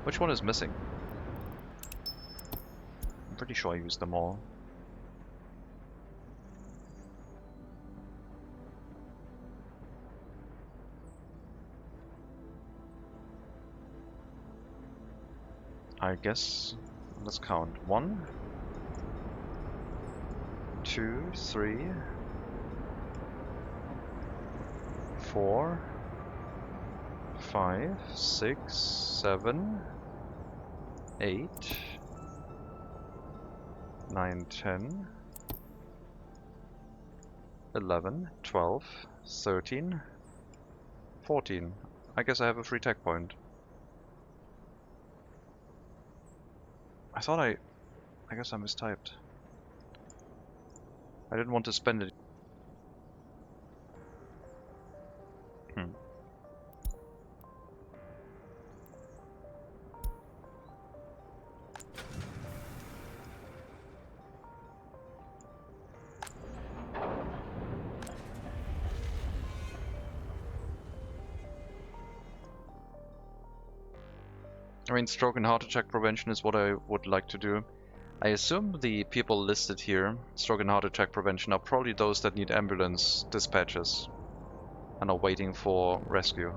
B: Which one is missing? I'm pretty sure I used them all. I guess, let's count. 1, 2, 3, 4, 5, 6, 7, 8, 9, 10, 11, 12, 13, 14. I guess I have a free tech point. I guess I mistyped. I didn't want to spend it. I mean, stroke and heart attack prevention is what I would like to do. I assume the people listed here, stroke and heart attack prevention, are probably those that need ambulance dispatches and are waiting for rescue.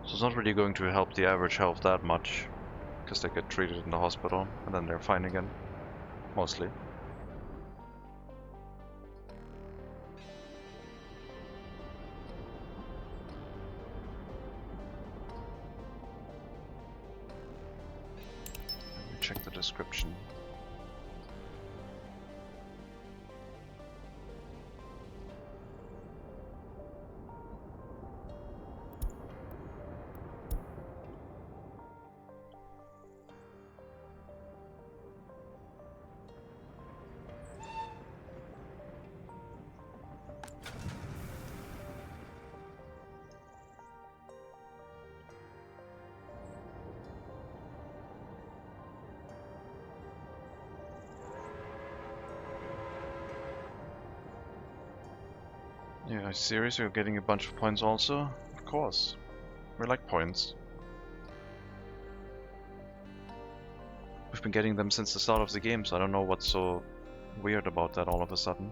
B: So it's not really going to help the average health that much, because they get treated in the hospital and then they're fine again, mostly. Check the description. Yeah, serious? You're getting a bunch of points also? Of course. We like points. We've been getting them since the start of the game, so I don't know what's so weird about that all of a sudden.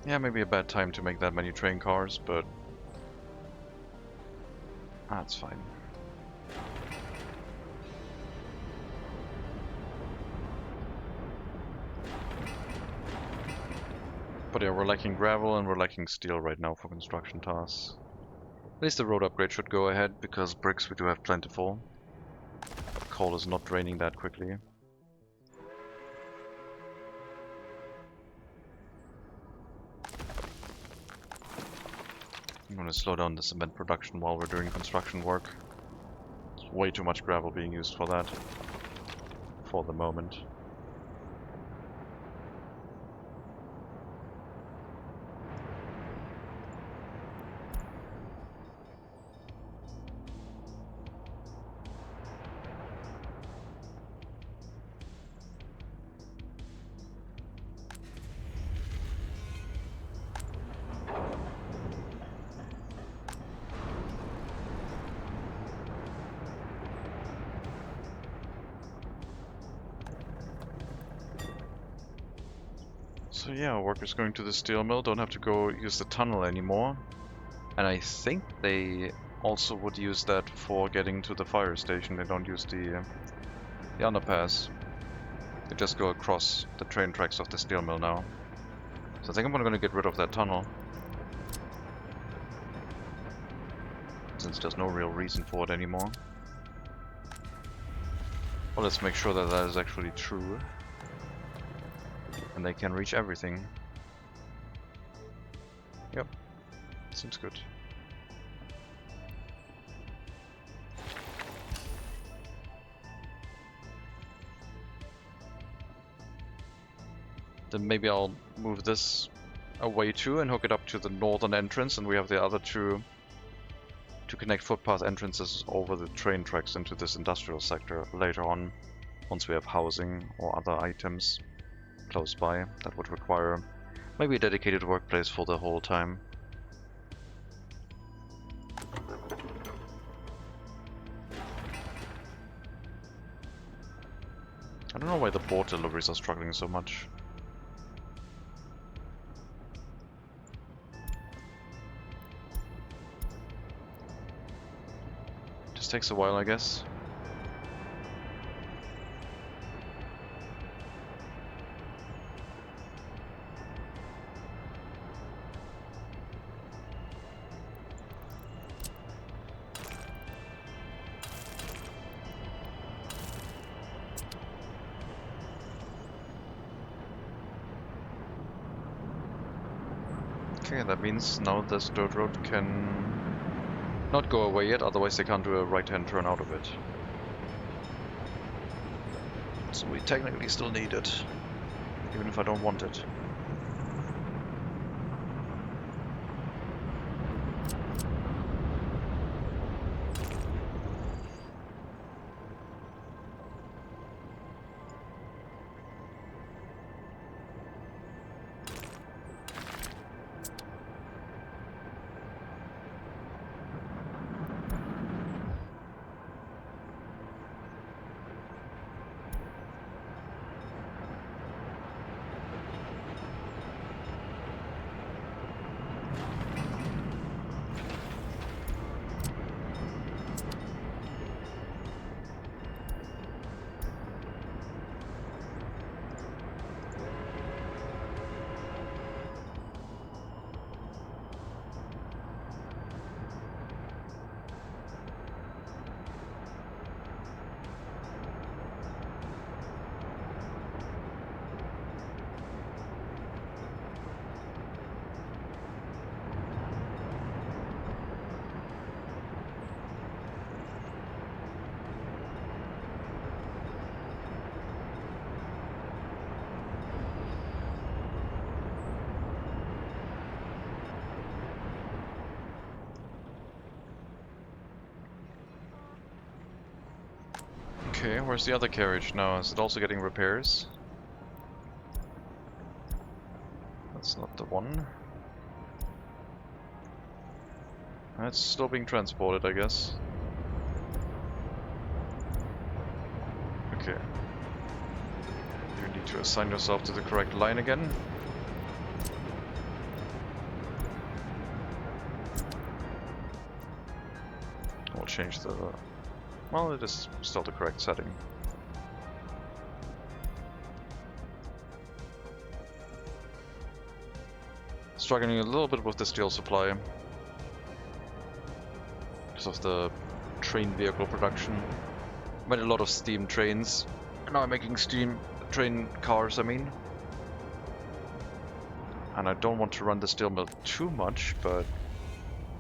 B: Yeah, maybe a bad time to make that many train cars, but that's fine. But yeah, we're lacking gravel and we're lacking steel right now for construction tasks. At least the road upgrade should go ahead, because bricks we do have plentiful. Coal is not draining that quickly. I'm gonna slow down the cement production while we're doing construction work. There's way too much gravel being used for that. For the moment. So yeah, workers going to the steel mill don't have to go use the tunnel anymore. And I think they also would use that for getting to the fire station. They don't use the underpass. They just go across the train tracks of the steel mill now. So I think I'm going to get rid of that tunnel. Since there's no real reason for it anymore. Well, let's make sure that that is actually true. And they can reach everything. Yep, seems good. Then maybe I'll move this away too and hook it up to the northern entrance, and we have the other two to connect footpath entrances over the train tracks into this industrial sector later on, once we have housing or other items close by that would require maybe a dedicated workplace for the whole time. I don't know why the board deliveries are struggling so much. Just takes a while, I guess. Okay, that means now this dirt road can not go away yet, otherwise they can't do a right-hand turn out of it. So we technically still need it, even if I don't want it. Okay, where's the other carriage now? Is it also getting repairs? That's not the one. It's still being transported, I guess. Okay. You need to assign yourself to the correct line again. We'll change the... well, it is still the correct setting. Struggling a little bit with the steel supply because of the train vehicle production. Made a lot of steam trains. Now I'm making steam train cars, I mean. And I don't want to run the steel mill too much, but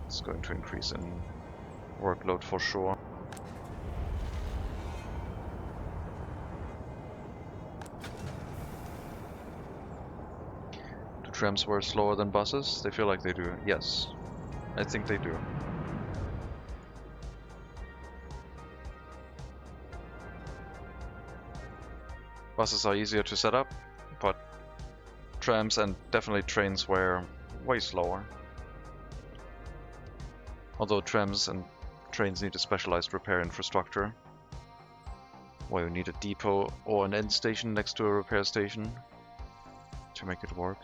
B: it's going to increase in workload for sure. Do trams work slower than buses? They feel like they do. Yes, I think they do. Buses are easier to set up, but trams and definitely trains were way slower. Although trams and trains need a specialized repair infrastructure, where you need a depot or an end station next to a repair station to make it work.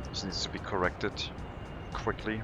B: This needs to be corrected quickly.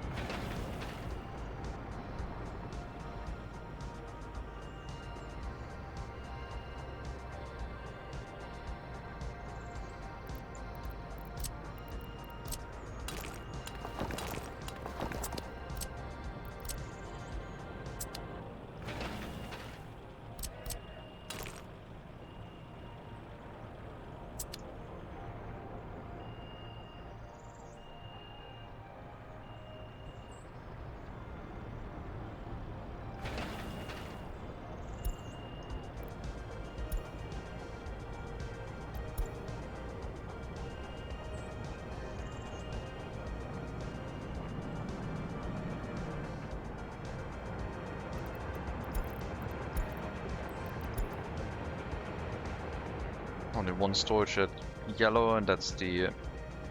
B: Only one storage at yellow, and that's the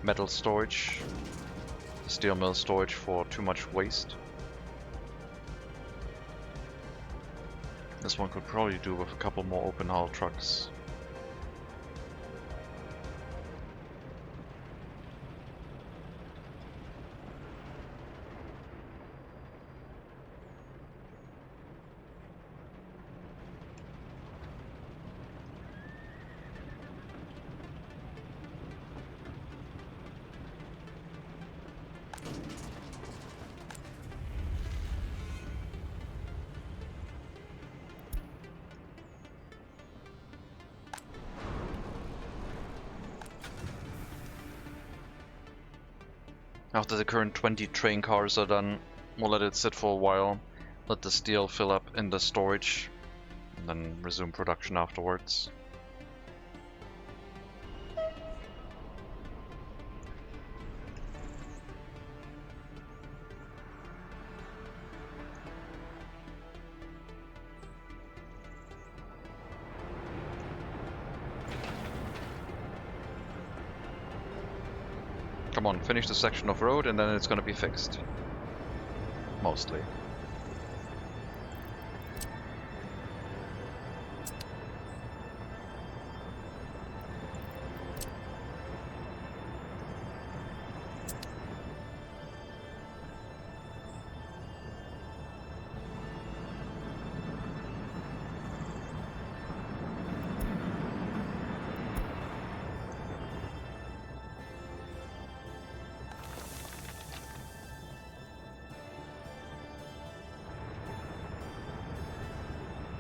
B: metal storage, steel mill storage for too much waste. This one could probably do with a couple more open hull trucks. After the current 20 train cars are done, we'll let it sit for a while, let the steel fill up in the storage, and then resume production afterwards. Come on, finish the section of road and then it's gonna be fixed. Mostly.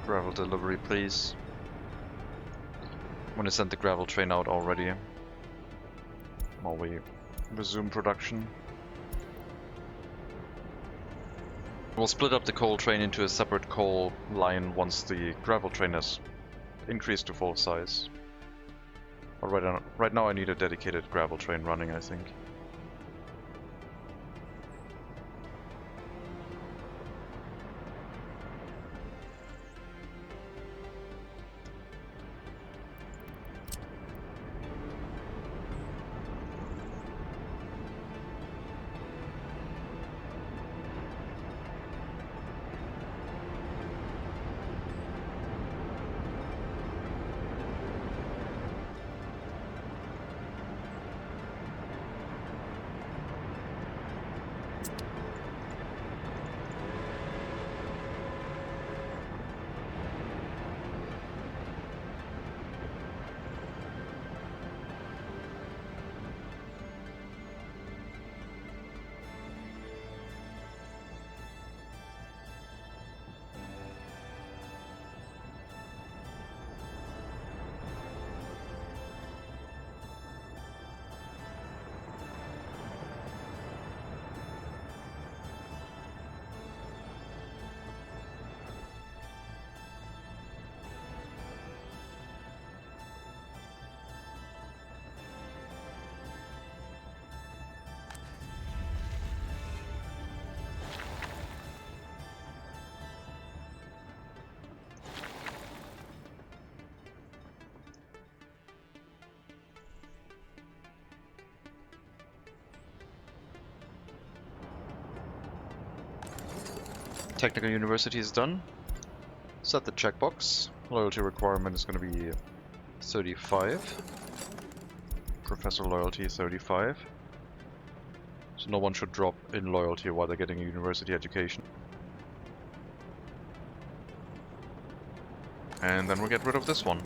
B: Gravel delivery, please. I'm gonna send the gravel train out already while we resume production. We'll split up the coal train into a separate coal line once the gravel train has increased to full size. But right now I need a dedicated gravel train running, I think. Technical University is done. Set the checkbox. Loyalty requirement is going to be 35. Professor loyalty 35. So no one should drop in loyalty while they're getting a university education. And then we'll get rid of this one.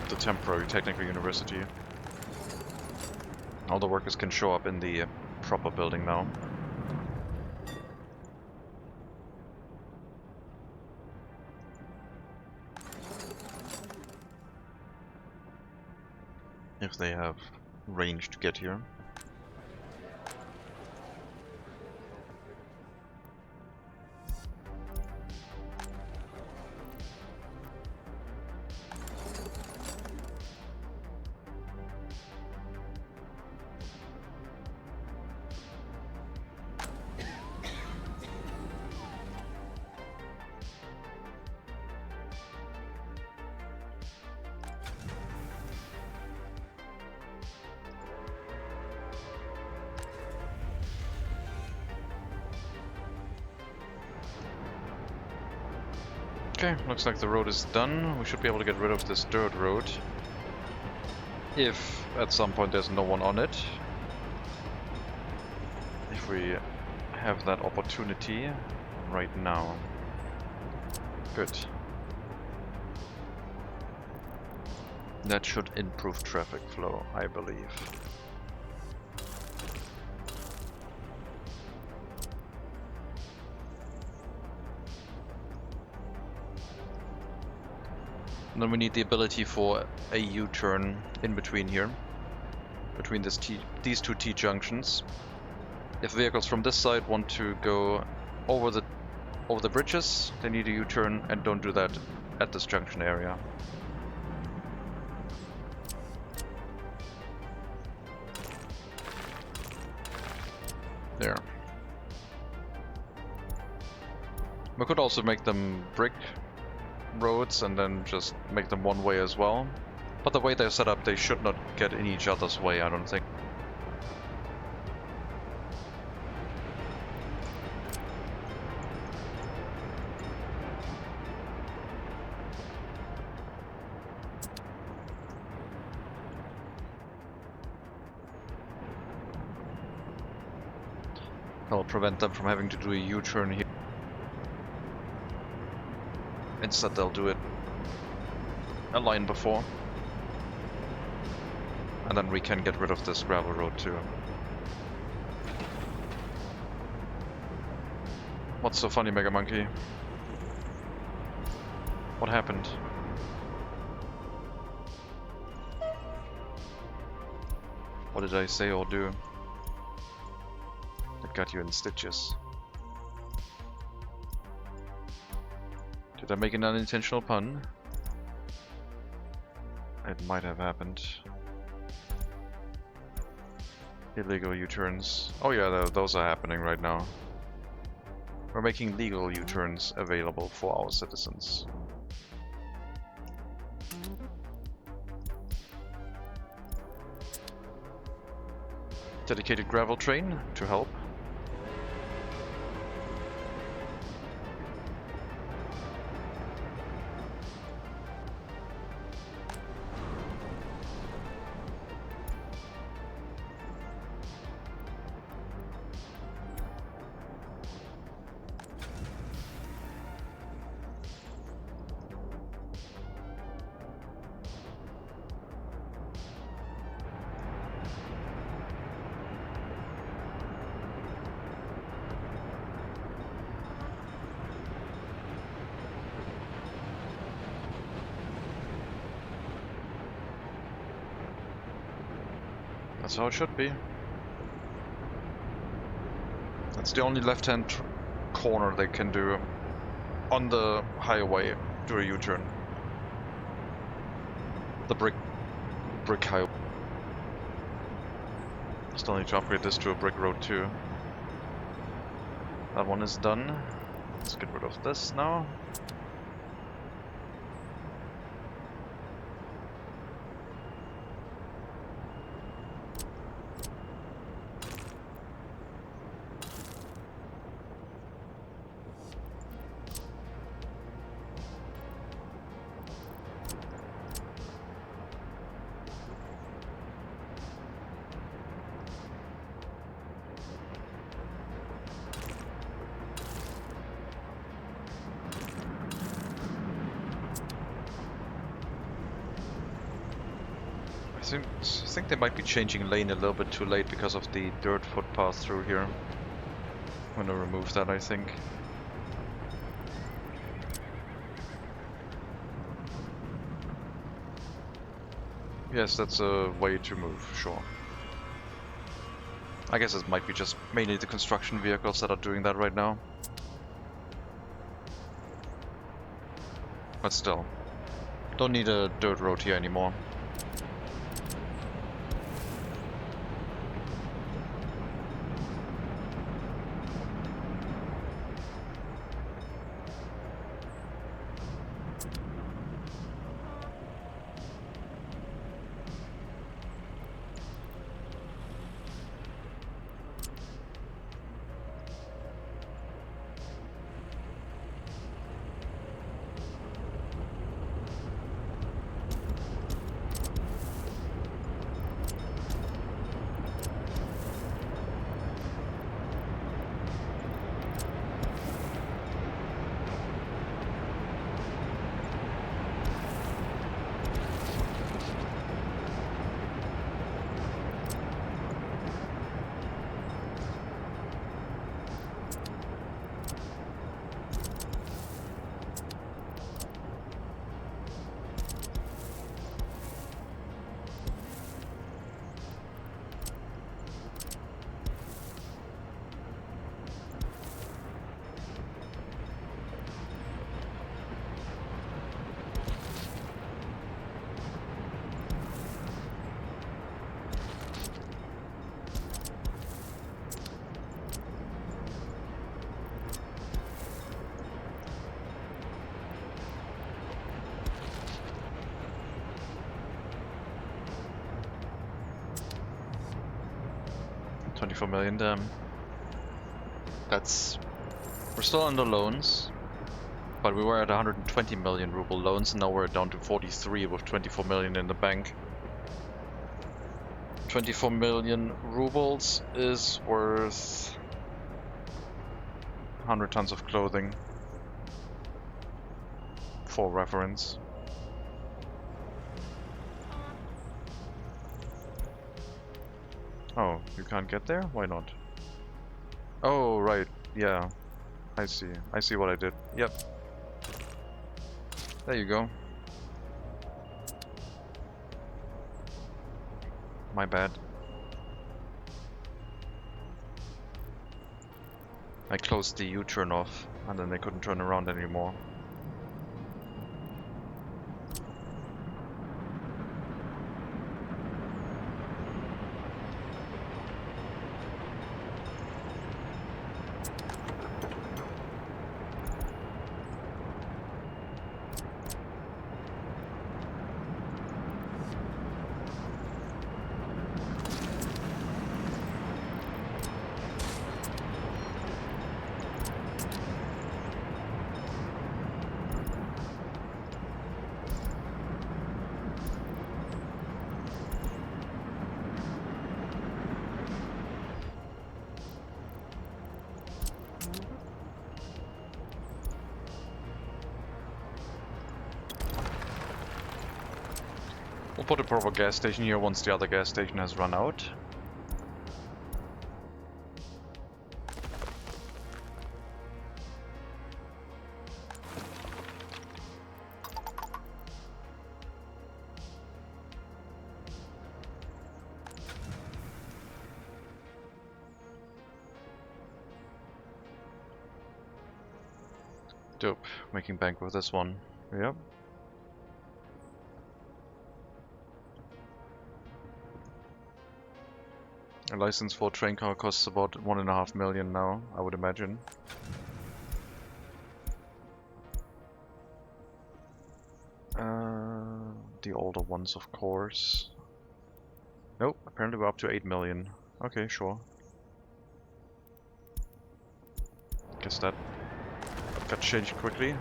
B: The temporary technical university. All the workers can show up in the proper building now. If they have range to get here. Okay, looks like the road is done. We should be able to get rid of this dirt road. If at some point there's no one on it. If we have that opportunity right now. Good. That should improve traffic flow, I believe. And then we need the ability for a U-turn in between here, between these two T-junctions. If vehicles from this side want to go over the bridges, they need a U-turn, and don't do that at this junction area. There. We could also make them brick roads and then just make them one way as well. But the way they're set up, they should not get in each other's way, I don't think. That'll prevent them from having to do a U-turn here. Instead they'll do it a line before. And then we can get rid of this gravel road too. What's so funny, Mega Monkey? What happened? What did I say or do that got you in stitches? Did I make an unintentional pun? It might have happened. Illegal U-turns. Oh yeah, those are happening right now. We're making legal U-turns available for our citizens. Dedicated gravel train to help. That's how it should be. That's the only left-hand corner they can do on the highway. Do a U-turn. The brick highway. Still need to upgrade this to a brick road too. That one is done. Let's get rid of this now. I think they might be changing lane a little bit too late because of the dirt footpath through here. I'm gonna remove that, I think. Yes, that's a way to move, sure. I guess it might be just mainly the construction vehicles that are doing that right now. But still, don't need a dirt road here anymore. $24 million, damn. We're still under loans, but we were at 120 million ruble loans, and now we're down to 43 with 24 million in the bank. 24 million rubles is worth 100 tons of clothing, for reference. Oh, you can't get there? Why not? Oh, right. Yeah. I see. I see what I did. Yep. There you go. My bad. I closed the U-turn off, and then they couldn't turn around anymore. We'll put a proper gas station here once the other gas station has run out. Dope, making bank with this one. Yep. A license for a train car costs about 1.5 million now, I would imagine. The older ones, of course. Nope, apparently we're up to 8 million. Okay, sure. Guess that got changed quickly.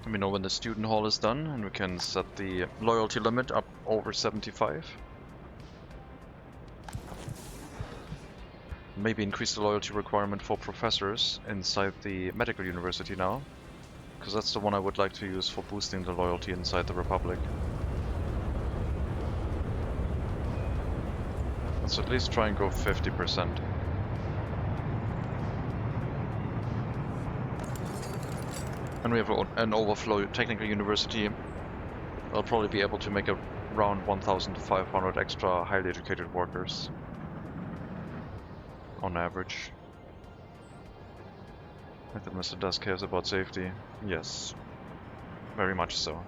B: Let me know when the student hall is done and we can set the loyalty limit up over 75. Maybe increase the loyalty requirement for professors inside the medical university now, because that's the one I would like to use for boosting the loyalty inside the Republic. Let's at least try and go 50%. And we have an overflow technical university. I'll probably be able to make around 1,500 extra highly educated workers on average. I think Mr. Dusk cares about safety. Yes, very much so.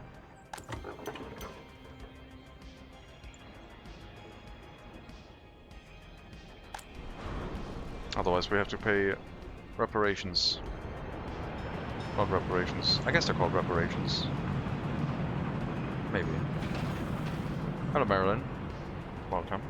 B: Otherwise we have to pay reparations. Not reparations. I guess they're called reparations. Maybe. Hello, Marilyn. Welcome.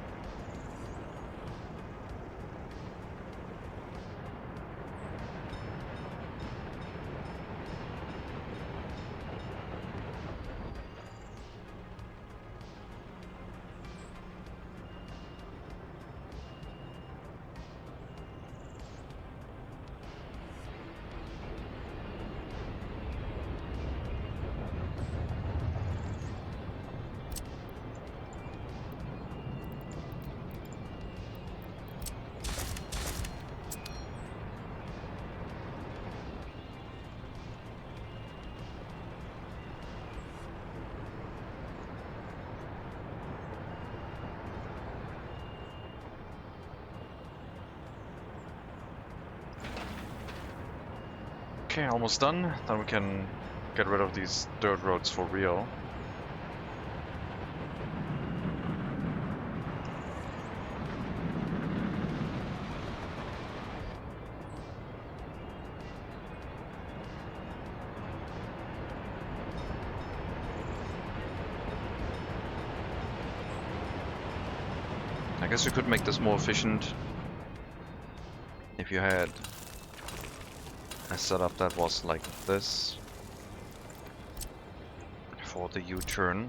B: Okay, almost done. Then we can get rid of these dirt roads for real. I
A: guess you could make this more efficient if you had a setup that was like this for the U-turn,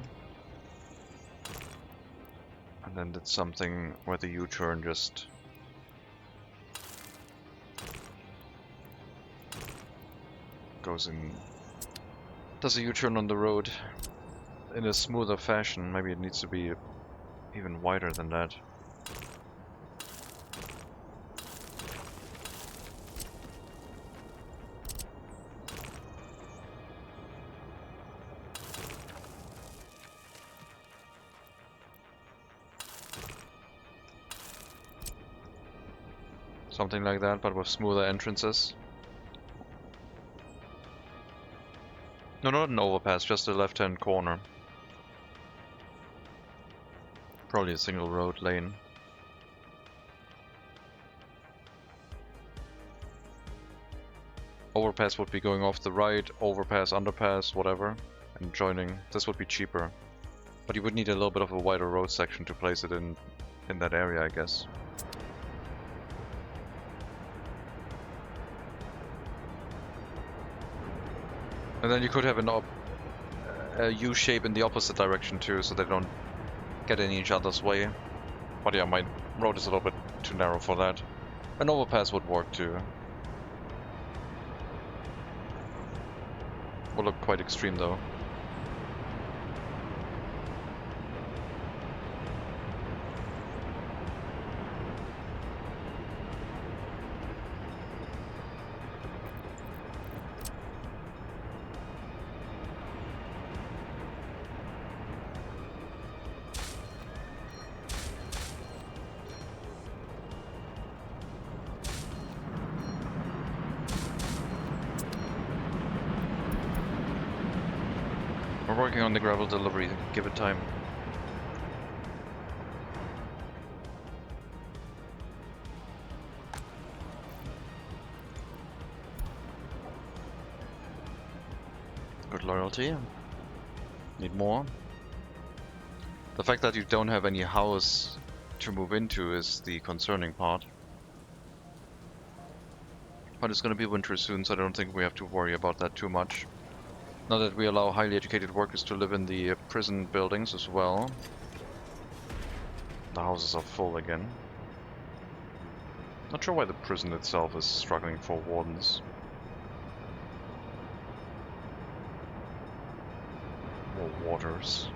A: and then did something where the U-turn just goes in, does a U-turn on the road in a smoother fashion. Maybe it needs to be even wider than that. Something like that, but with smoother entrances. No, not an overpass, just a left-hand corner. Probably a single road lane. Overpass would be going off the right, overpass, underpass, whatever, and joining. This would be cheaper. But you would need a little bit of a wider road section to place it in that area, I guess. And then you could have a U shape in the opposite direction too, so they don't get in each other's way. But yeah, my road is a little bit too narrow for that. An overpass would work too. Will look quite extreme though. We're working on the gravel delivery, give it time. Good loyalty. Need more. The fact that you don't have any house to move into is the concerning part. But it's gonna be winter soon, so I don't think we have to worry about that too much. Now that we allow highly educated workers to live in the prison buildings as well. The houses are full again. Not sure why the prison itself is struggling for wardens. More warders.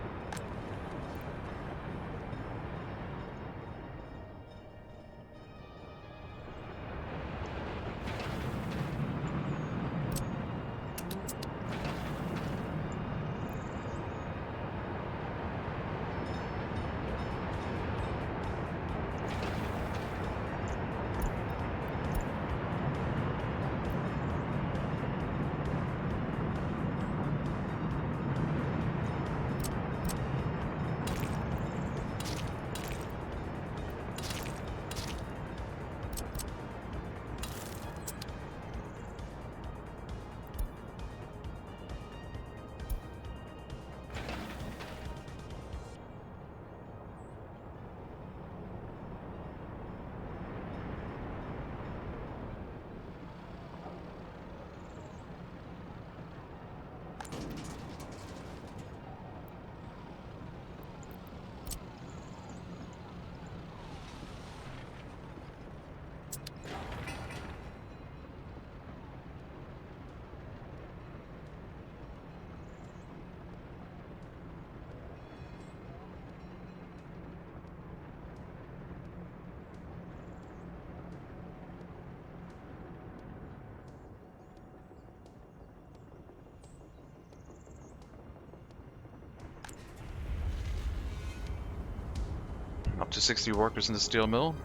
A: Up to 60 workers in the steel mill.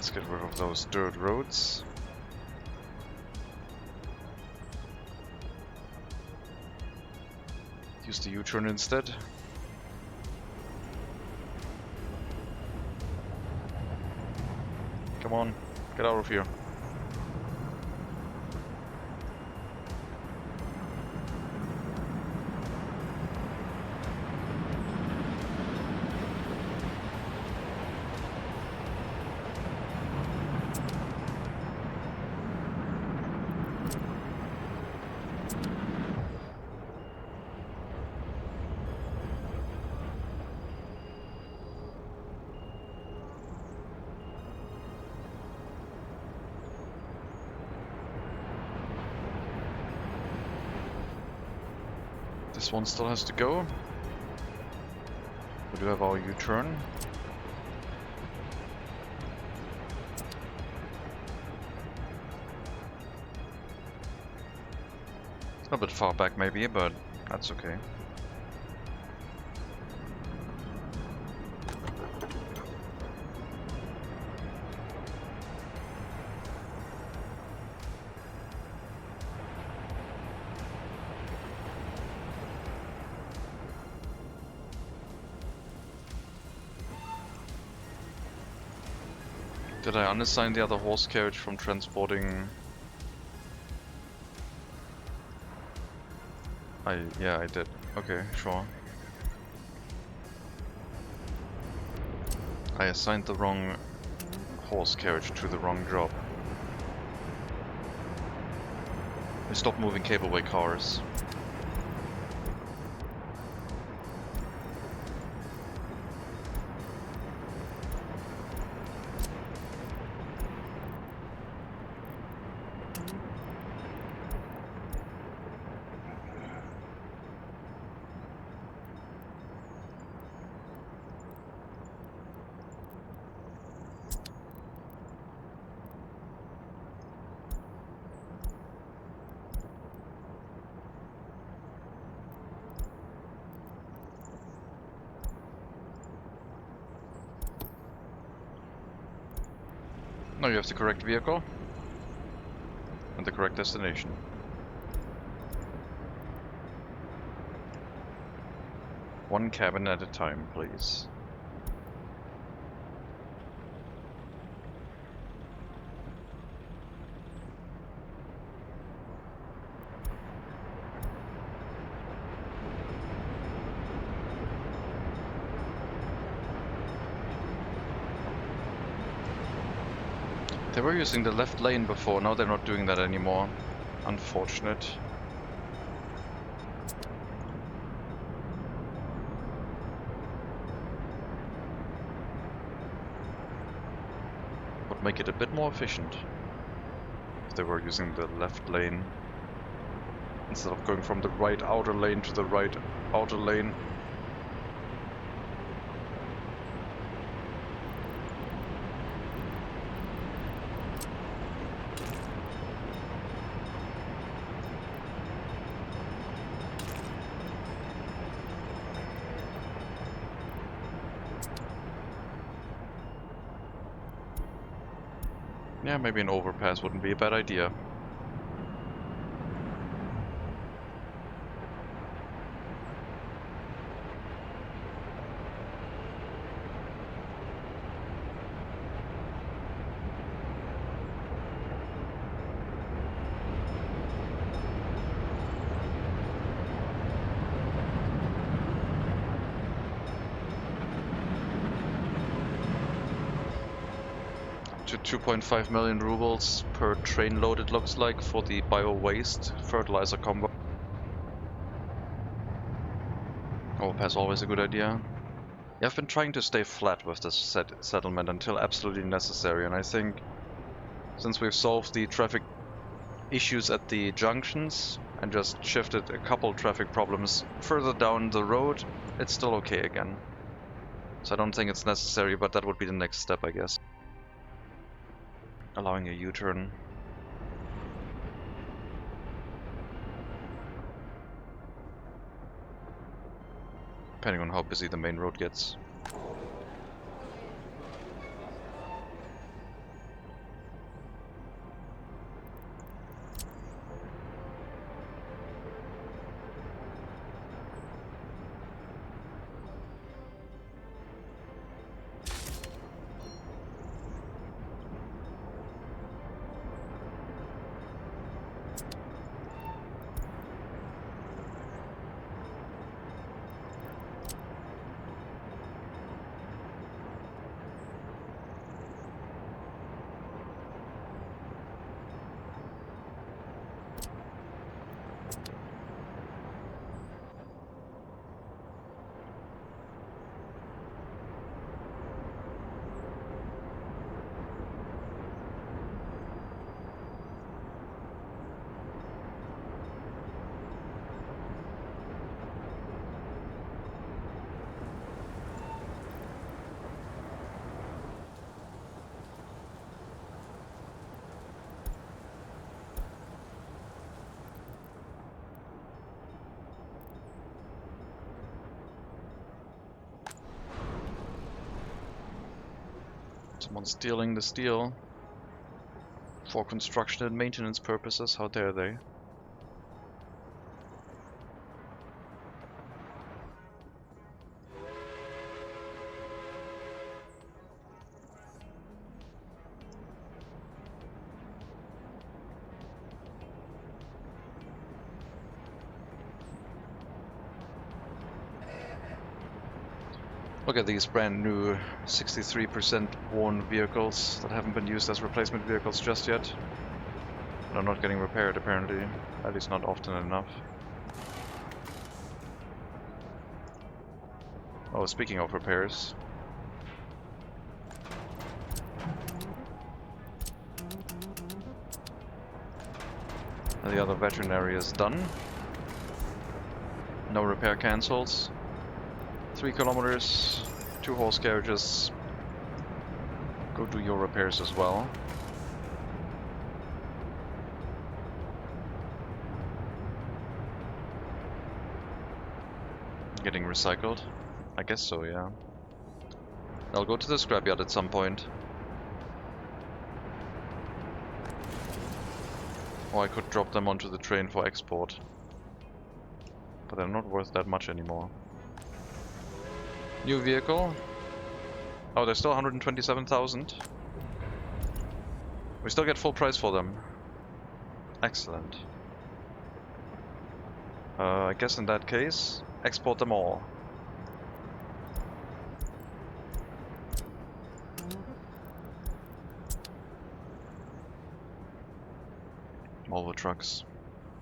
B: Let's get rid of those dirt roads. Use the U-turn instead. Come on, get out of here. This one still has to go. We do have our U-turn. A bit far back maybe, but that's okay. Did I unassign the other horse carriage from transporting? Yeah, I did. Okay, sure. I assigned the wrong horse carriage to the wrong job. I stopped moving cableway cars. Now you have the correct vehicle and the correct destination. One cabin at a time, please. They were using the left lane before, now they're not doing that anymore. Unfortunate. Would make it a bit more efficient if they were using the left lane instead of going from the right outer lane to the right outer lane. Yeah, maybe an overpass wouldn't be a bad idea. To 2.5 million rubles per train load, it looks like, for the bio-waste fertilizer combo. Overpass always a good idea. Yeah, I've been trying to stay flat with this settlement until absolutely necessary, and I think since we've solved the traffic issues at the junctions and just shifted a couple traffic problems further down the road, it's still okay again. So I don't think it's necessary, but that would be the next step, I guess. Allowing a U-turn. Depending on how busy the main road gets. Someone's stealing the steel for construction and maintenance purposes. How dare they? Look at these brand new 63% worn vehicles that haven't been used as replacement vehicles just yet. They're not getting repaired apparently, at least not often enough. Oh, speaking of repairs. The other veterinary is done. No repair cancels. 3 kilometers, 2 horse carriages. Go do your repairs as well. Getting recycled? I guess so, yeah. I'll go to the scrapyard at some point. Or I could drop them onto the train for export. But they're not worth that much anymore. New vehicle. Oh, they're still 127,000. We still get full price for them. Excellent. I guess in that case, export them all. Volvo trucks.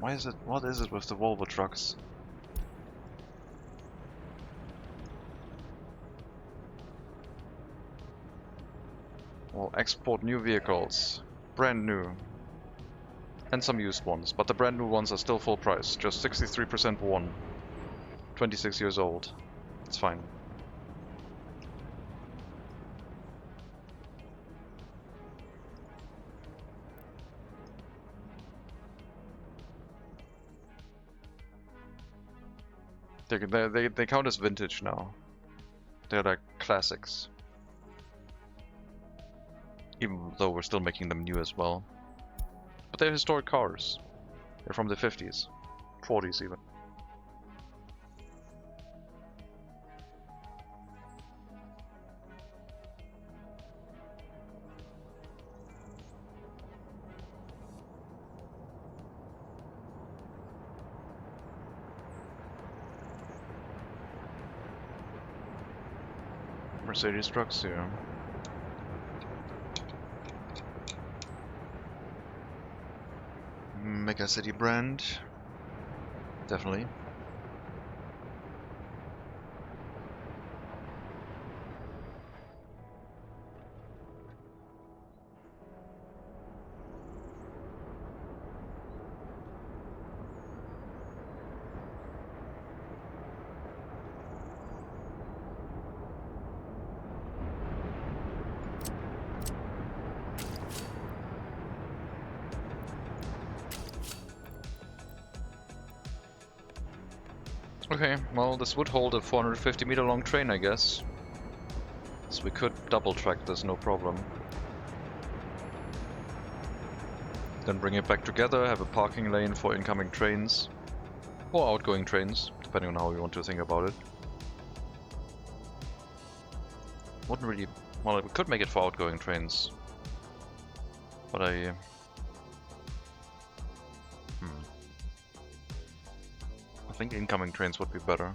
B: Why is it? What is it with the Volvo trucks? We'll export new vehicles. Brand new. And some used ones, but the brand new ones are still full price. Just 63% worn. 26 years old. It's fine. They count as vintage now. They're like classics. Even though we're still making them new as well. But they're historic cars. They're from the 50s. 40s even. Mercedes trucks here. MegaCity brand. Definitely. Okay, well, this would hold a 450-meter long train, I guess. So we could double track this, no problem. Then bring it back together, have a parking lane for incoming trains. Or outgoing trains, depending on how we want to think about it. Wouldn't really... well, we could make it for outgoing trains. But I think incoming trains would be better.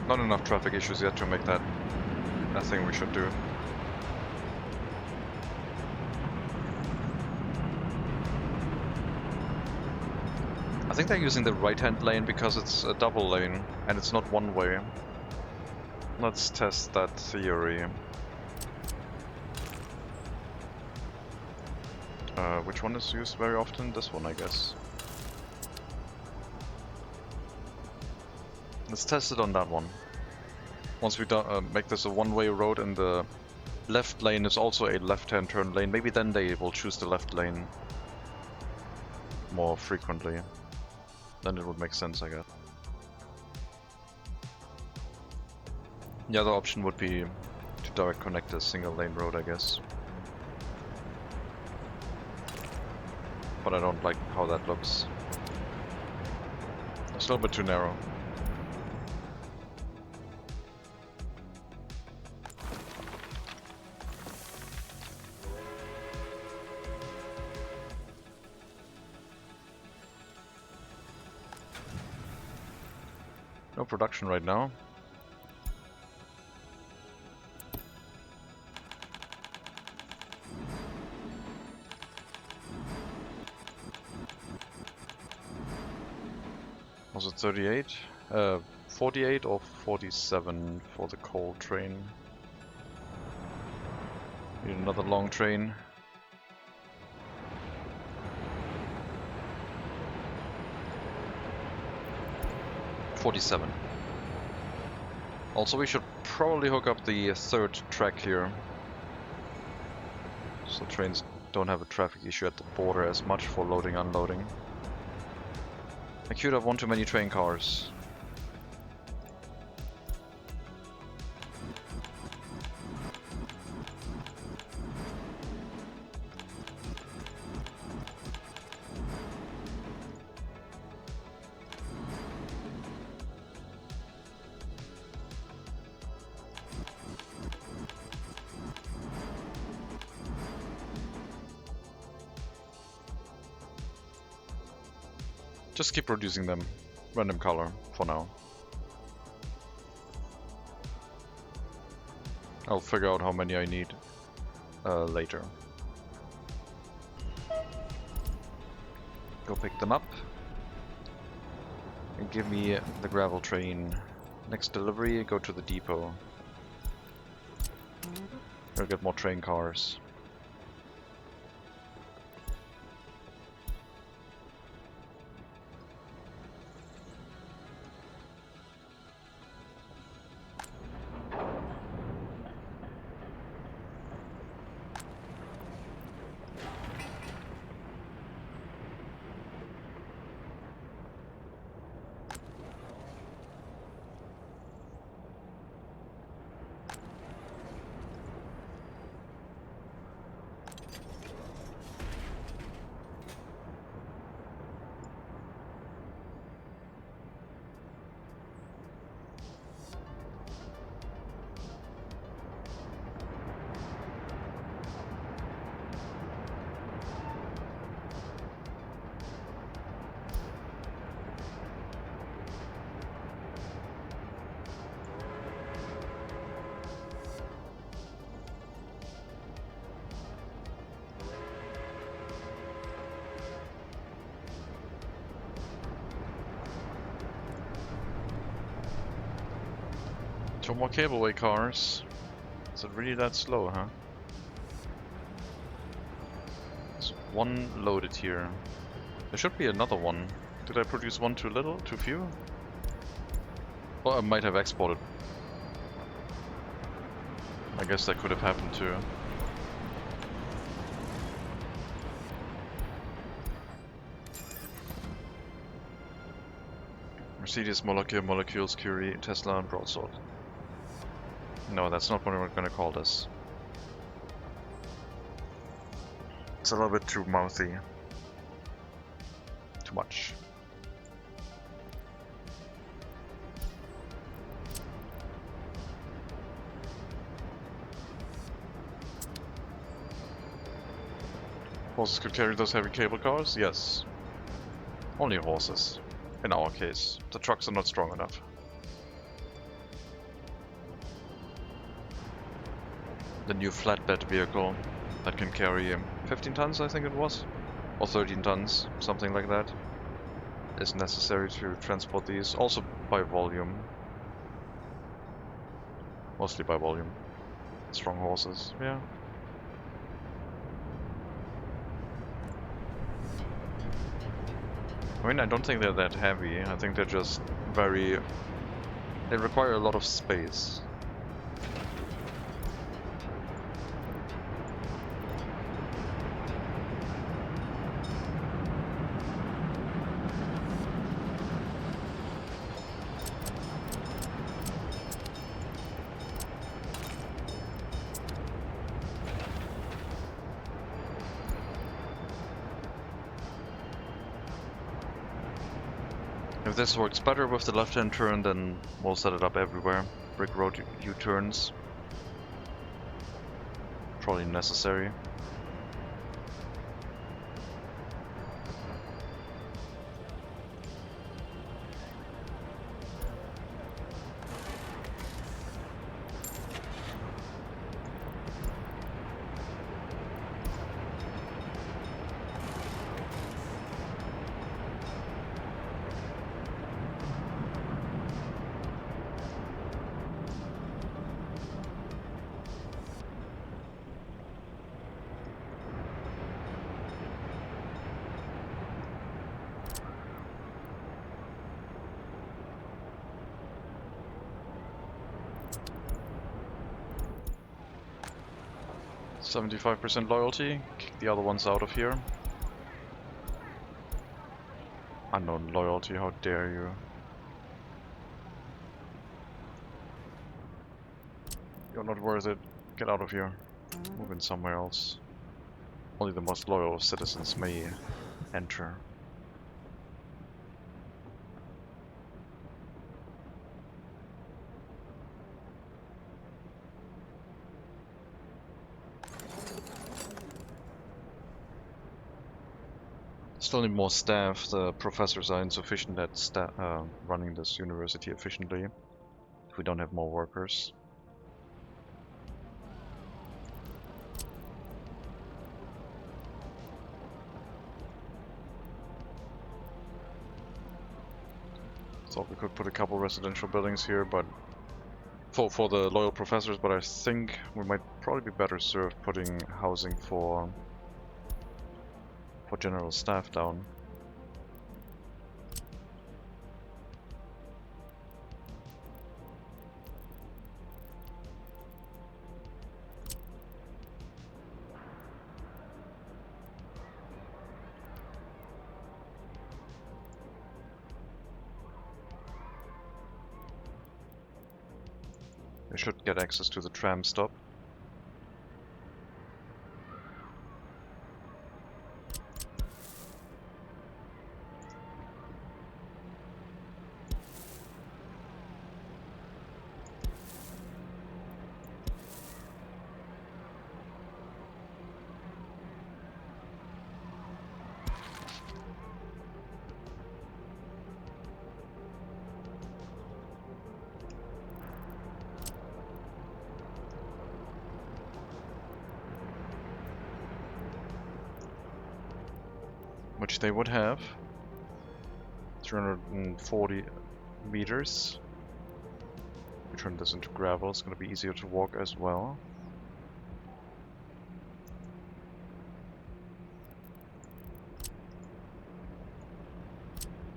B: Not enough traffic issues yet to make that a thing we should do. I think they're using the right-hand lane because it's a double lane and it's not one way. Let's test that theory. Which one is used very often? This one, I guess. Let's test it on that one. Once we make this a one-way road and the left lane is also a left-hand turn lane, maybe then they will choose the left lane more frequently. then it would make sense, I guess. The other option would be to direct connect a single lane road, I guess. But I don't like how that looks. It's a little bit too narrow. No production right now. Was it 38? 48 or 47 for the coal train? Need another long train. Also, we should probably hook up the third track here, so trains don't have a traffic issue at the border as much for loading unloading. I queued up one too many train cars. Just keep producing them, random color for now. I'll figure out how many I need later. Go pick them up and give me the gravel train. Next delivery, go to the depot. I'll get more train cars. Two more cableway cars. Is it really that slow, huh? There's one loaded here. There should be another one. Did I produce one too little? Too few? Well, I might have exported. I guess that could have happened too. Mercedes, Molecules, Curie, Tesla, and Broadsword. No, that's not what we're gonna call this. It's a little bit too mouthy. Too much. Horses could carry those heavy cable cars? Yes. Only horses. In our case. The trucks are not strong enough. The new flatbed vehicle that can carry 15 tons, I think it was, or 13 tons, something like that, is necessary to transport these, also by volume. Mostly by volume. Strong horses, yeah. I mean, I don't think they're that heavy, I think they're just very... they require a lot of space. If this works better with the left-hand turn, then we'll set it up everywhere. Brick road U-turns. Probably necessary. .75% loyalty. Kick the other ones out of here. Unknown loyalty, how dare you. You're not worth it. Get out of here. Move in somewhere else. Only the most loyal citizens may enter. Still need more staff. The professors are insufficient at running this university efficiently. If we don't have more workers. Thought we could put a couple residential buildings here, but for the loyal professors. But I think we might probably be better served putting housing for general staff down. They should get access to the tram stop. Which they would have. 340 meters. We turn this into gravel, it's going to be easier to walk as well.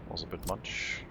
B: Was a bit much.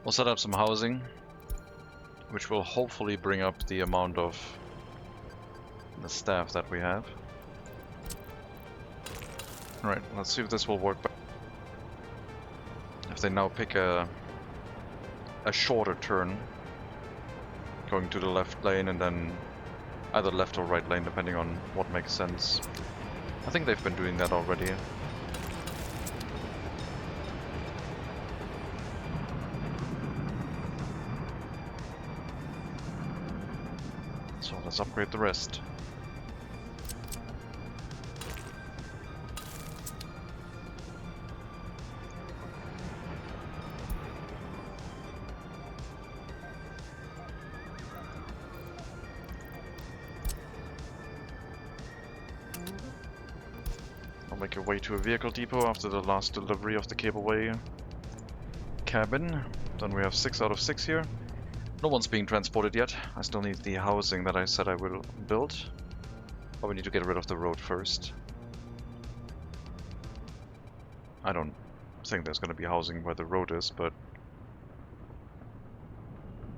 B: We'll set up some housing, which will hopefully bring up the amount of the staff that we have. Alright, let's see if this will work. If they now pick a shorter turn, going to the left lane and then either left or right lane, depending on what makes sense. I think they've been doing that already. So let's upgrade the rest. I'll make your way to a vehicle depot after the last delivery of the cableway cabin. Then we have 6 out of 6 here. No one's being transported yet. I still need the housing that I said I will build. But we need to get rid of the road first. I don't think there's going to be housing where the road is, but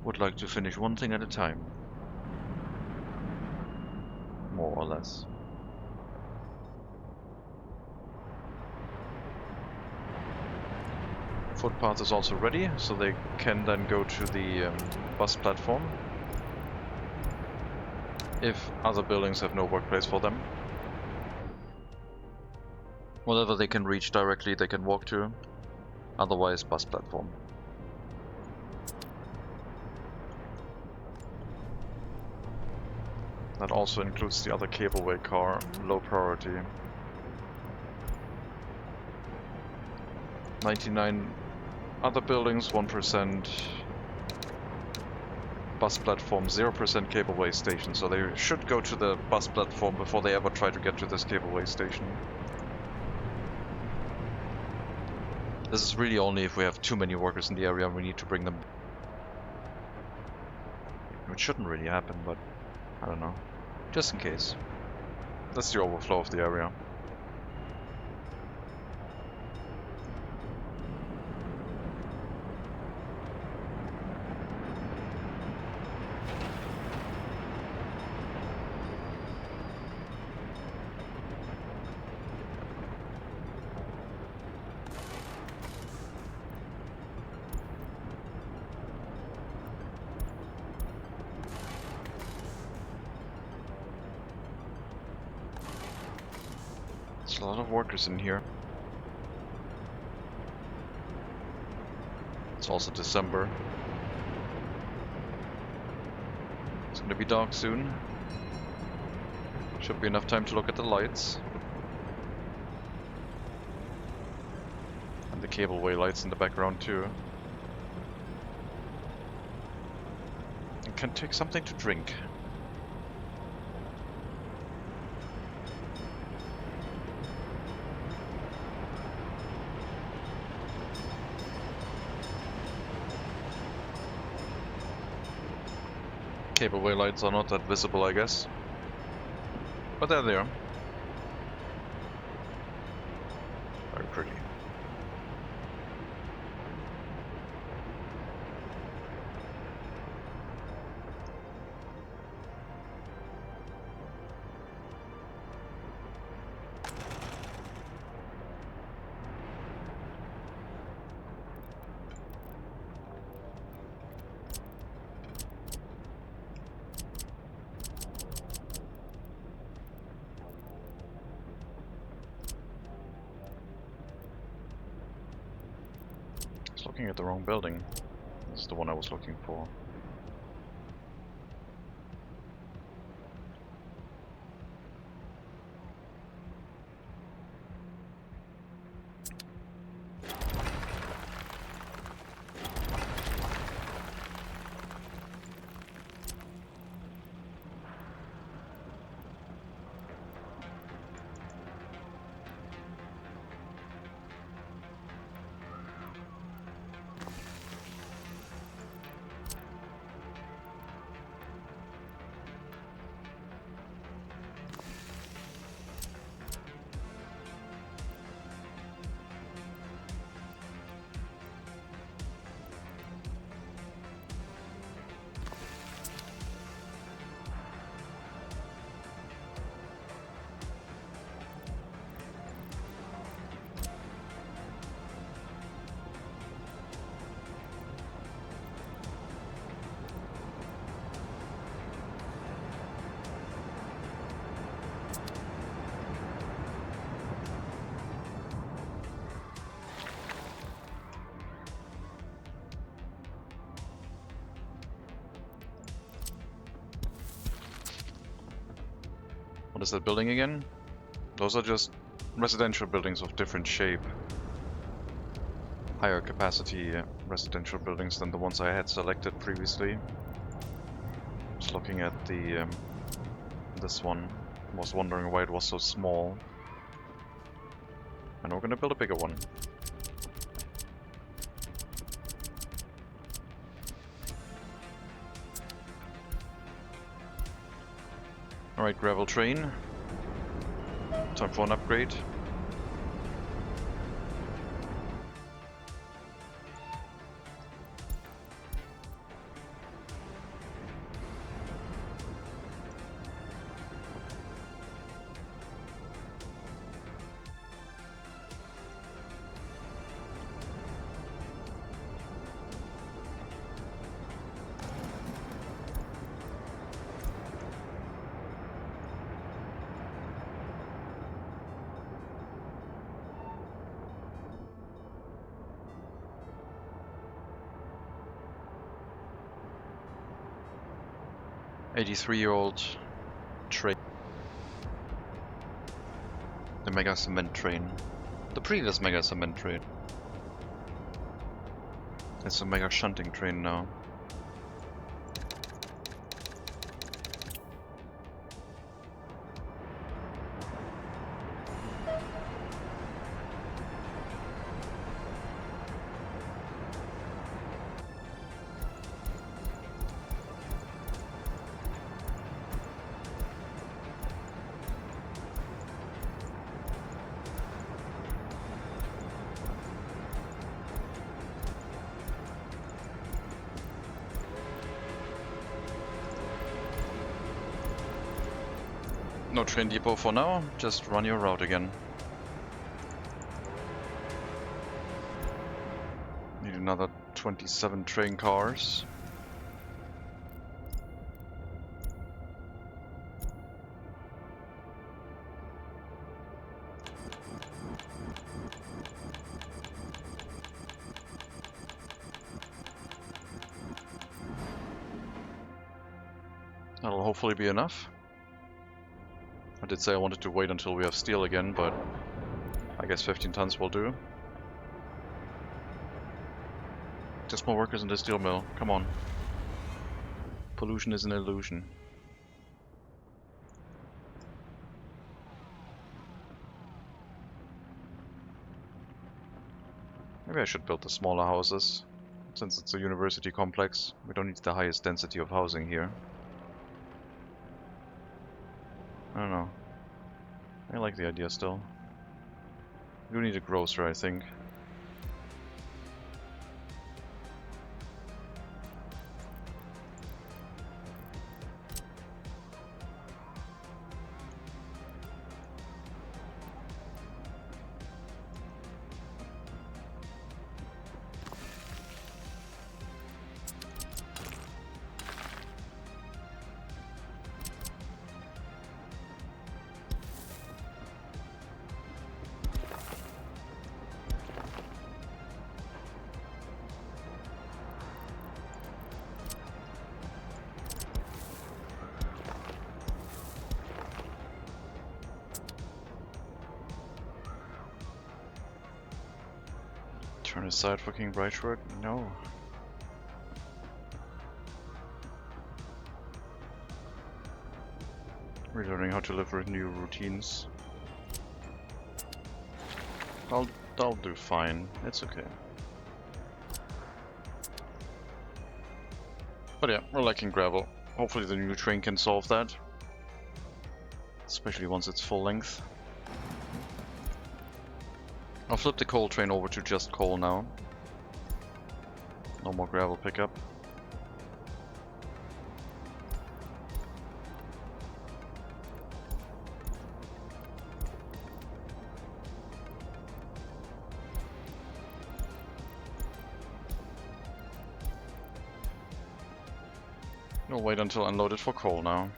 B: would like to finish one thing at a time. More or less. Footpath is also ready, so they can then go to the bus platform if other buildings have no workplace for them. Whatever they can reach directly, they can walk to, otherwise bus platform. That also includes the other cableway car, low priority. 99 other buildings, 1% bus platform, 0% cableway station, so they should go to the bus platform before they ever try to get to this cableway station. This is really only if we have too many workers in the area and we need to bring them. It shouldn't really happen, but I don't know. Just in case. That's the overflow of the area. There's a lot of workers in here. It's also December. It's gonna be dark soon. Should be enough time to look at the lights. And the cableway lights in the background too. And can take something to drink. Cableway lights are not that visible, I guess. But there they are. Very pretty. Looking at the wrong building. This is the one I was looking for.
A: What is that building again? Those are just residential buildings of different shape. Higher capacity residential buildings than the ones I had selected previously. Just looking at the this one, I was wondering why it was so small. And we're gonna build a bigger one. Alright, gravel train. Time for an upgrade. "83-year-old train. The Mega Cement train. The previous Mega Cement train. It's a Mega Shunting train now. No train depot for now, just run your route again. Need another 27 train cars. That'll hopefully be enough. I did say I wanted to wait until we have steel again, but I guess 15 tons will do. Just more workers in the steel mill, come on. Pollution is an illusion. Maybe I should build the smaller houses. Since it's a university complex, we don't need the highest density of housing here. I don't know. I like the idea still. We do need a grocer, I think. Turn aside for King Brightwood? No. Relearning how to live with new routines. I'll do fine. It's okay. But yeah, we're lacking gravel. Hopefully the new train can solve that. Especially once it's full length. I'll flip the coal train over to just coal now. No more gravel pickup. We'll wait until unloaded for coal now.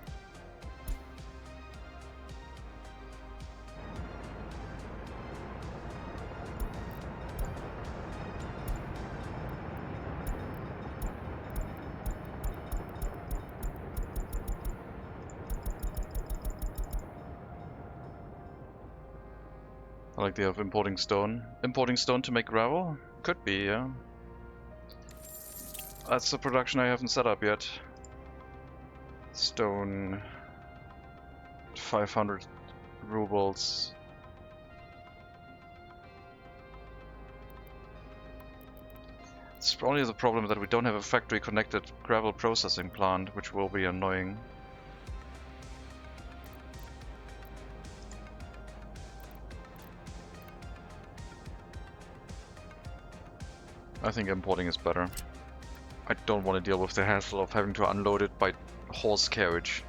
A: I like the idea of importing stone. Importing stone to make gravel? Could be, yeah. That's the production I haven't set up yet. Stone... 500 rubles. It's only the problem that we don't have a factory connected gravel processing plant, which will be annoying. I think importing is better. I don't want to deal with the hassle of having to unload it by horse carriage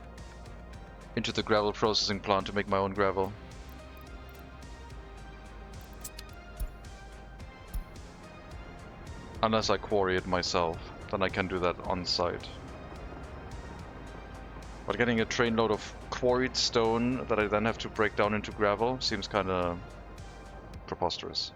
A: into the gravel processing plant to make my own gravel. Unless I quarry it myself, then I can do that on site. But getting a trainload of quarried stone that I then have to break down into gravel seems kinda preposterous.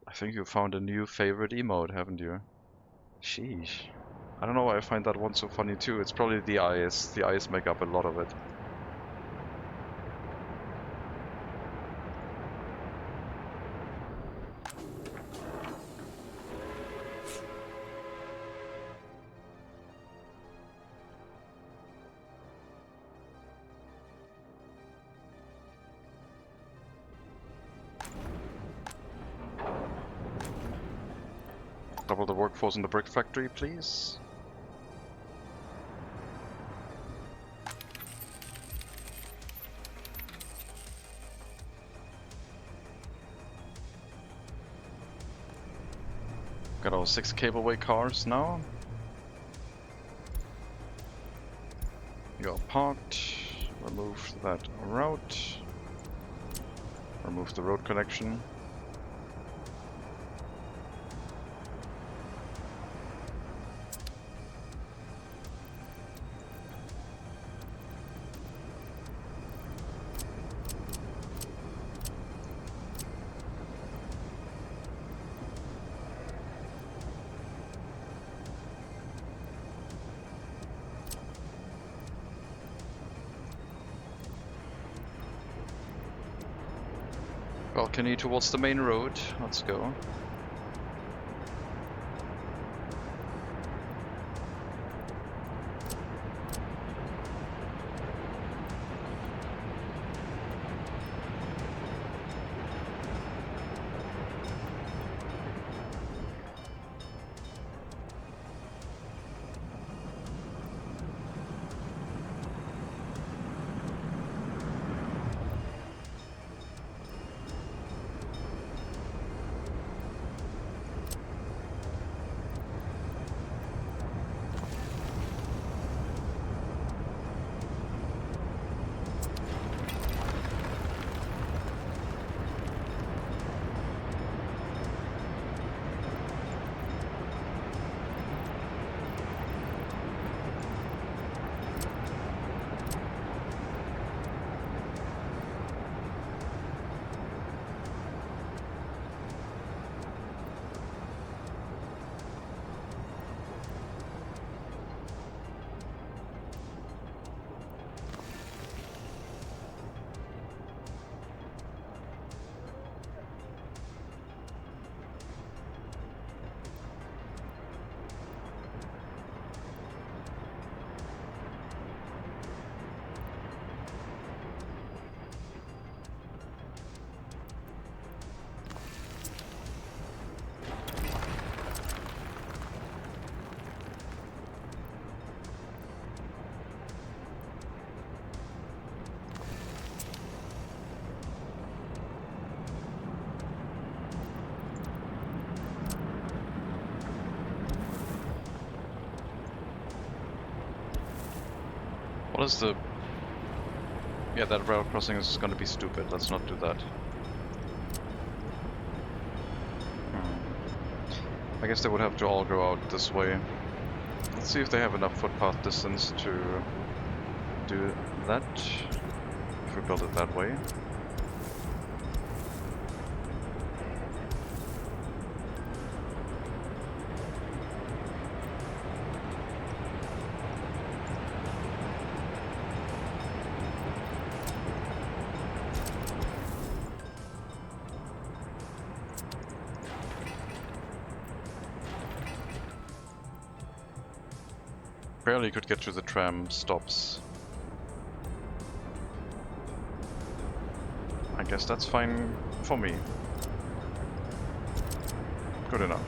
A: I think you found a new favorite emote, haven't you? Sheesh. I don't know why I find that one so funny too. It's probably the eyes. The eyes make up a lot of it. Double the workforce in the brick factory, please. Got our 6 cableway cars now. You're parked. Remove that route. Remove the road connection. Balcony towards the main road. Let's go. What is the... Yeah, that rail crossing is gonna be stupid. Let's not do that.
B: I guess they would have to all go out this way. Let's see if they have enough footpath distance to do that. If we build it that way. Barely could get to the tram stops. I guess that's fine for me. Good enough.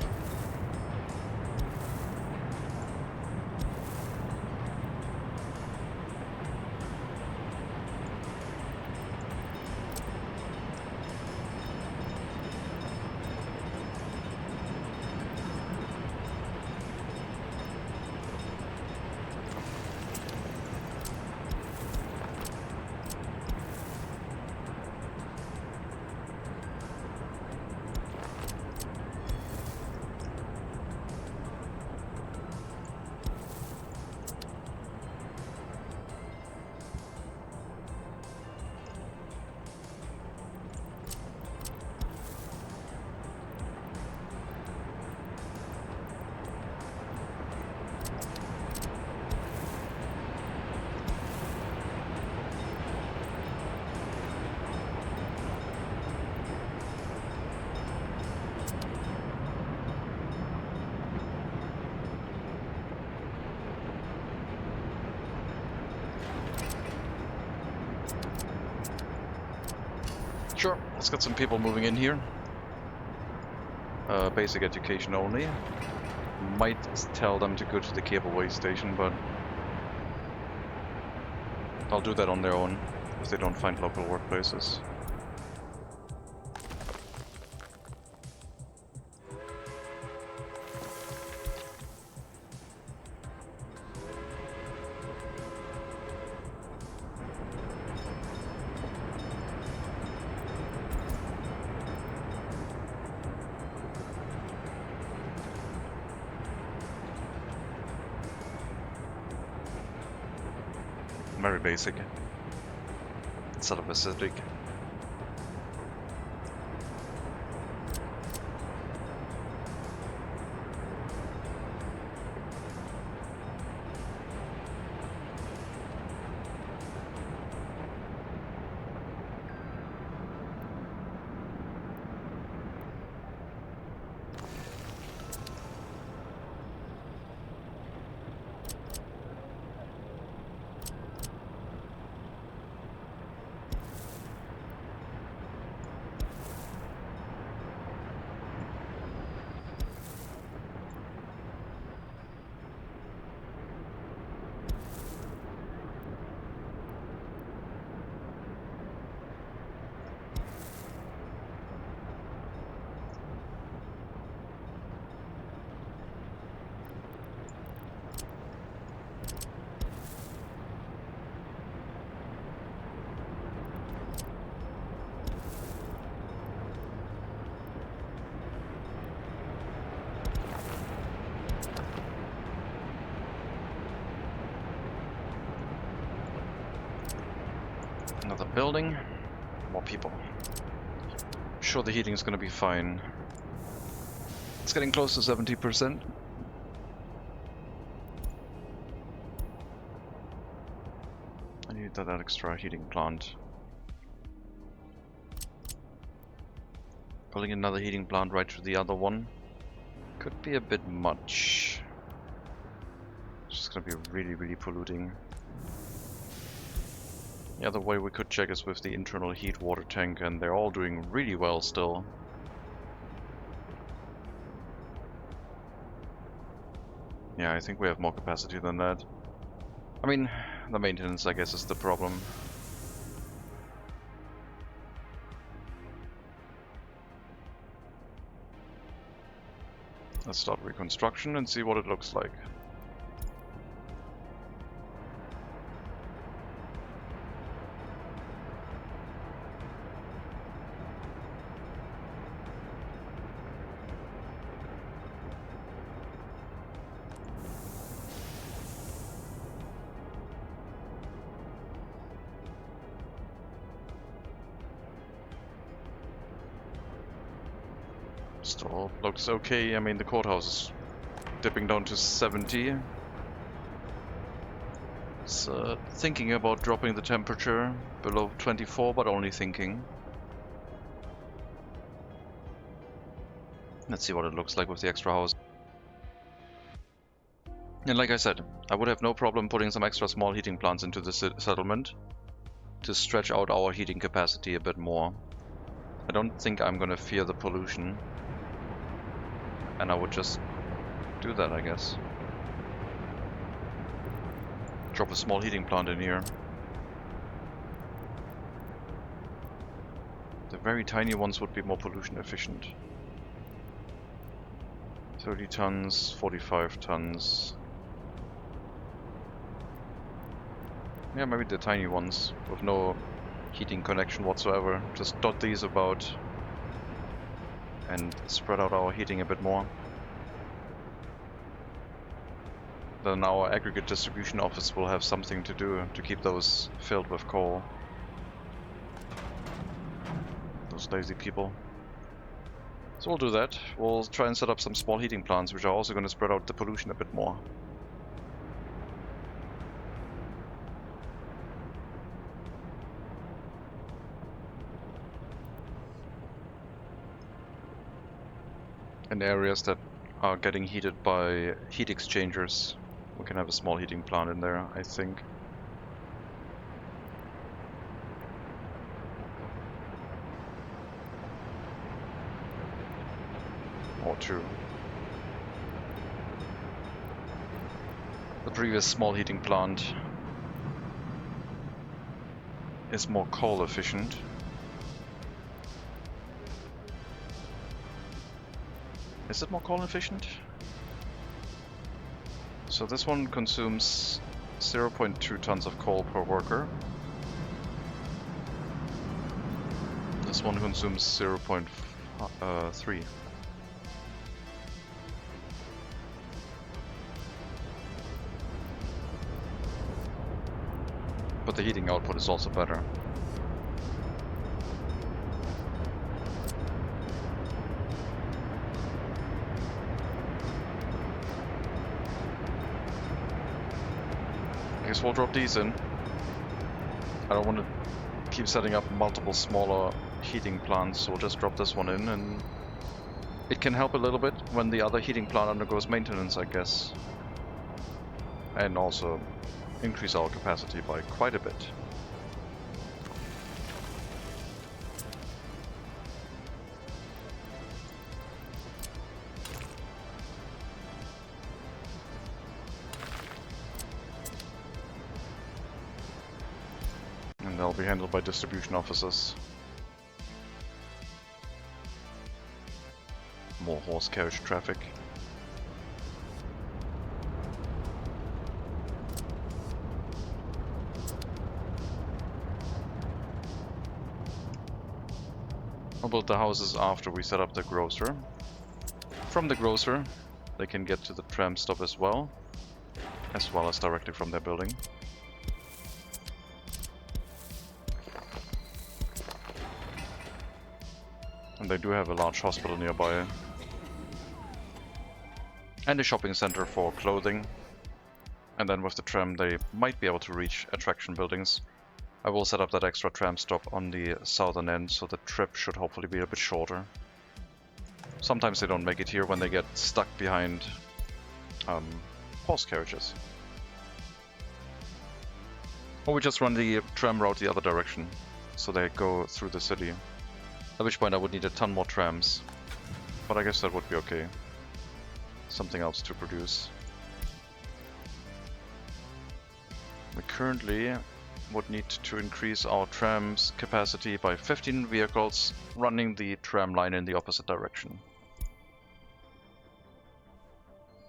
B: Sure, let's get some people moving in here. Basic education only. Might tell them to go to the cableway station, but I'll do that on their own if they don't find local workplaces. Very basic. Sort of acidic. Another building, more people. I'm sure the heating is going to be fine. It's getting close to 70%. I need that extra heating plant. Building another heating plant right to the other one could be a bit much. It's just going to be really, really polluting. The other way we could check is with the internal heat water tank, and they're all doing really well still. Yeah, I think we have more capacity than that. I mean, the maintenance, I guess, is the problem. Let's start reconstruction and see what it looks like.
A: Still looks okay. I mean, the courthouse is dipping down to 70. It's thinking about dropping the temperature below 24, but only thinking. Let's see what it looks like with the extra house. And like I said, I would have no problem putting some extra small heating plants into the settlement to stretch out our heating capacity a bit more. I don't think I'm gonna fear the pollution, and I would just do that, I guess. Drop a small heating plant in here. The very tiny ones would be more pollution efficient. 30 tons, 45 tons. Yeah, maybe the tiny ones with no heating connection whatsoever. Just dot these about and spread out our heating a bit more. Then our aggregate distribution office will have something to do to keep those filled with coal. Those lazy people. So we'll do that. We'll try and set up some small heating plants, which are also going to spread out the pollution a bit more. In areas that are getting heated by heat exchangers, we can have a small heating plant in there, I think. Or two. The previous small heating plant is more coal efficient. Is it more coal efficient? So this one consumes 0.2 tons of coal per worker. This one consumes 0.3. But the heating output is also better. I guess we'll drop these in. I don't want to keep setting up multiple smaller heating plants, so we'll just drop this one in, and it can help a little bit when the other heating plant undergoes maintenance, I guess. And also increase our capacity by quite a bit. And they'll be handled by distribution officers. More horse carriage traffic. I'll build the houses after we set up the grocer. From the grocer, they can get to the tram stop as well as directly from their building. And they do have a large hospital nearby. And a shopping center for clothing. And then with the tram they might be able to reach attraction buildings. I will set up that extra tram stop on the southern end, so the trip should hopefully be a bit shorter. Sometimes they don't make it here when they get stuck behind horse carriages. Or we just run the tram route the other direction, so they go through the city. At which point I would need a ton more trams, but I guess that would be okay. Something else to produce. We currently would need to increase our tram's capacity by 15 vehicles running the tram line in the opposite direction.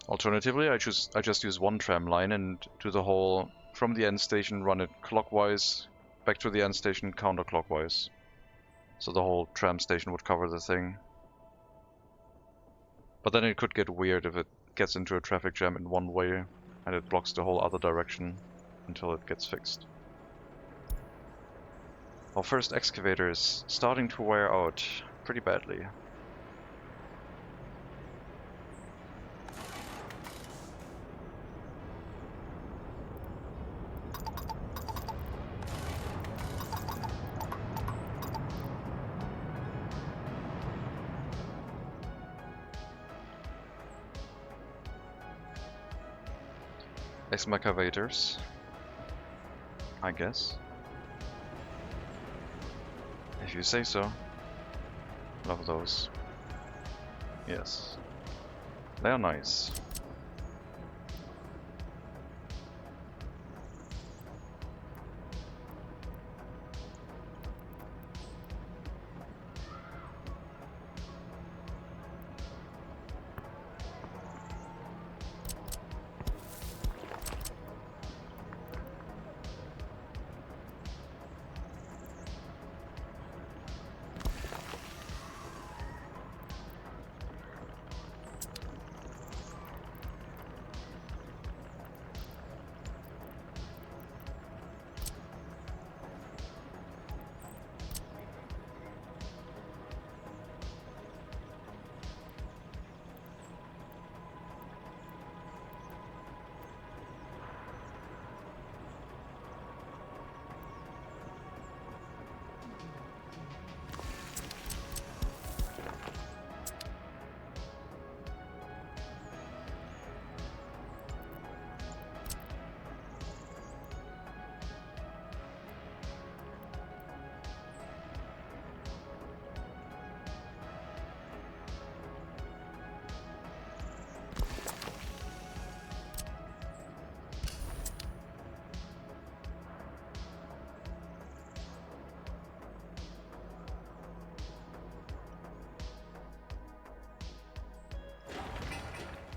A: Alternatively, I just use one tram line and do the whole from the end station, run it clockwise, back to the end station counterclockwise. So the whole tram station would cover the thing. But then it could get weird if it gets into a traffic jam in one way and it blocks the whole other direction until it gets fixed. Our first excavator is starting to wear out pretty badly.
B: excavators, I guess. If you say so. Love those. Yes. They are nice.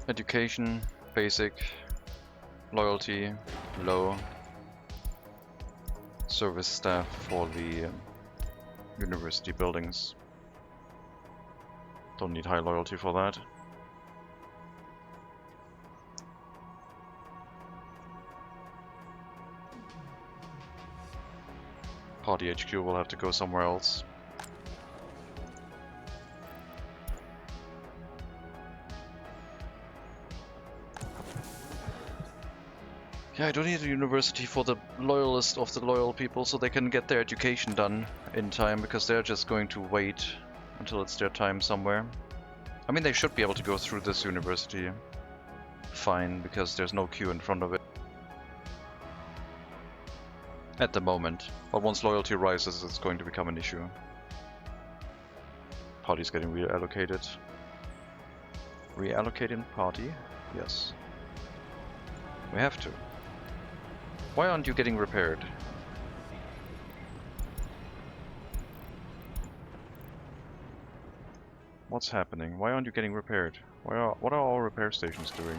B: Education, basic, loyalty, low, service staff for the university buildings. Don't need high loyalty for that. Party HQ will have to go somewhere else. Yeah, I don't need a university for the loyalist of the loyal people so they can get their education done in time, because they're just going to wait until it's their time somewhere. I mean, they should be able to go through this university fine, because there's no queue in front of it at the moment. But once loyalty rises, it's going to become an issue. Party's getting reallocated. Reallocating party? Yes. We have to. Why aren't you getting repaired? What's happening? Why aren't you getting repaired? What are all repair stations doing?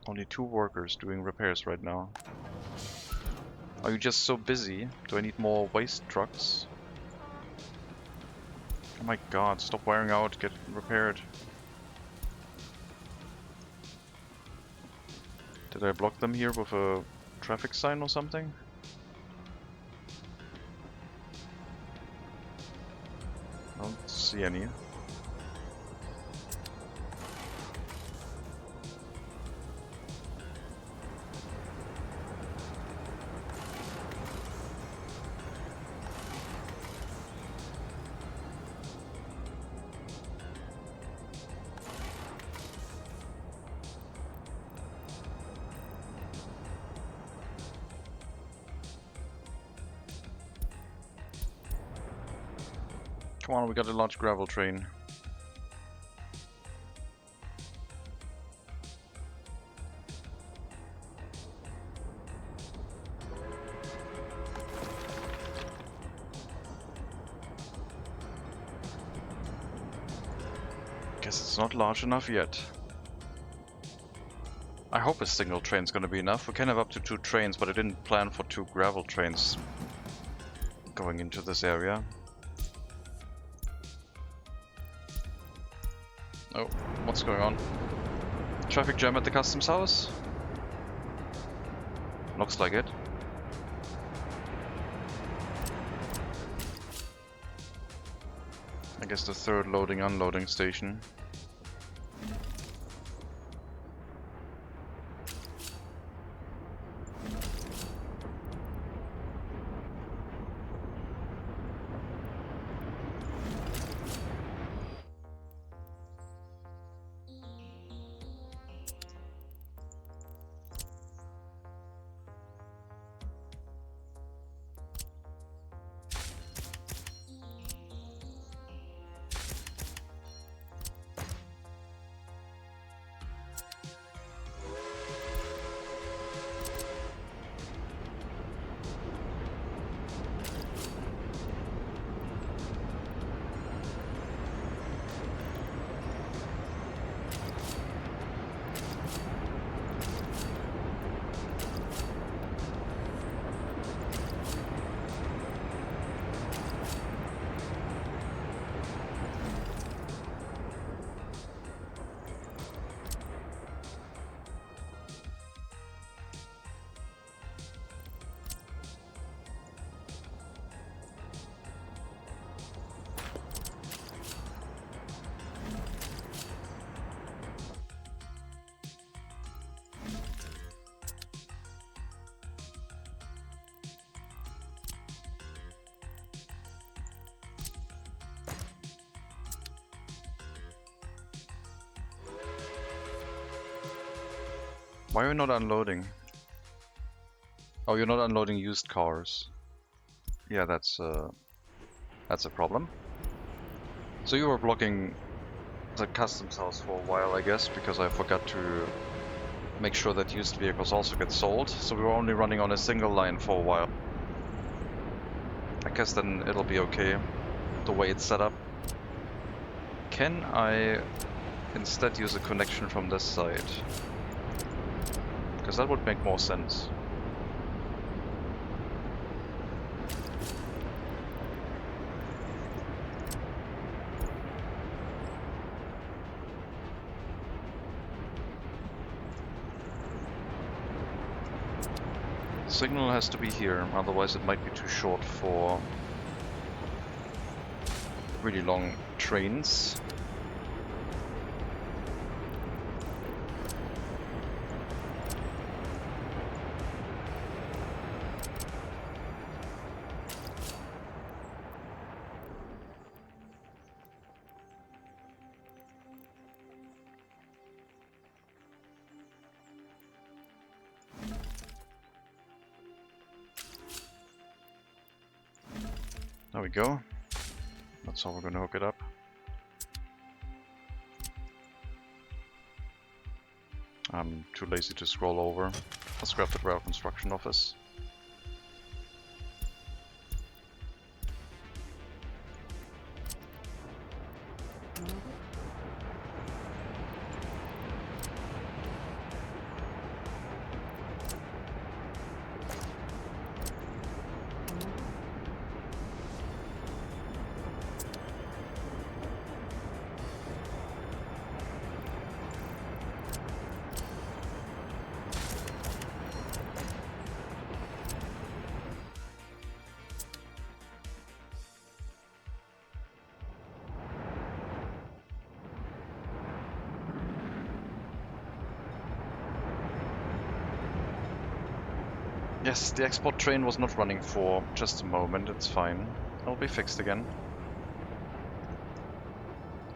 B: Only 2 workers doing repairs right now. Are you just so busy? Do I need more waste trucks? Oh my god, stop wearing out, get repaired. Did I block them here with a traffic sign or something? I don't see any. Come on, we got a large gravel train. Guess it's not large enough yet. I hope a single train's gonna be enough. We can have up to 2 trains, but I didn't plan for 2 gravel trains going into this area. Oh, what's going on? Traffic jam at the customs house? Looks like it. I guess the 3rd loading unloading station.
A: Why are you not unloading? Oh, you're not unloading used cars. Yeah, that's a problem. So you were blocking the customs house for a while, I guess, because I forgot to make sure that used vehicles also get sold. So we were only running on a single line for a while. I guess then it'll be okay the way it's set up. Can I instead use a connection from this side? Because that would make more sense. Signal has to be here, otherwise it might be too short for really long trains. There we go. That's how we're going to hook it up. I'm too lazy to scroll over. Let's grab the rail construction office. Yes, the export train was not running for just a moment, it's fine. It'll be fixed again.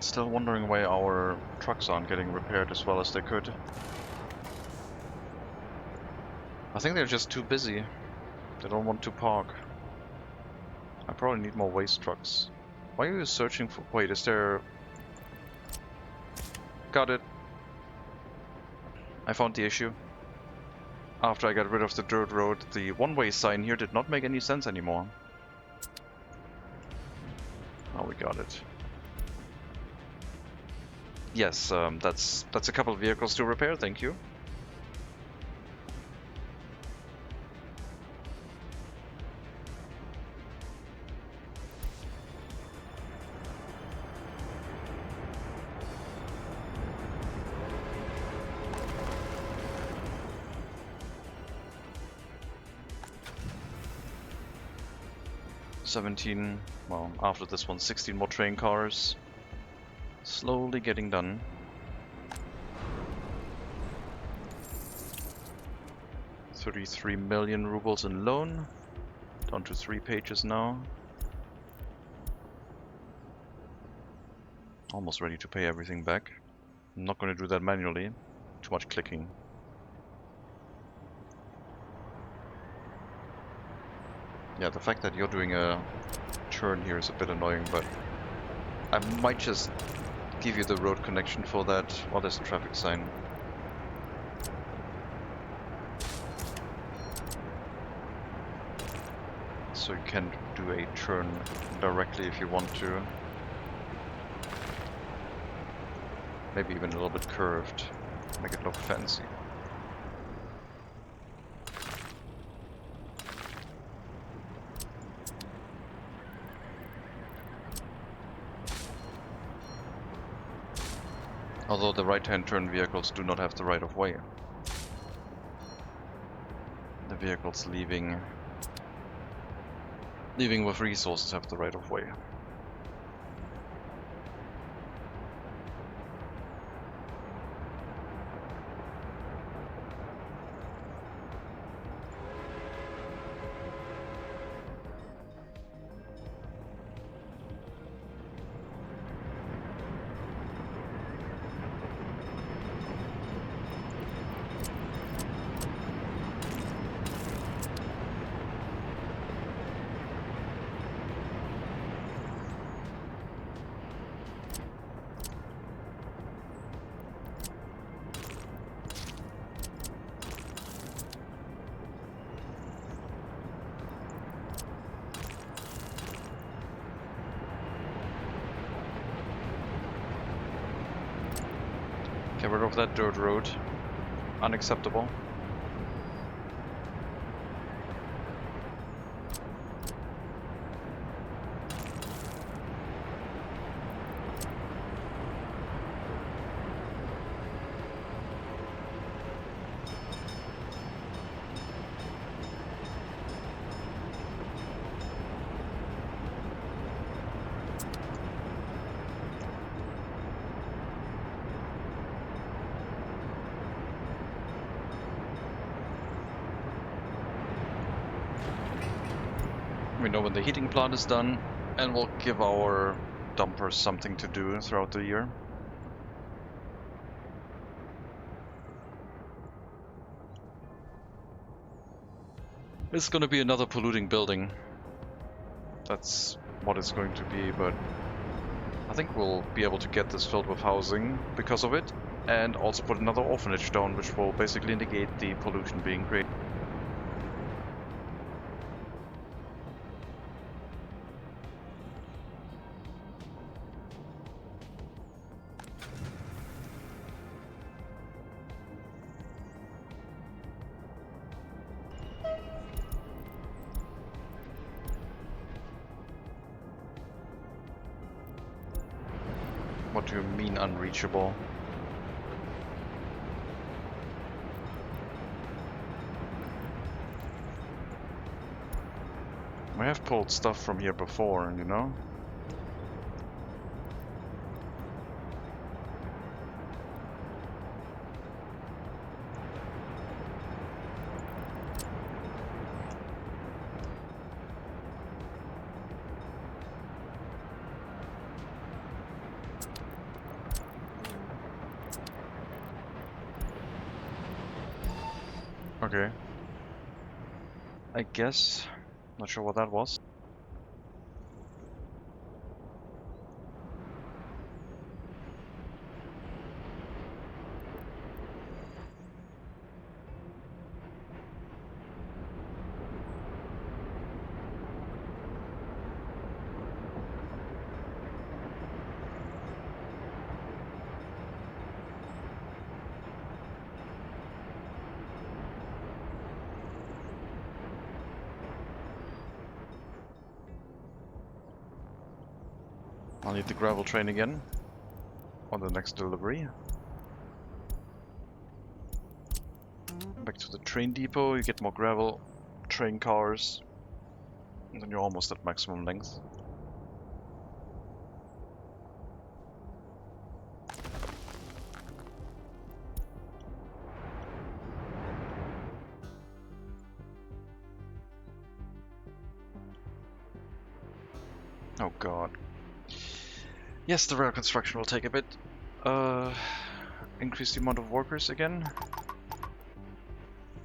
A: Still wondering why our trucks aren't getting repaired as well as they could. I think they're just too busy. They don't want to park. I probably need more waste trucks. Why are you searching for... Wait, is there... Got it. I found the issue. After I got rid of the dirt road, the one-way sign here did not make any sense anymore. Oh, we got it. Yes, that's a couple of vehicles to repair, thank you. Well, after this one, 16 more train cars. Slowly getting done. $33 million rubles in loan. Down to 3 pages now. Almost ready to pay everything back. I'm not going to do that manually. Too much clicking. Yeah, the fact that you're doing a turn here is a bit annoying, but I might just give you the road connection for that. Oh, there's a traffic sign. So you can do a turn directly if you want to. Maybe even a little bit curved. Make it look fancy. Although the right-hand turn vehicles do not have the right of way. The vehicles leaving with resources have the right of way.
B: of that dirt road. Unacceptable. We know when the heating plant is done, and we'll give our dumpers something to do throughout the year. It's gonna be another polluting building. That's what it's going to be, but I think we'll be able to get this filled with housing because of it, and also put another orphanage down, which will basically negate the pollution being created. What do you mean unreachable? We have pulled stuff from here before, you know? Okay. I guess. Not sure what that was. I'll need the gravel train again on the next delivery. Back to the train depot, you get more gravel, train cars, and then you're almost at maximum length. Oh god. Yes, the rail construction will take a bit. Increase the amount of workers again.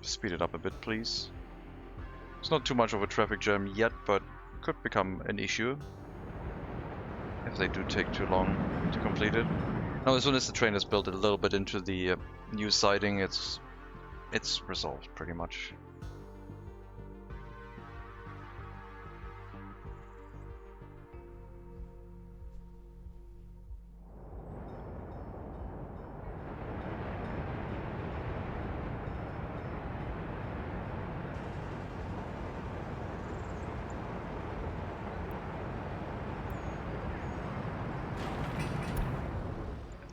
B: Speed it up a bit, please. It's not too much of a traffic jam yet, but could become an issue if they do take too long to complete it. Now, as soon as the train is built a little bit into the new siding, it's resolved pretty much.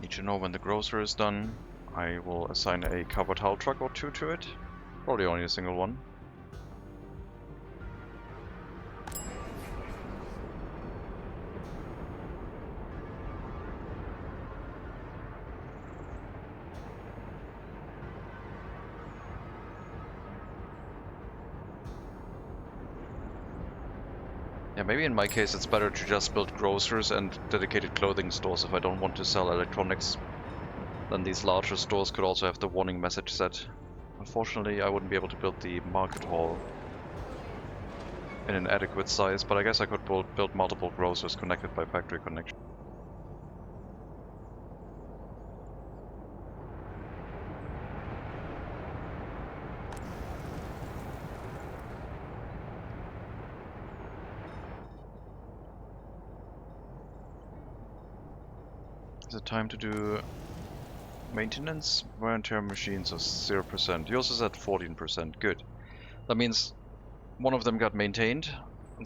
B: Need to know when the grocer is done. I will assign a covered hull truck or two to it. Probably only a single one. Yeah, maybe in my case it's better to just build grocers and dedicated clothing stores if I don't want to sell electronics. Then these larger stores could also have the warning message set. Unfortunately, I wouldn't be able to build the market hall in an adequate size, but I guess I could build multiple grocers connected by factory connection. Is it time to do Maintenance, wear and tear machines are 0%. Yours is at 14%. Good. That means one of them got maintained.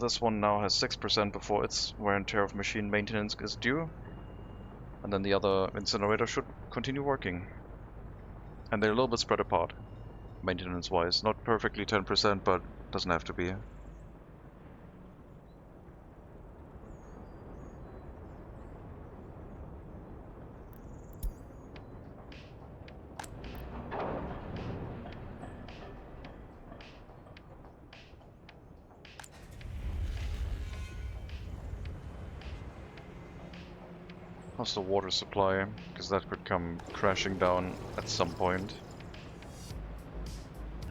B: This one now has 6% before its wear and tear of machine maintenance is due. And then the other incinerator should continue working. And they're a little bit spread apart, maintenance-wise. Not perfectly 10%, but doesn't have to be. How's the water supply? Because that could come crashing down at some point.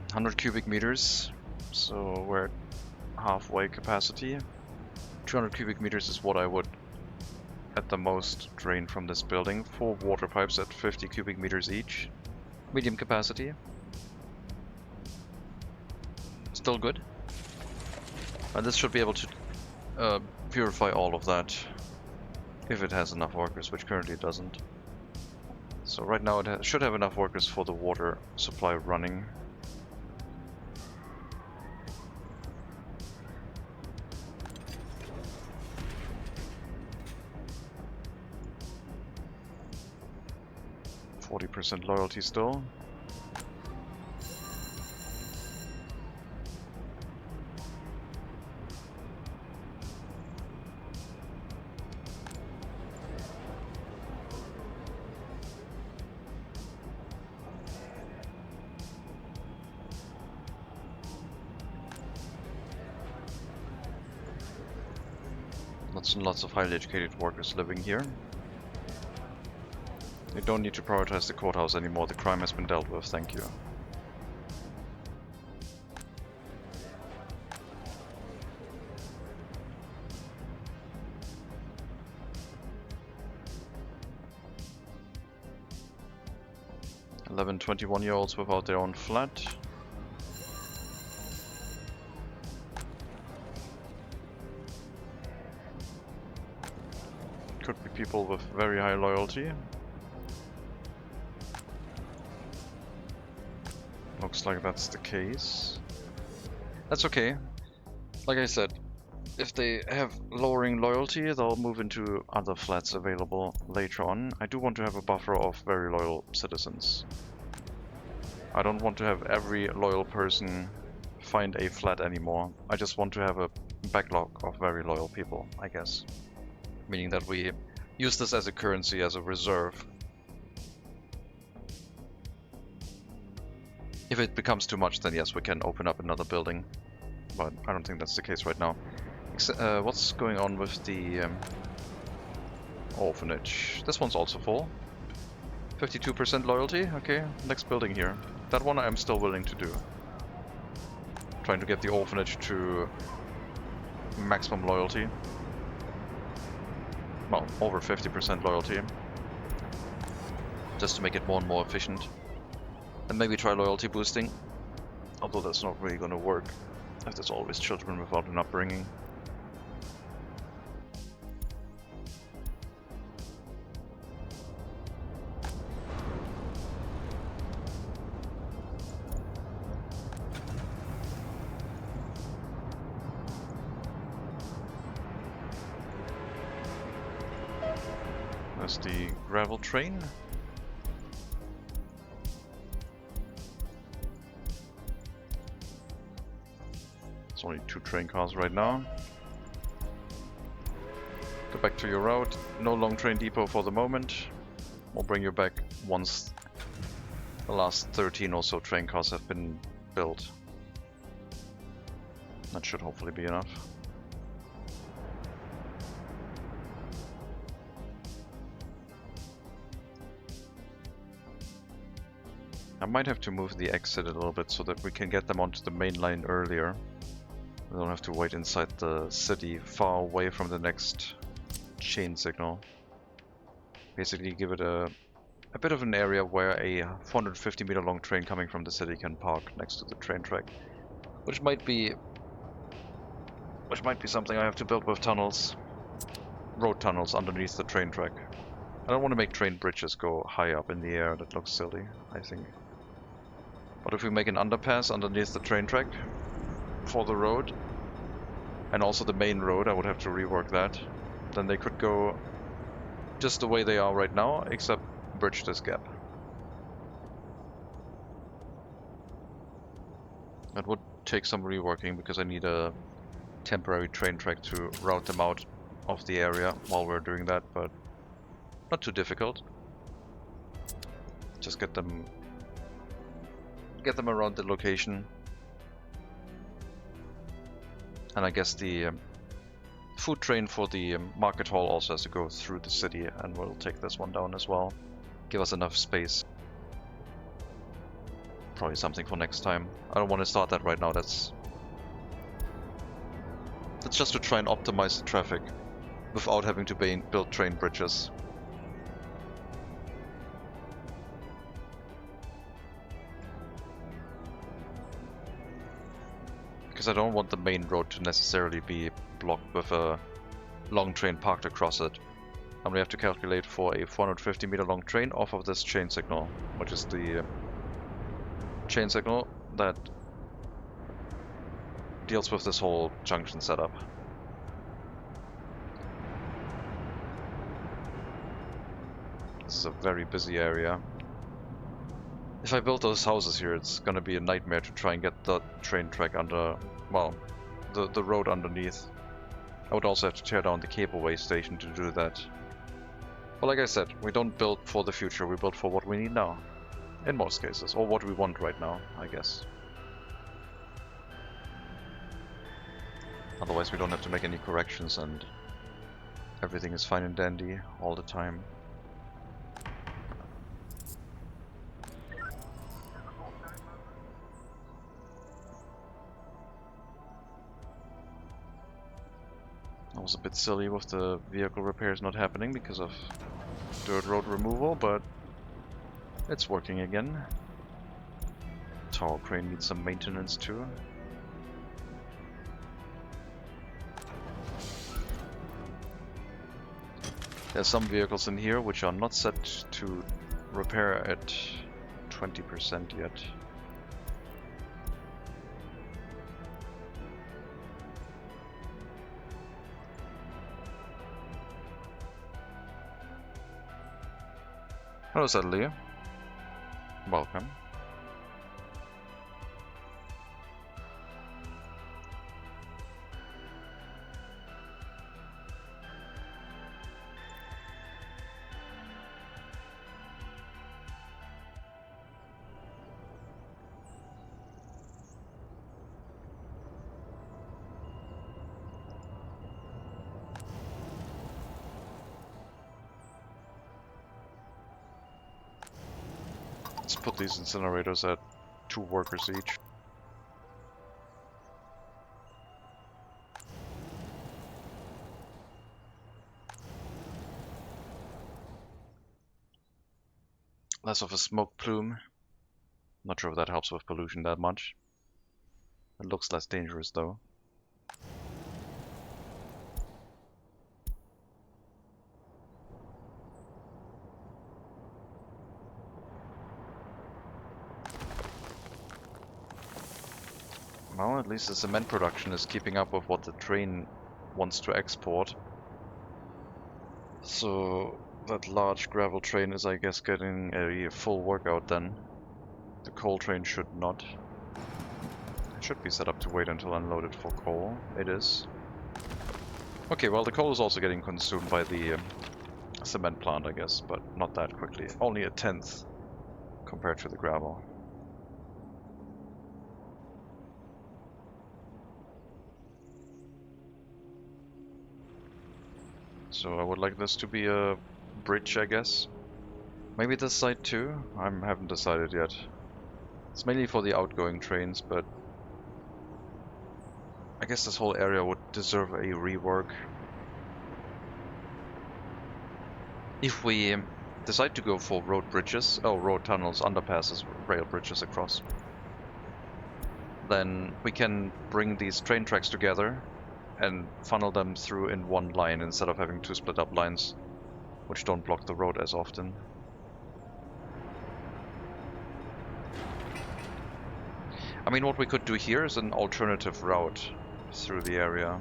B: 100 cubic meters, so we're at halfway capacity. 200 cubic meters is what I would at the most drain from this building. 4 water pipes at 50 cubic meters each. Medium capacity. Still good. And this should be able to purify all of that. If it has enough workers, which currently it doesn't. So right now it should have enough workers for the water supply running. %40 loyalty still. Lots and lots of highly educated workers living here. You don't need to prioritize the courthouse anymore, the crime has been dealt with, thank you. Eleven 21-year-olds without their own flat. Could be people with very high loyalty. Looks like that's the case. That's okay. Like I said, if they have lowering loyalty, they'll move into other flats available later on. I do want to have a buffer of very loyal citizens. I don't want to have every loyal person find a flat anymore. I just want to have a backlog of very loyal people, I guess. Meaning that we use this as a currency, as a reserve. If it becomes too much, then yes, we can open up another building. But I don't think that's the case right now. What's going on with the orphanage? This one's also full. 52% loyalty? Okay, next building here. That one I'm still willing to do. Trying to get the orphanage to maximum loyalty. Well, over 50% loyalty. Just to make it more and more efficient. And maybe try loyalty boosting. Although that's not really gonna work, if there's always children without an upbringing. There's the gravel train. There's only 2 train cars right now. Go back to your route. No long train depot for the moment. We'll bring you back once the last 13 or so train cars have been built. That should hopefully be enough. I might have to move the exit a little bit so that we can get them onto the main line earlier. We don't have to wait inside the city far away from the next chain signal. Basically give it a bit of an area where a 450 meter long train coming from the city can park next to the train track. Which might be something I have to build with tunnels. Road tunnels underneath the train track. I don't want to make train bridges go high up in the air. That looks silly, I think. But if we make an underpass underneath the train track for the road, and also the main road, I would have to rework that. Then they could go just the way they are right now, except bridge this gap. That would take some reworking because I need a temporary train track to route them out of the area while we're doing that, but not too difficult. Just get them around the location. And I guess the food train for the market hall also has to go through the city, and we'll take this one down as well. Give us enough space. Probably something for next time. I don't want to start that right now. That's just to try and optimize the traffic without having to build train bridges. Because I don't want the main road to necessarily be blocked with a long train parked across it. And we have to calculate for a 450 meter long train off of this chain signal, which is the chain signal that deals with this whole junction setup. This is a very busy area. If I build those houses here, it's gonna be a nightmare to try and get the train track under, well, the road underneath. I would also have to tear down the cableway station to do that. But like I said, we don't build for the future, we build for what we need now. In most cases, or what we want right now, I guess. Otherwise we don't have to make any corrections and everything is fine and dandy all the time. That was a bit silly with the vehicle repairs not happening because of dirt road removal, but it's working again. Tower crane needs some maintenance too. There's some vehicles in here which are not set to repair at 20% yet. Hello, Sadly. Welcome. Let's put these incinerators at 2 workers each. Less of a smoke plume. Not sure if that helps with pollution that much. It looks less dangerous though. Well, at least the cement production is keeping up with what the train wants to export. So that large gravel train is, I guess, getting a full workout then. The coal train should not. It should be set up to wait until unloaded for coal. It is. Okay, well the coal is also getting consumed by the cement plant, I guess, but not that quickly. Only a 1/10 compared to the gravel. So I would like this to be a bridge, I guess. Maybe this side too? I haven't decided yet. It's mainly for the outgoing trains, but I guess this whole area would deserve a rework. If we decide to go for road bridges, road tunnels, underpasses, rail bridges across, then we can bring these train tracks together and funnel them through in one line instead of having 2 split up lines. which don't block the road as often. I mean, what we could do here is an alternative route through the area.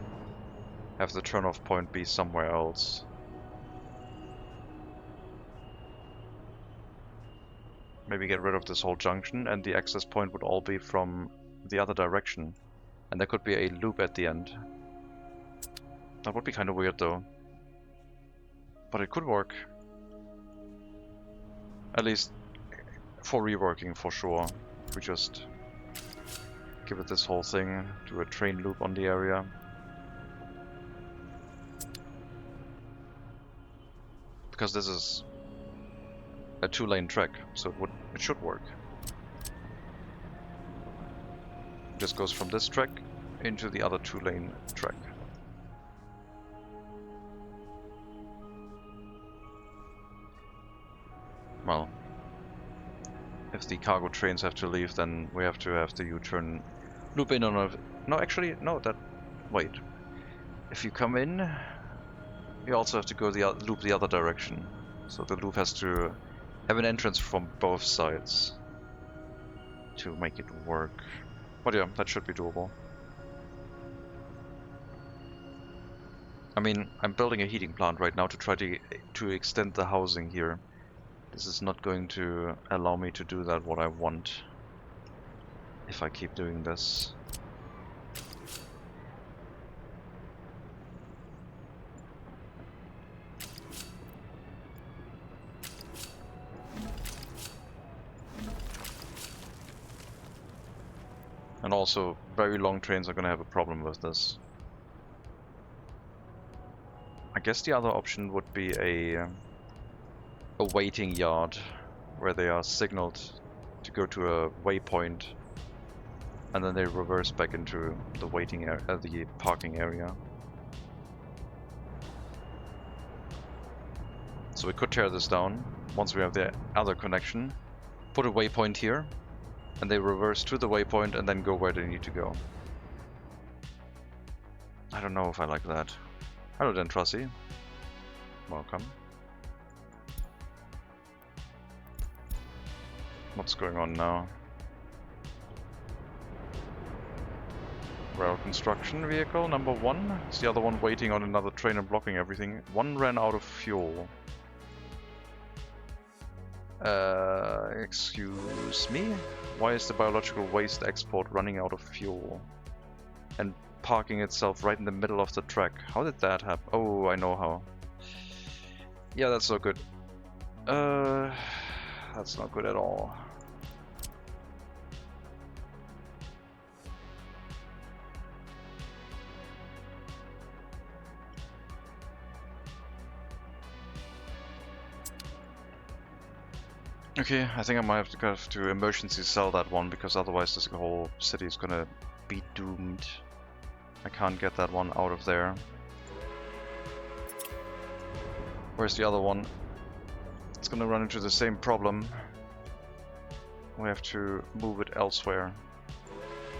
B: Have the turn-off point be somewhere else. Maybe get rid of this whole junction, and the access point would all be from the other direction. And there could be a loop at the end. That would be kind of weird though. But it could work. At least for reworking, for sure. If we just give it this whole thing, do a train loop on the area. Because this is a 2-lane track, so it should work. Just goes from this track into the other 2-lane track. Well, if the cargo trains have to leave, then we have to have the U-turn loop in on a... No, actually, no, wait. If you come in, you also have to go loop the other direction. So the loop has to have an entrance from both sides to make it work. But yeah, that should be doable. I mean, I'm building a heating plant right now to try to extend the housing here. This is not going to allow me to do that what I want if I keep doing this. And also, very long trains are going to have a problem with this. I guess the other option would be a waiting yard, where they are signaled to go to a waypoint, and then they reverse back into the waiting area, the parking area. So we could tear this down once we have the other connection, put a waypoint here, and they reverse to the waypoint and then go where they need to go. I don't know if I like that. Hello then, Trussi. Welcome. What's going on now? Rail construction vehicle number 1. Is the other one waiting on another train and blocking everything? One ran out of fuel. Excuse me? Why is the biological waste export running out of fuel? And parking itself right in the middle of the track. How did that happen? Oh, I know how. Yeah, that's not good. That's not good at all. Okay, I think I might have to emergency sell that one, because otherwise this whole city is gonna be doomed. I can't get that one out of there. Where's the other one? It's gonna run into the same problem. We have to move it elsewhere.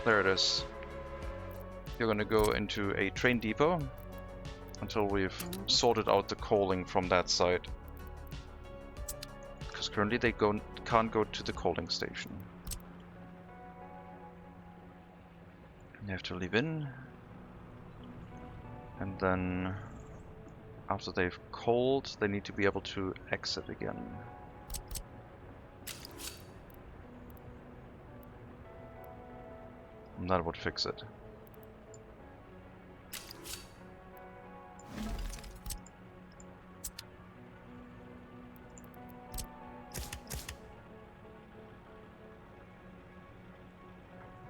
B: There it is. You're gonna go into a train depot until we've sorted out the coaling from that side. Because currently they can't go to the coaling station. You have to leave in. And then after they've coaled, they need to be able to exit again. And that would fix it.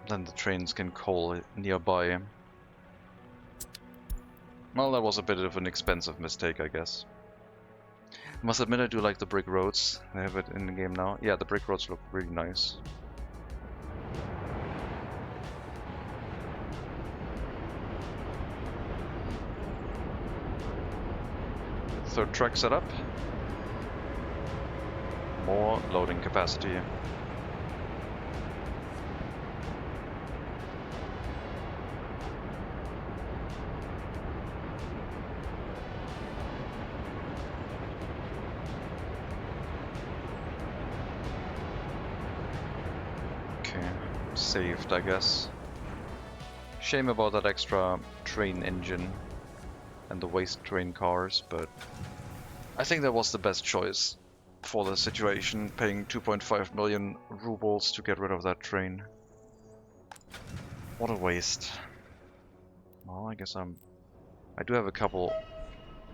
B: Then the trains can coal nearby. Well, that was a bit of an expensive mistake, I guess. I must admit I do like the brick roads. They have it in the game now. Yeah, the brick roads look really nice. Third track set up. More loading capacity. saved, I guess. Shame about that extra train engine and the waste train cars, but I think that was the best choice for the situation, paying 2.5 million rubles to get rid of that train. What a waste. Well, I guess I do have a couple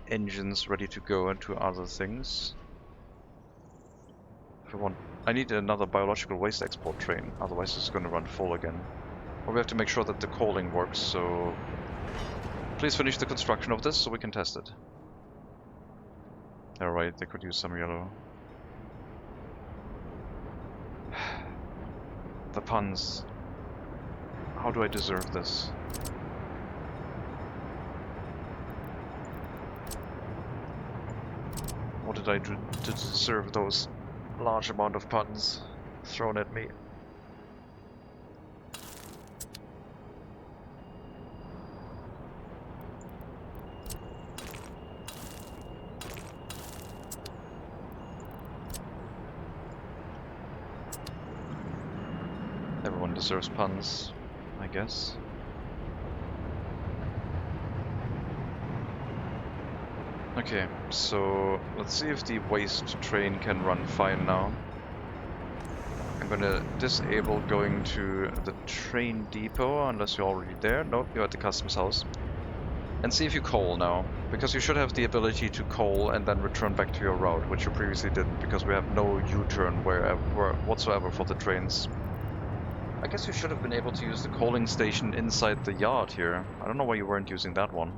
B: engines ready to go into other things. If I want, I need another biological waste export train, otherwise it's going to run full again. Or we have to make sure that the coaling works, so please finish the construction of this so we can test it. Alright, they could use some yellow. The puns. How do I deserve this? What did I do to deserve those large amount of puns thrown at me? Everyone deserves puns, I guess. Okay, so let's see if the waste train can run fine now. I'm gonna disable going to the train depot, unless you're already there. Nope, you're at the customs house. And see if you coal now, because you should have the ability to coal and then return back to your route, which you previously didn't, because we have no U-turn whatsoever for the trains. I guess you should have been able to use the coaling station inside the yard here. I don't know why you weren't using that one.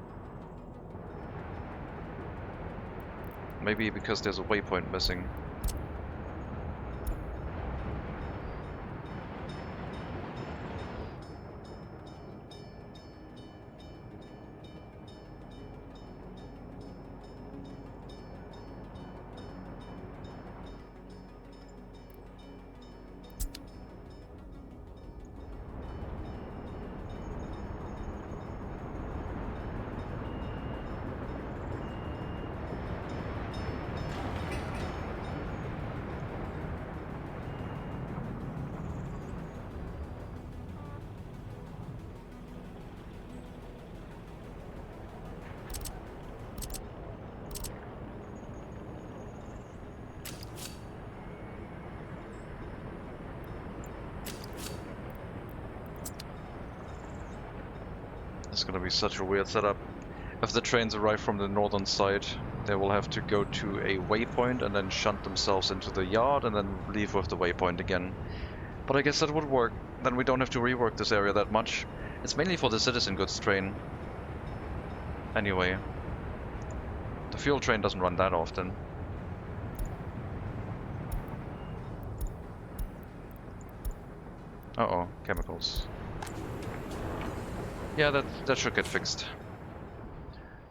B: Maybe because there's a waypoint missing. It's gonna be such a weird setup. If the trains arrive from the northern side, they will have to go to a waypoint and then shunt themselves into the yard and then leave with the waypoint again. But I guess that would work. Then we don't have to rework this area that much. It's mainly for the citizen goods train. Anyway. The fuel train doesn't run that often. Uh-oh, chemicals. Yeah, that should get fixed.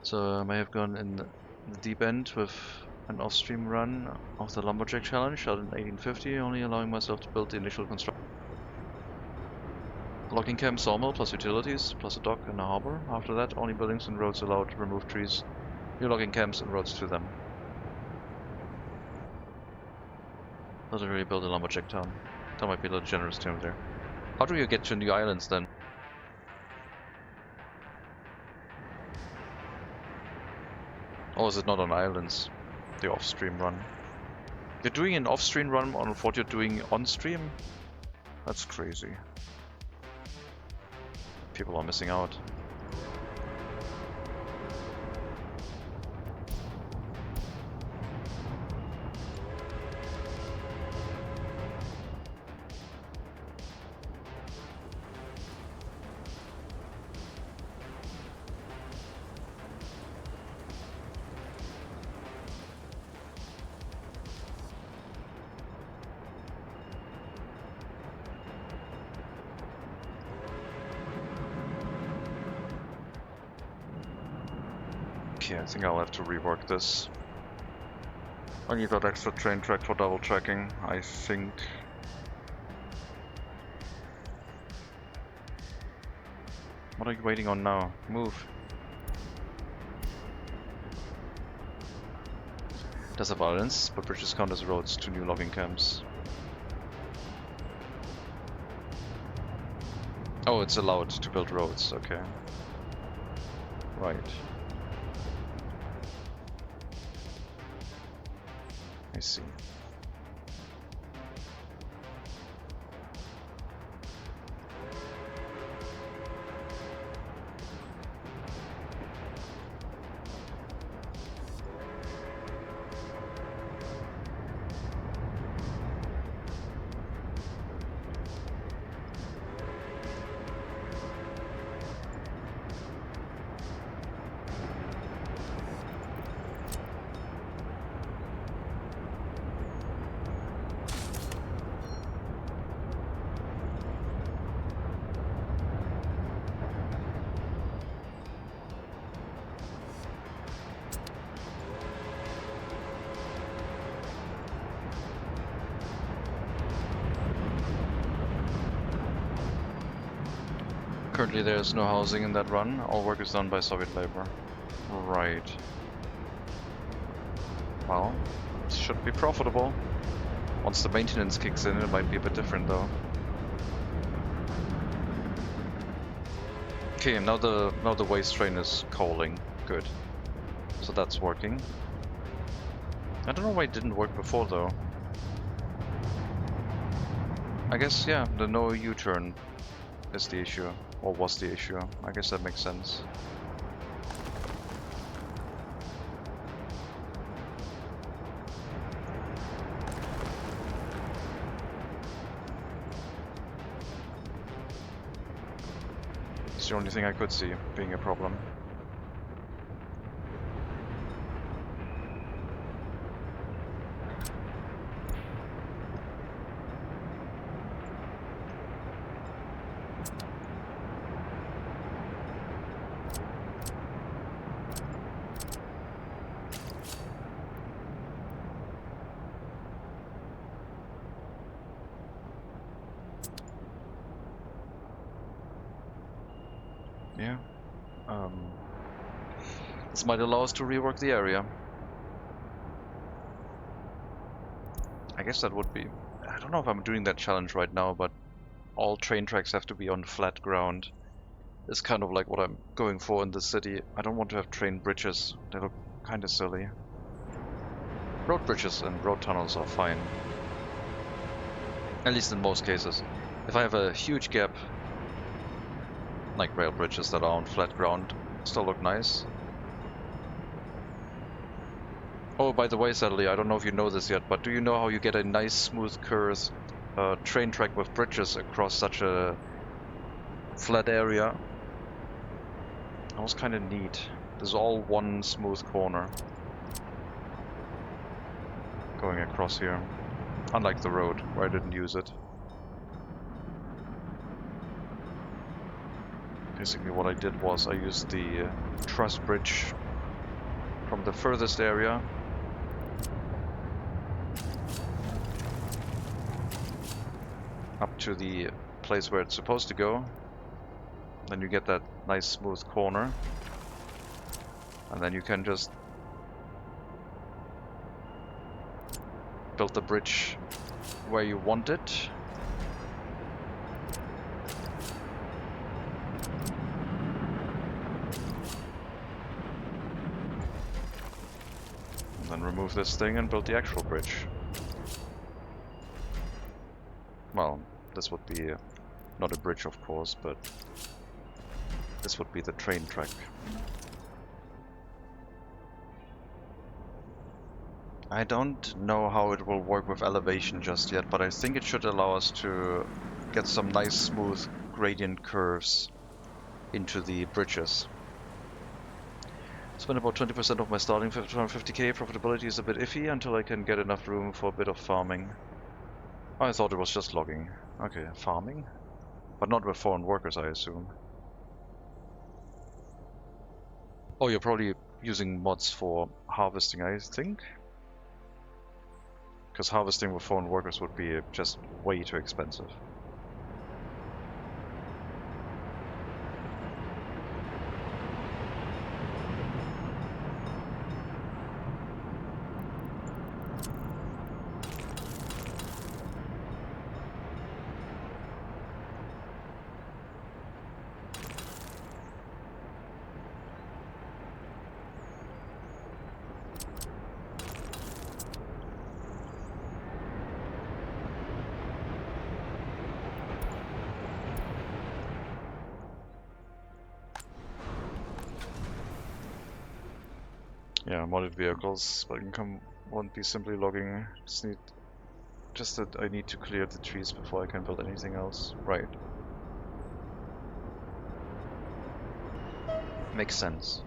B: So I may have gone in the deep end with an off-stream run of the Lumberjack Challenge, shot in 1850, only allowing myself to build the initial construction. Logging camp, sawmill, plus utilities, plus a dock and a harbor. After that, only buildings and roads allowed to remove trees. New logging camps and roads to them. Literally build a lumberjack town. That might be a little generous term there. How do you get to new islands then? Or is it not on islands? The off-stream run. You're doing an off-stream run on what you're doing on-stream? That's crazy. People are missing out. Okay, I think I'll have to rework this. I need that extra train track for double tracking, I think. What are you waiting on now? Move. Does have islands, but bridges count as roads to new logging camps. Oh, it's allowed to build roads, okay. Right. I see. Currently there's no housing in that run, all work is done by Soviet labor. Right. Well, it should be profitable. Once the maintenance kicks in, it might be a bit different though. Okay, now the waste train is coaling. Good. So that's working. I don't know why it didn't work before though. I guess, yeah, the no U-turn is the issue, or was the issue. I guess that makes sense. It's the only thing I could see being a problem. Yeah. This might allow us to rework the area. I guess that would be... I don't know if I'm doing that challenge right now, but all train tracks have to be on flat ground. It's kind of like what I'm going for in the city. I don't want to have train bridges. They look kind of silly. Road bridges and road tunnels are fine. At least in most cases. If I have a huge gap, like rail bridges that are on flat ground, still look nice. Oh, by the way, Sadly, I don't know if you know this yet, but do you know how you get a nice smooth curved train track with bridges across such a flat area? That was kind of neat. This is all one smooth corner going across here, unlike the road where I didn't use it. Basically what I did was I used the truss bridge from the furthest area up to the place where it's supposed to go. Then you get that nice smooth corner, and then you can just build the bridge where you want it. And then remove this thing and build the actual bridge. Well, this would be not a bridge, of course, but this would be the train track. I don't know how it will work with elevation just yet, but I think it should allow us to get some nice smooth gradient curves into the bridges. Spend about 20% of my starting 250k. Profitability is a bit iffy until I can get enough room for a bit of farming. Oh, I thought it was just logging. Okay, farming? But not with foreign workers, I assume. Oh, you're probably using mods for harvesting, I think? Because harvesting with foreign workers would be just way too expensive. Yeah, modded vehicles, but income won't be simply logging. Just that I need to clear the trees before I can build anything else. Right. Makes sense.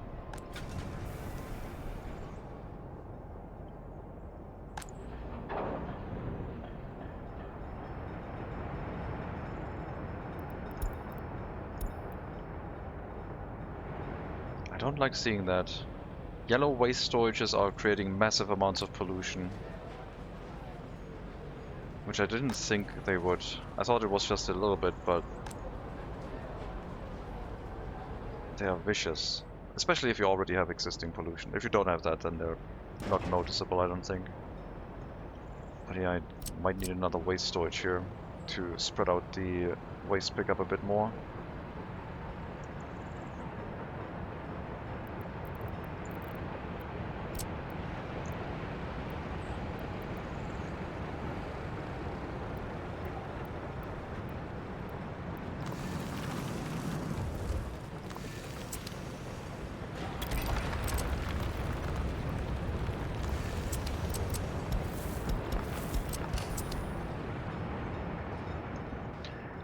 B: I don't like seeing that. Yellow waste storages are creating massive amounts of pollution. Which I didn't think they would. I thought it was just a little bit, but they are vicious. Especially if you already have existing pollution. If you don't have that, then they're not noticeable, I don't think. But yeah, I might need another waste storage here to spread out the waste pickup a bit more.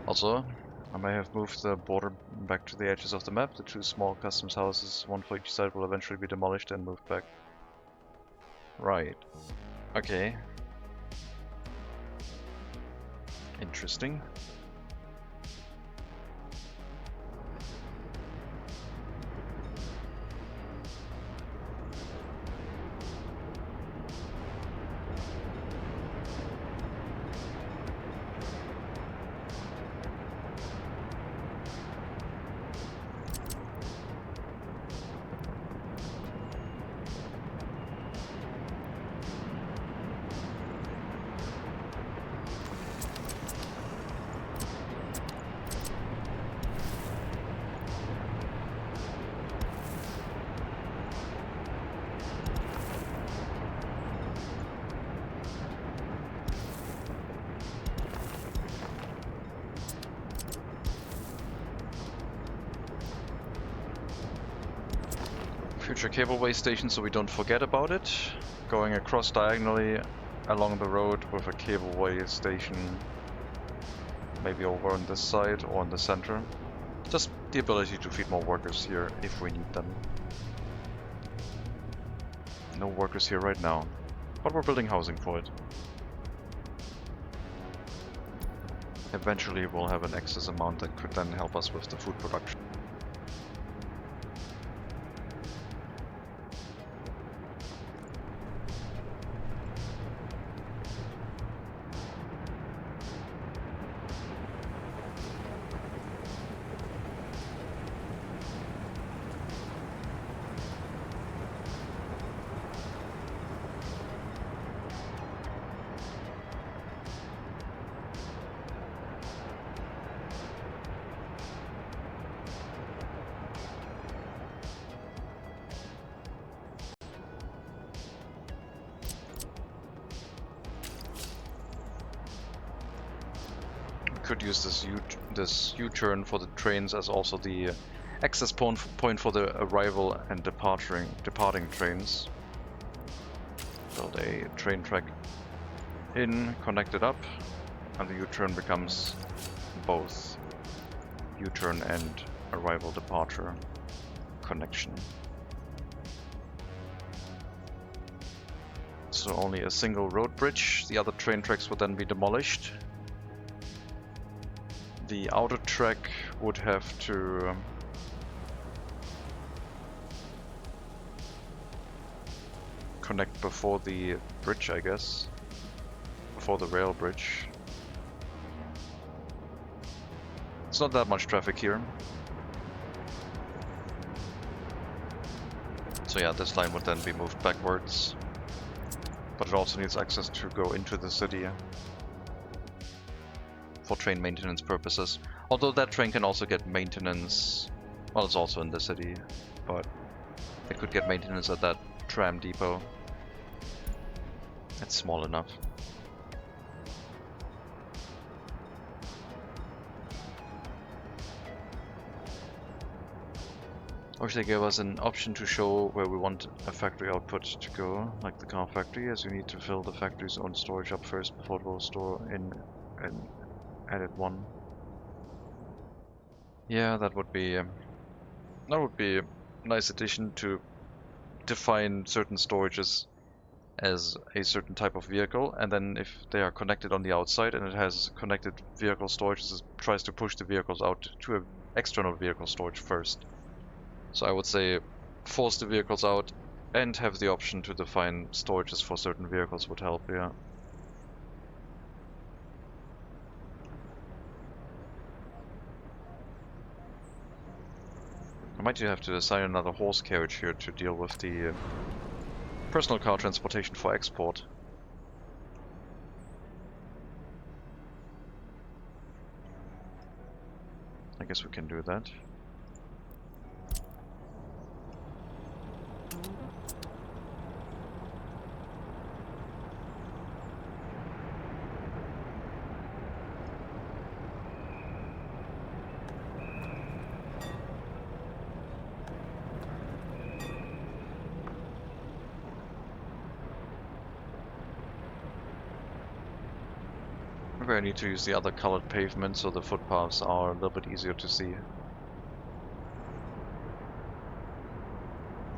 B: Also, I may have moved the border back to the edges of the map. The two small customs houses, one for each side, will eventually be demolished and moved back. Right. Okay. Interesting. Future cableway station, so we don't forget about it. Going across diagonally along the road with a cableway station, maybe over on this side or in the center. Just the ability to feed more workers here if we need them. No workers here right now, but we're building housing for it. Eventually we'll have an excess amount that could then help us with the food production. Could use this U-turn for the trains as also the access point for the arrival and departing trains. Build a train track in, connect it up, and the U-turn becomes both U-turn and arrival departure connection. So only a single road bridge, the other train tracks would then be demolished. The outer track would have to connect before the bridge, I guess. Before the rail bridge. It's not that much traffic here. So yeah, this line would then be moved backwards. But it also needs access to go into the city for train maintenance purposes. Although that train can also get maintenance, well, it's also in the city, but it could get maintenance at that tram depot. It's small enough. Or they gave us an option to show where we want a factory output to go, like the car factory, as you need to fill the factory's own storage up first before it will store in an added one. Yeah, that would be a nice addition to define certain storages as a certain type of vehicle, and then if they are connected on the outside and it has connected vehicle storage, it tries to push the vehicles out to an external vehicle storage first. So I would say force the vehicles out and have the option to define storages for certain vehicles would help, yeah. I might have to assign another horse carriage here to deal with the personal car transportation for export. I guess we can do that. Maybe I need to use the other colored pavement so the footpaths are a little bit easier to see.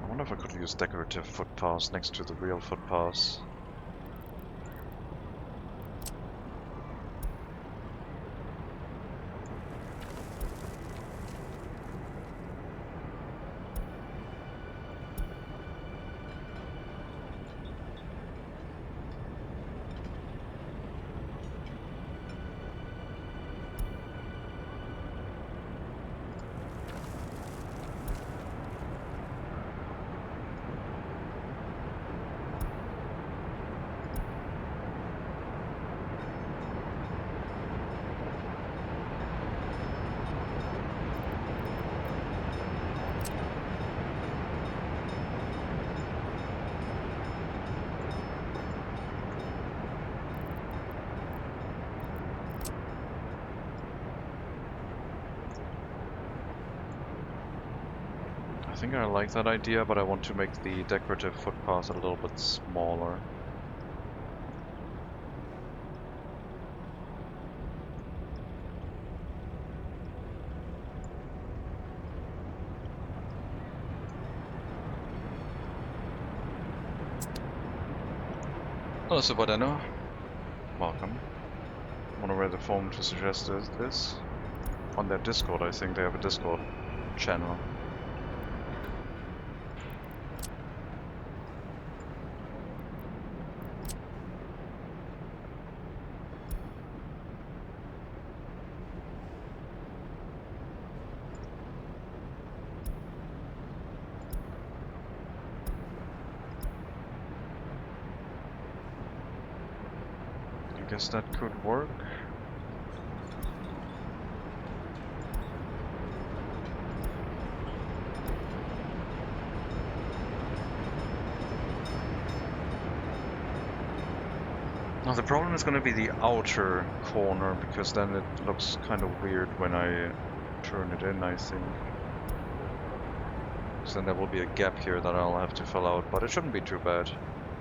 B: I wonder if I could use decorative footpaths next to the real footpaths. I think I like that idea, but I want to make the decorative footpath a little bit smaller. Hello, Subadeno. Welcome. Wonder where the forum to suggest this? On their Discord, I think they have a Discord channel. I guess that could work. Now the problem is going to be the outer corner, because then it looks kind of weird when I turn it in, I think. So then there will be a gap here that I'll have to fill out, but it shouldn't be too bad.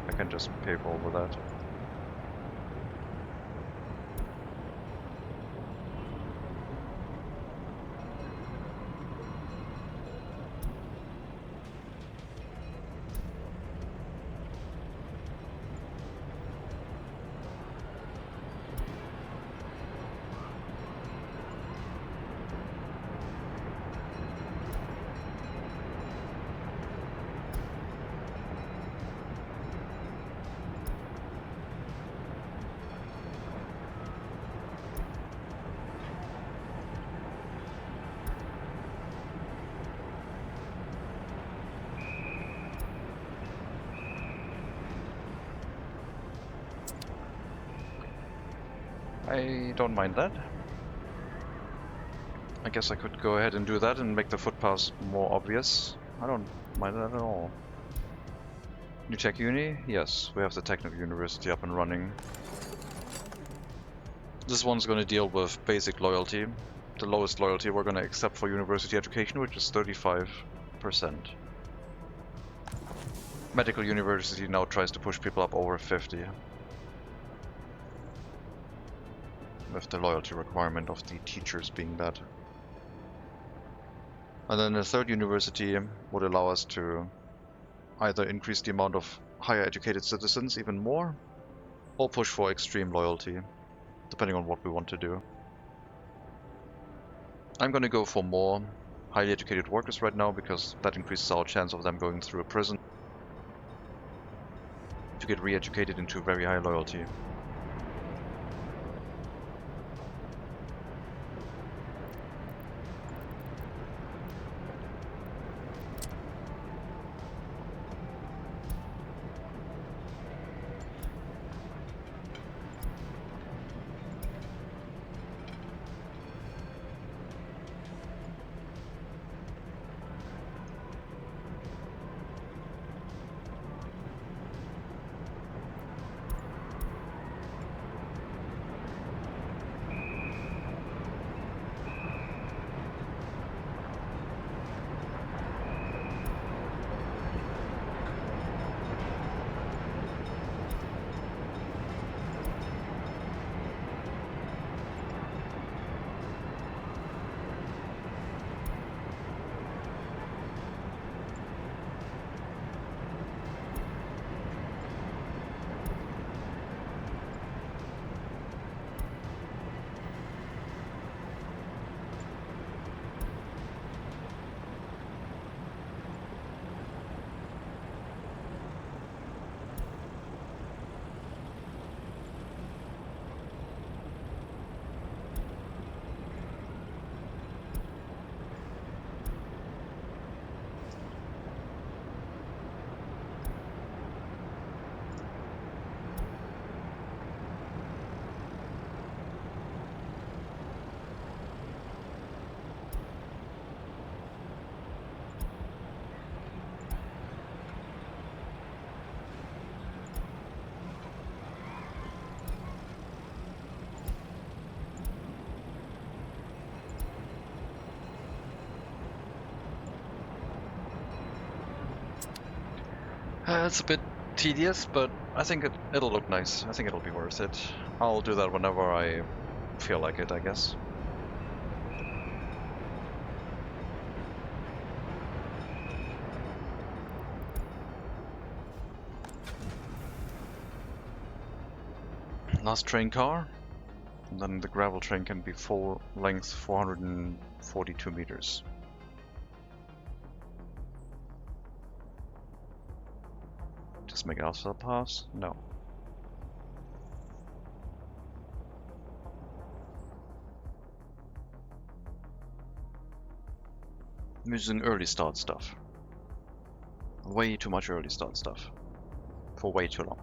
B: I can just paper over that. I don't mind that. I guess I could go ahead and do that and make the footpaths more obvious. I don't mind that at all. New Tech Uni? Yes, we have the Technical University up and running. This one's going to deal with basic loyalty. The lowest loyalty we're going to accept for university education, which is 35. 48%. Medical University now tries to push people up over 50. With the loyalty requirement of the teachers being that. And then the third university would allow us to either increase the amount of higher educated citizens even more, or push for extreme loyalty, depending on what we want to do. I'm gonna go for more highly educated workers right now, because that increases our chance of them going through a prison to get re-educated into very high loyalty. It's a bit tedious, but I think it'll look nice. I think it'll be worth it. I'll do that whenever I feel like it, I guess. Last train car. And then the gravel train can be full length 442 meters. Just make Alpha pass? No. I'm using early start stuff. Way too much early start stuff. For way too long.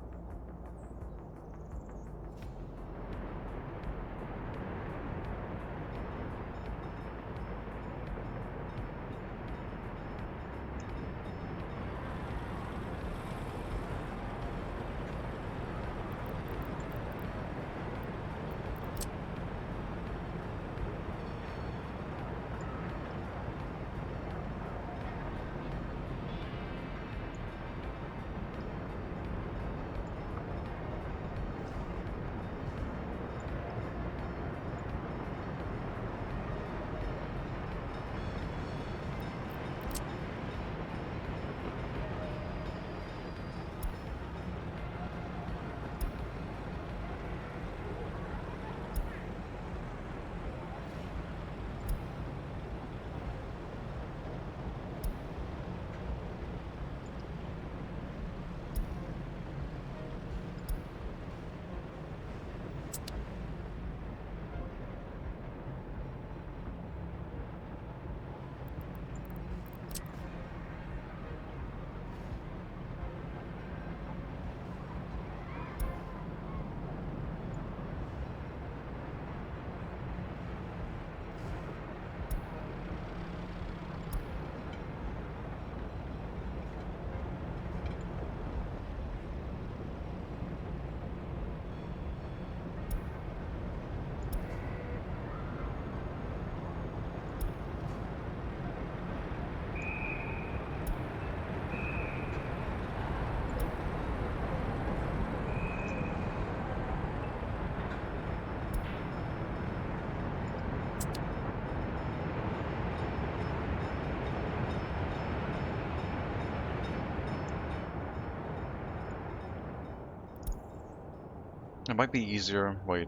B: It might be easier. Wait.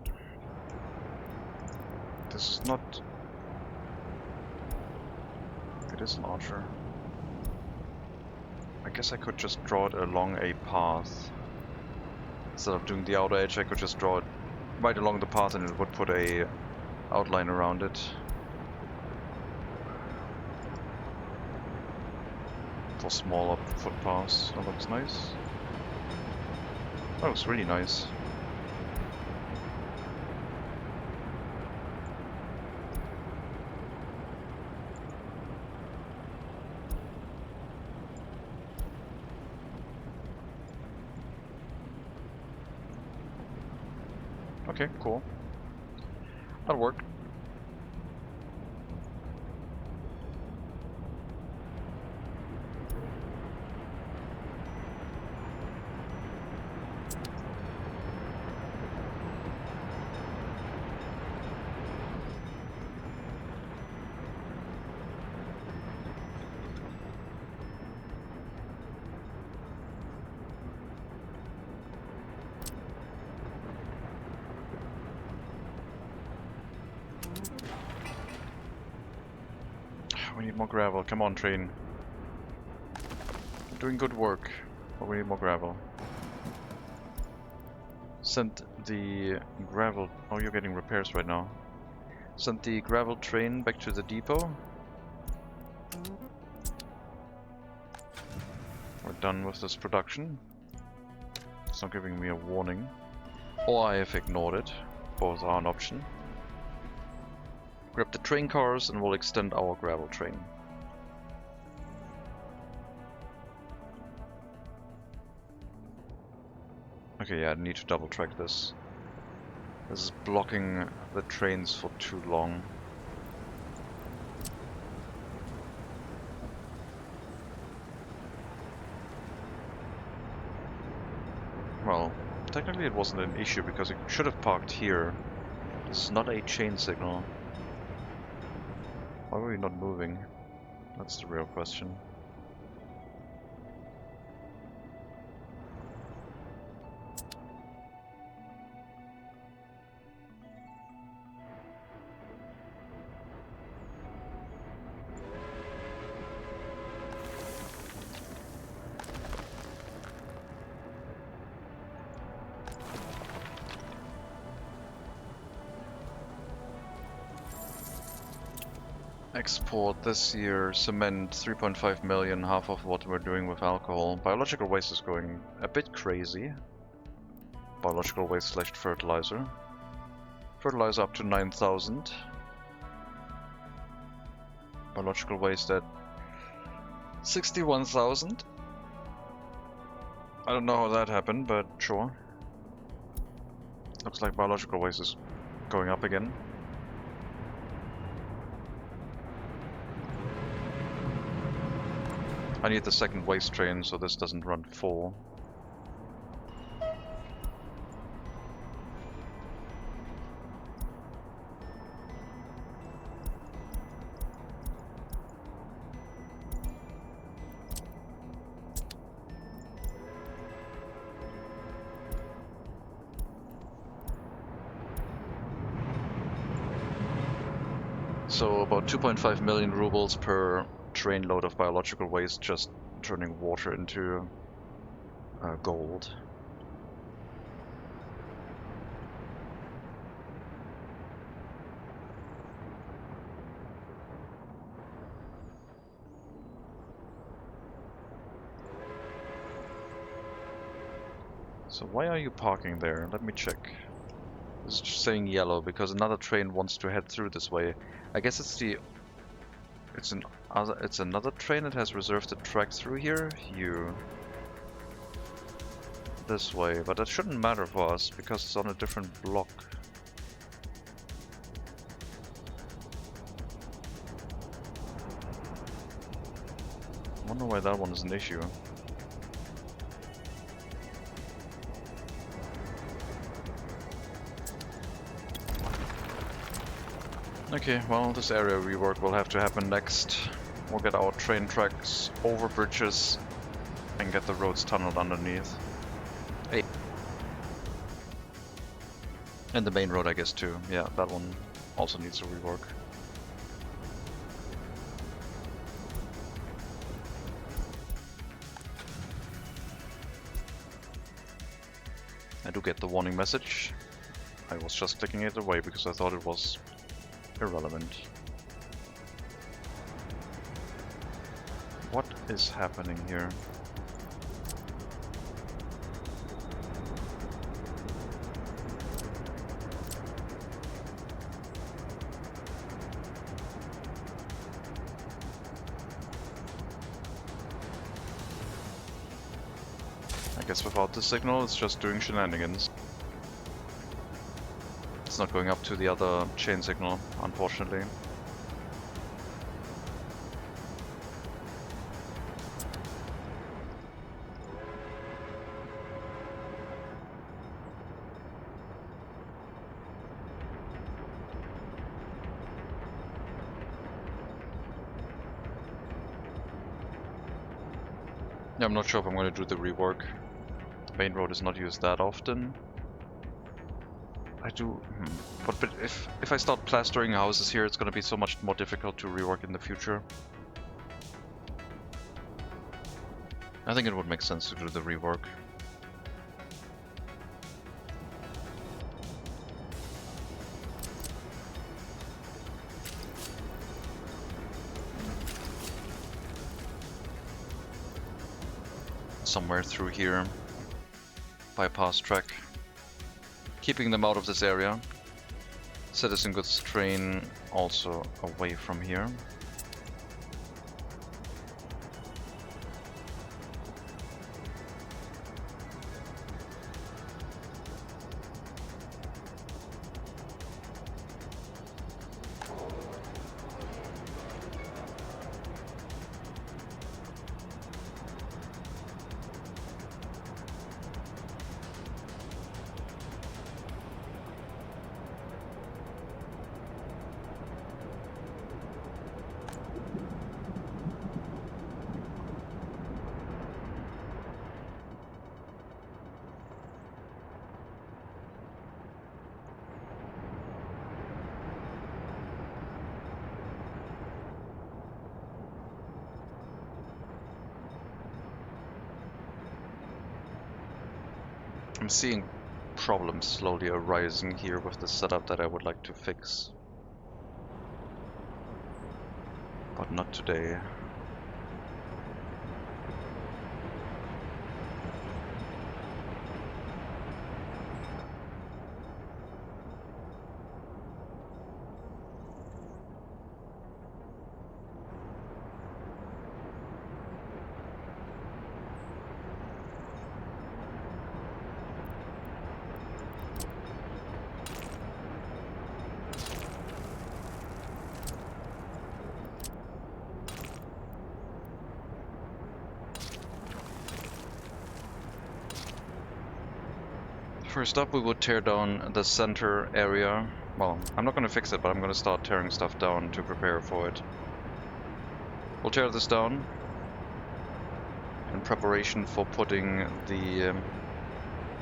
B: This is not... It is an archer. I guess I could just draw it along a path. Instead of doing the outer edge, I could just draw it right along the path and it would put a outline around it. For smaller footpaths. That looks nice. That looks really nice. Okay, cool. That'll work. We need more gravel. Come on, train. Doing good work, but we need more gravel. Send the gravel... Oh, you're getting repairs right now. Send the gravel train back to the depot. We're done with this production. It's not giving me a warning. Or I have ignored it. Both are an option. Grab the train cars and we'll extend our gravel train. Okay, yeah, I need to double track this. This is blocking the trains for too long. Well, technically it wasn't an issue because it should have parked here. This is not a chain signal. Why were we not moving? That's the real question. Export this year, cement 3.5 million, half of what we're doing with alcohol. Biological waste is going a bit crazy. Biological waste / fertilizer. Fertilizer up to 9,000. Biological waste at 61,000. I don't know how that happened, but sure. Looks like biological waste is going up again. I need the second waste train so this doesn't run full. So about 2.5 million rubles per train load of biological waste, just turning water into gold. So why are you parking there? Let me check. This is just saying yellow because another train wants to head through this way. I guess it's another train that has reserved a track through here. This way, but that shouldn't matter for us because it's on a different block. I wonder why that one is an issue. Okay, well, this area rework will have to happen next. We'll get our train tracks over bridges and get the roads tunneled underneath. Hey. And the main road, I guess, too. Yeah, that one also needs a rework. I do get the warning message. I was just clicking it away because I thought it was irrelevant. What is happening here? I guess without the signal, it's just doing shenanigans. It's not going up to the other chain signal, unfortunately. Yeah, I'm not sure if I'm going to do the rework. The main road is not used that often. I do... But if I start plastering houses here, it's going to be so much more difficult to rework in the future. I think it would make sense to do the rework. Somewhere through here. Bypass track. Keeping them out of this area. Citizen goods train also away from here. I'm seeing problems slowly arising here with the setup that I would like to fix. But not today. First up, we would tear down the center area. Well, I'm not going to fix it, but I'm going to start tearing stuff down to prepare for it. We'll tear this down in preparation for putting the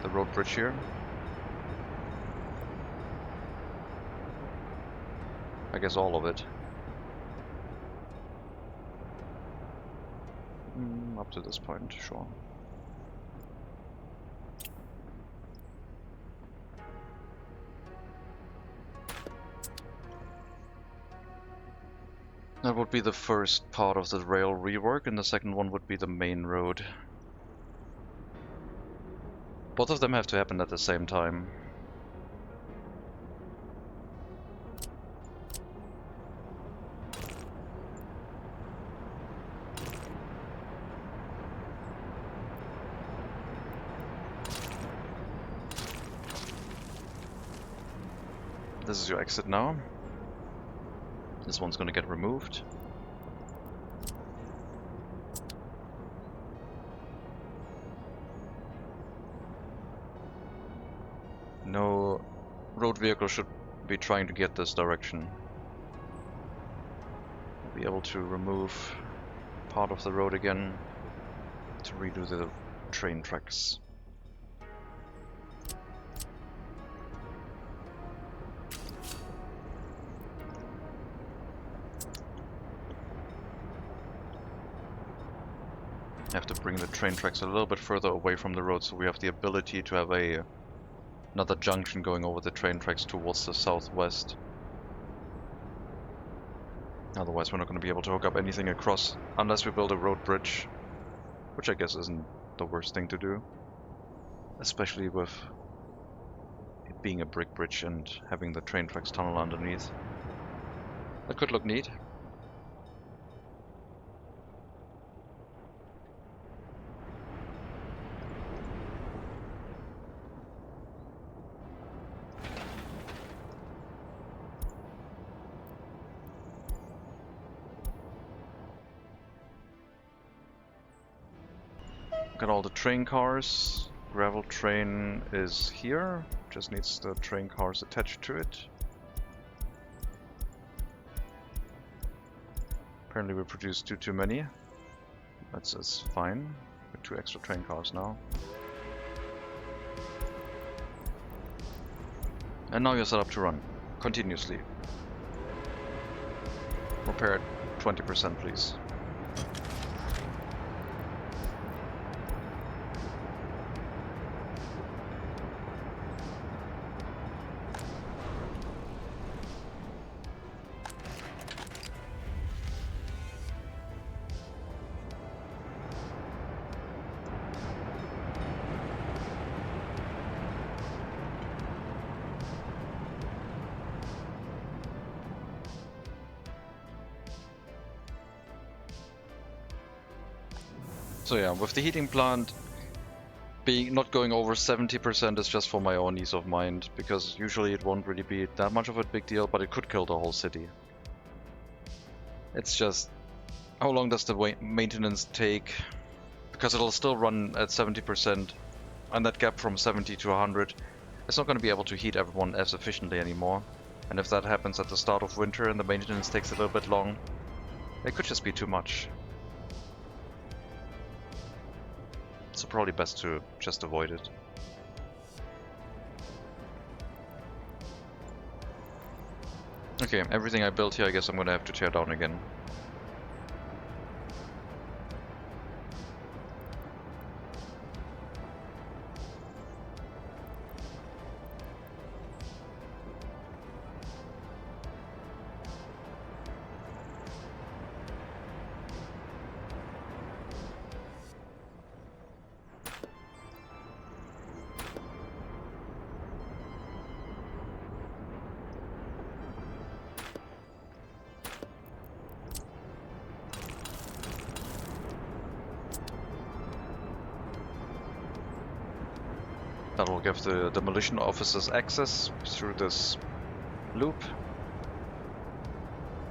B: road bridge here. I guess all of it. Up to this point, sure. That would be the first part of the rail rework, and the second one would be the main road. Both of them have to happen at the same time. This is your exit now. This one's gonna get removed. No road vehicle should be trying to get this direction. We'll be able to remove part of the road again to redo the train tracks. have to bring the train tracks a little bit further away from the road so we have the ability to have another junction going over the train tracks towards the southwest. Otherwise we're not going to be able to hook up anything across unless we build a road bridge, which I guess isn't the worst thing to do, especially with it being a brick bridge and having the train tracks tunnel underneath. That could look neat. Got all the train cars. Gravel train is here. Just needs the train cars attached to it. Apparently we produced too many. That's fine. With 2 extra train cars now. And now you're set up to run continuously. Repair at 20%, please. So yeah, with the heating plant not going over 70% is just for my own ease of mind, because usually it won't really be that much of a big deal, but it could kill the whole city. It's just, how long does the maintenance take? Because it'll still run at 70%, and that gap from 70 to 100, it's not going to be able to heat everyone as efficiently anymore. And if that happens at the start of winter and the maintenance takes a little bit long, it could just be too much. So probably best to just avoid it. Okay, everything I built here I guess I'm gonna have to tear down again. That will give the demolition officers access through this loop.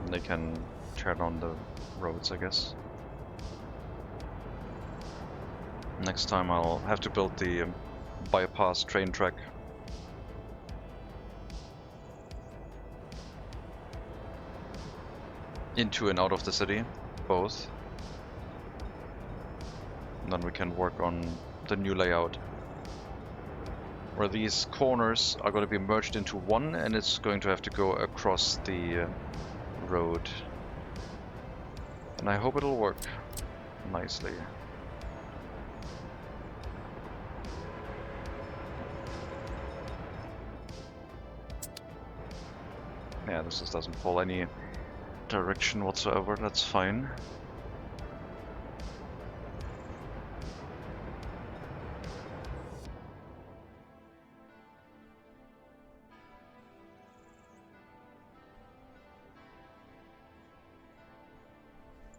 B: And they can tear down the roads, I guess. Next time I'll have to build the bypass train track. Into and out of the city, both. And then we can work on the new layout, where these corners are going to be merged into one, and it's going to have to go across the road. And I hope it'll work nicely. Yeah, this just doesn't fall any direction whatsoever, that's fine.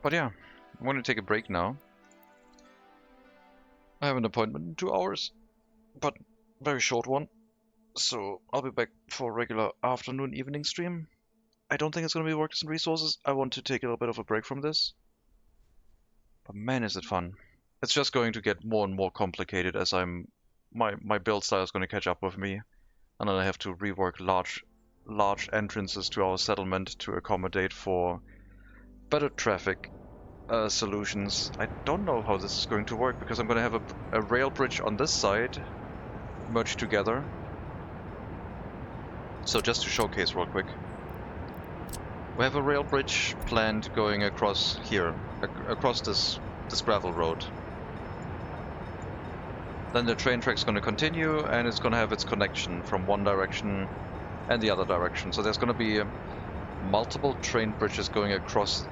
B: But yeah, I'm going to take a break now. I have an appointment in 2 hours, but very short one. So I'll be back for a regular afternoon, evening stream. I don't think it's going to be Workers and Resources. I want to take a little bit of a break from this. But man, is it fun. It's just going to get more and more complicated as my build style is going to catch up with me. And then I have to rework large entrances to our settlement to accommodate for better traffic solutions. I don't know how this is going to work, because I'm going to have a rail bridge on this side merged together. So just to showcase real quick, we have a rail bridge planned going across here, across this gravel road, Then the train track's going to continue, and it's going to have its connection from one direction and the other direction. So there's going to be multiple train bridges going across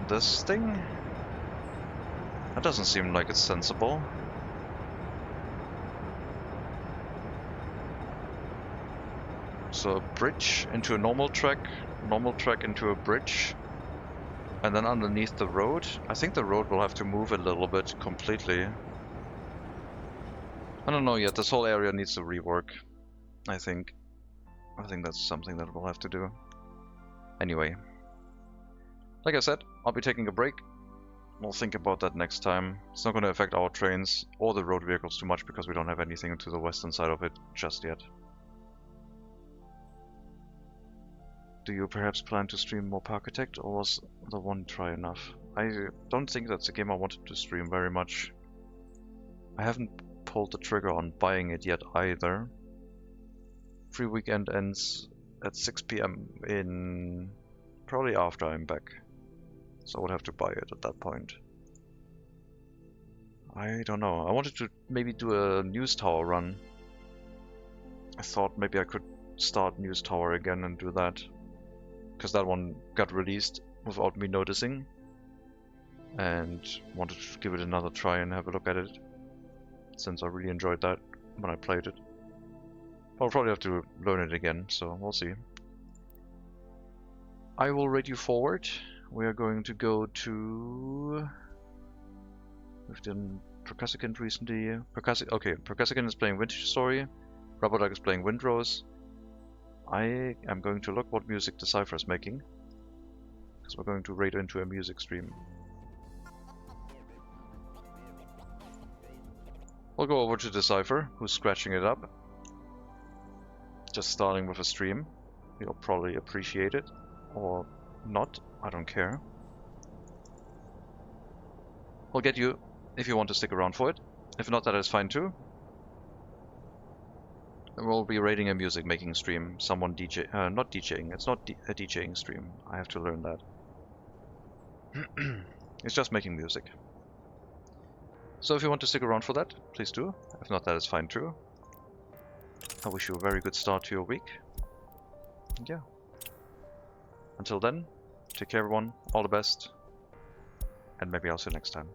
B: this thing. That doesn't seem like it's sensible. So a bridge into a normal track into a bridge, and then underneath the road. I think the road will have to move a little bit completely. I don't know yet. This whole area needs to rework, I think. I think that's something that we'll have to do. Anyway, like I said, I'll be taking a break. We'll think about that next time. It's not going to affect our trains or the road vehicles too much because we don't have anything to the western side of it just yet. Do you perhaps plan to stream more Parkitect, or was the one try enough? I don't think that's a game I wanted to stream very much. I haven't pulled the trigger on buying it yet either. Free weekend ends at 6 PM in probably after I'm back. So I would have to buy it at that point. I don't know. I wanted to maybe do a News Tower run. I thought maybe I could start News Tower again and do that. Because that one got released without me noticing. And wanted to give it another try and have a look at it. Since I really enjoyed that when I played it. I'll probably have to learn it again, so we'll see. I will read you forward. We are going to go to... We've done Percussicant recently. Percussicant is playing Vintage Story. Rubberduck is playing Windrose. I am going to look what music Decipher is making. Because we're going to raid into a music stream. We'll go over to Decipher, who's scratching it up. Just starting with a stream. You'll probably appreciate it. Or not, I don't care. We'll get you if you want to stick around for it. If not, that is fine too. We'll be raiding a music making stream. Someone not DJing. It's not a DJing stream. I have to learn that. It's just making music. So if you want to stick around for that, please do. If not, that is fine too. I wish you a very good start to your week. And yeah. Until then, take care everyone, all the best, and maybe I'll see you next time.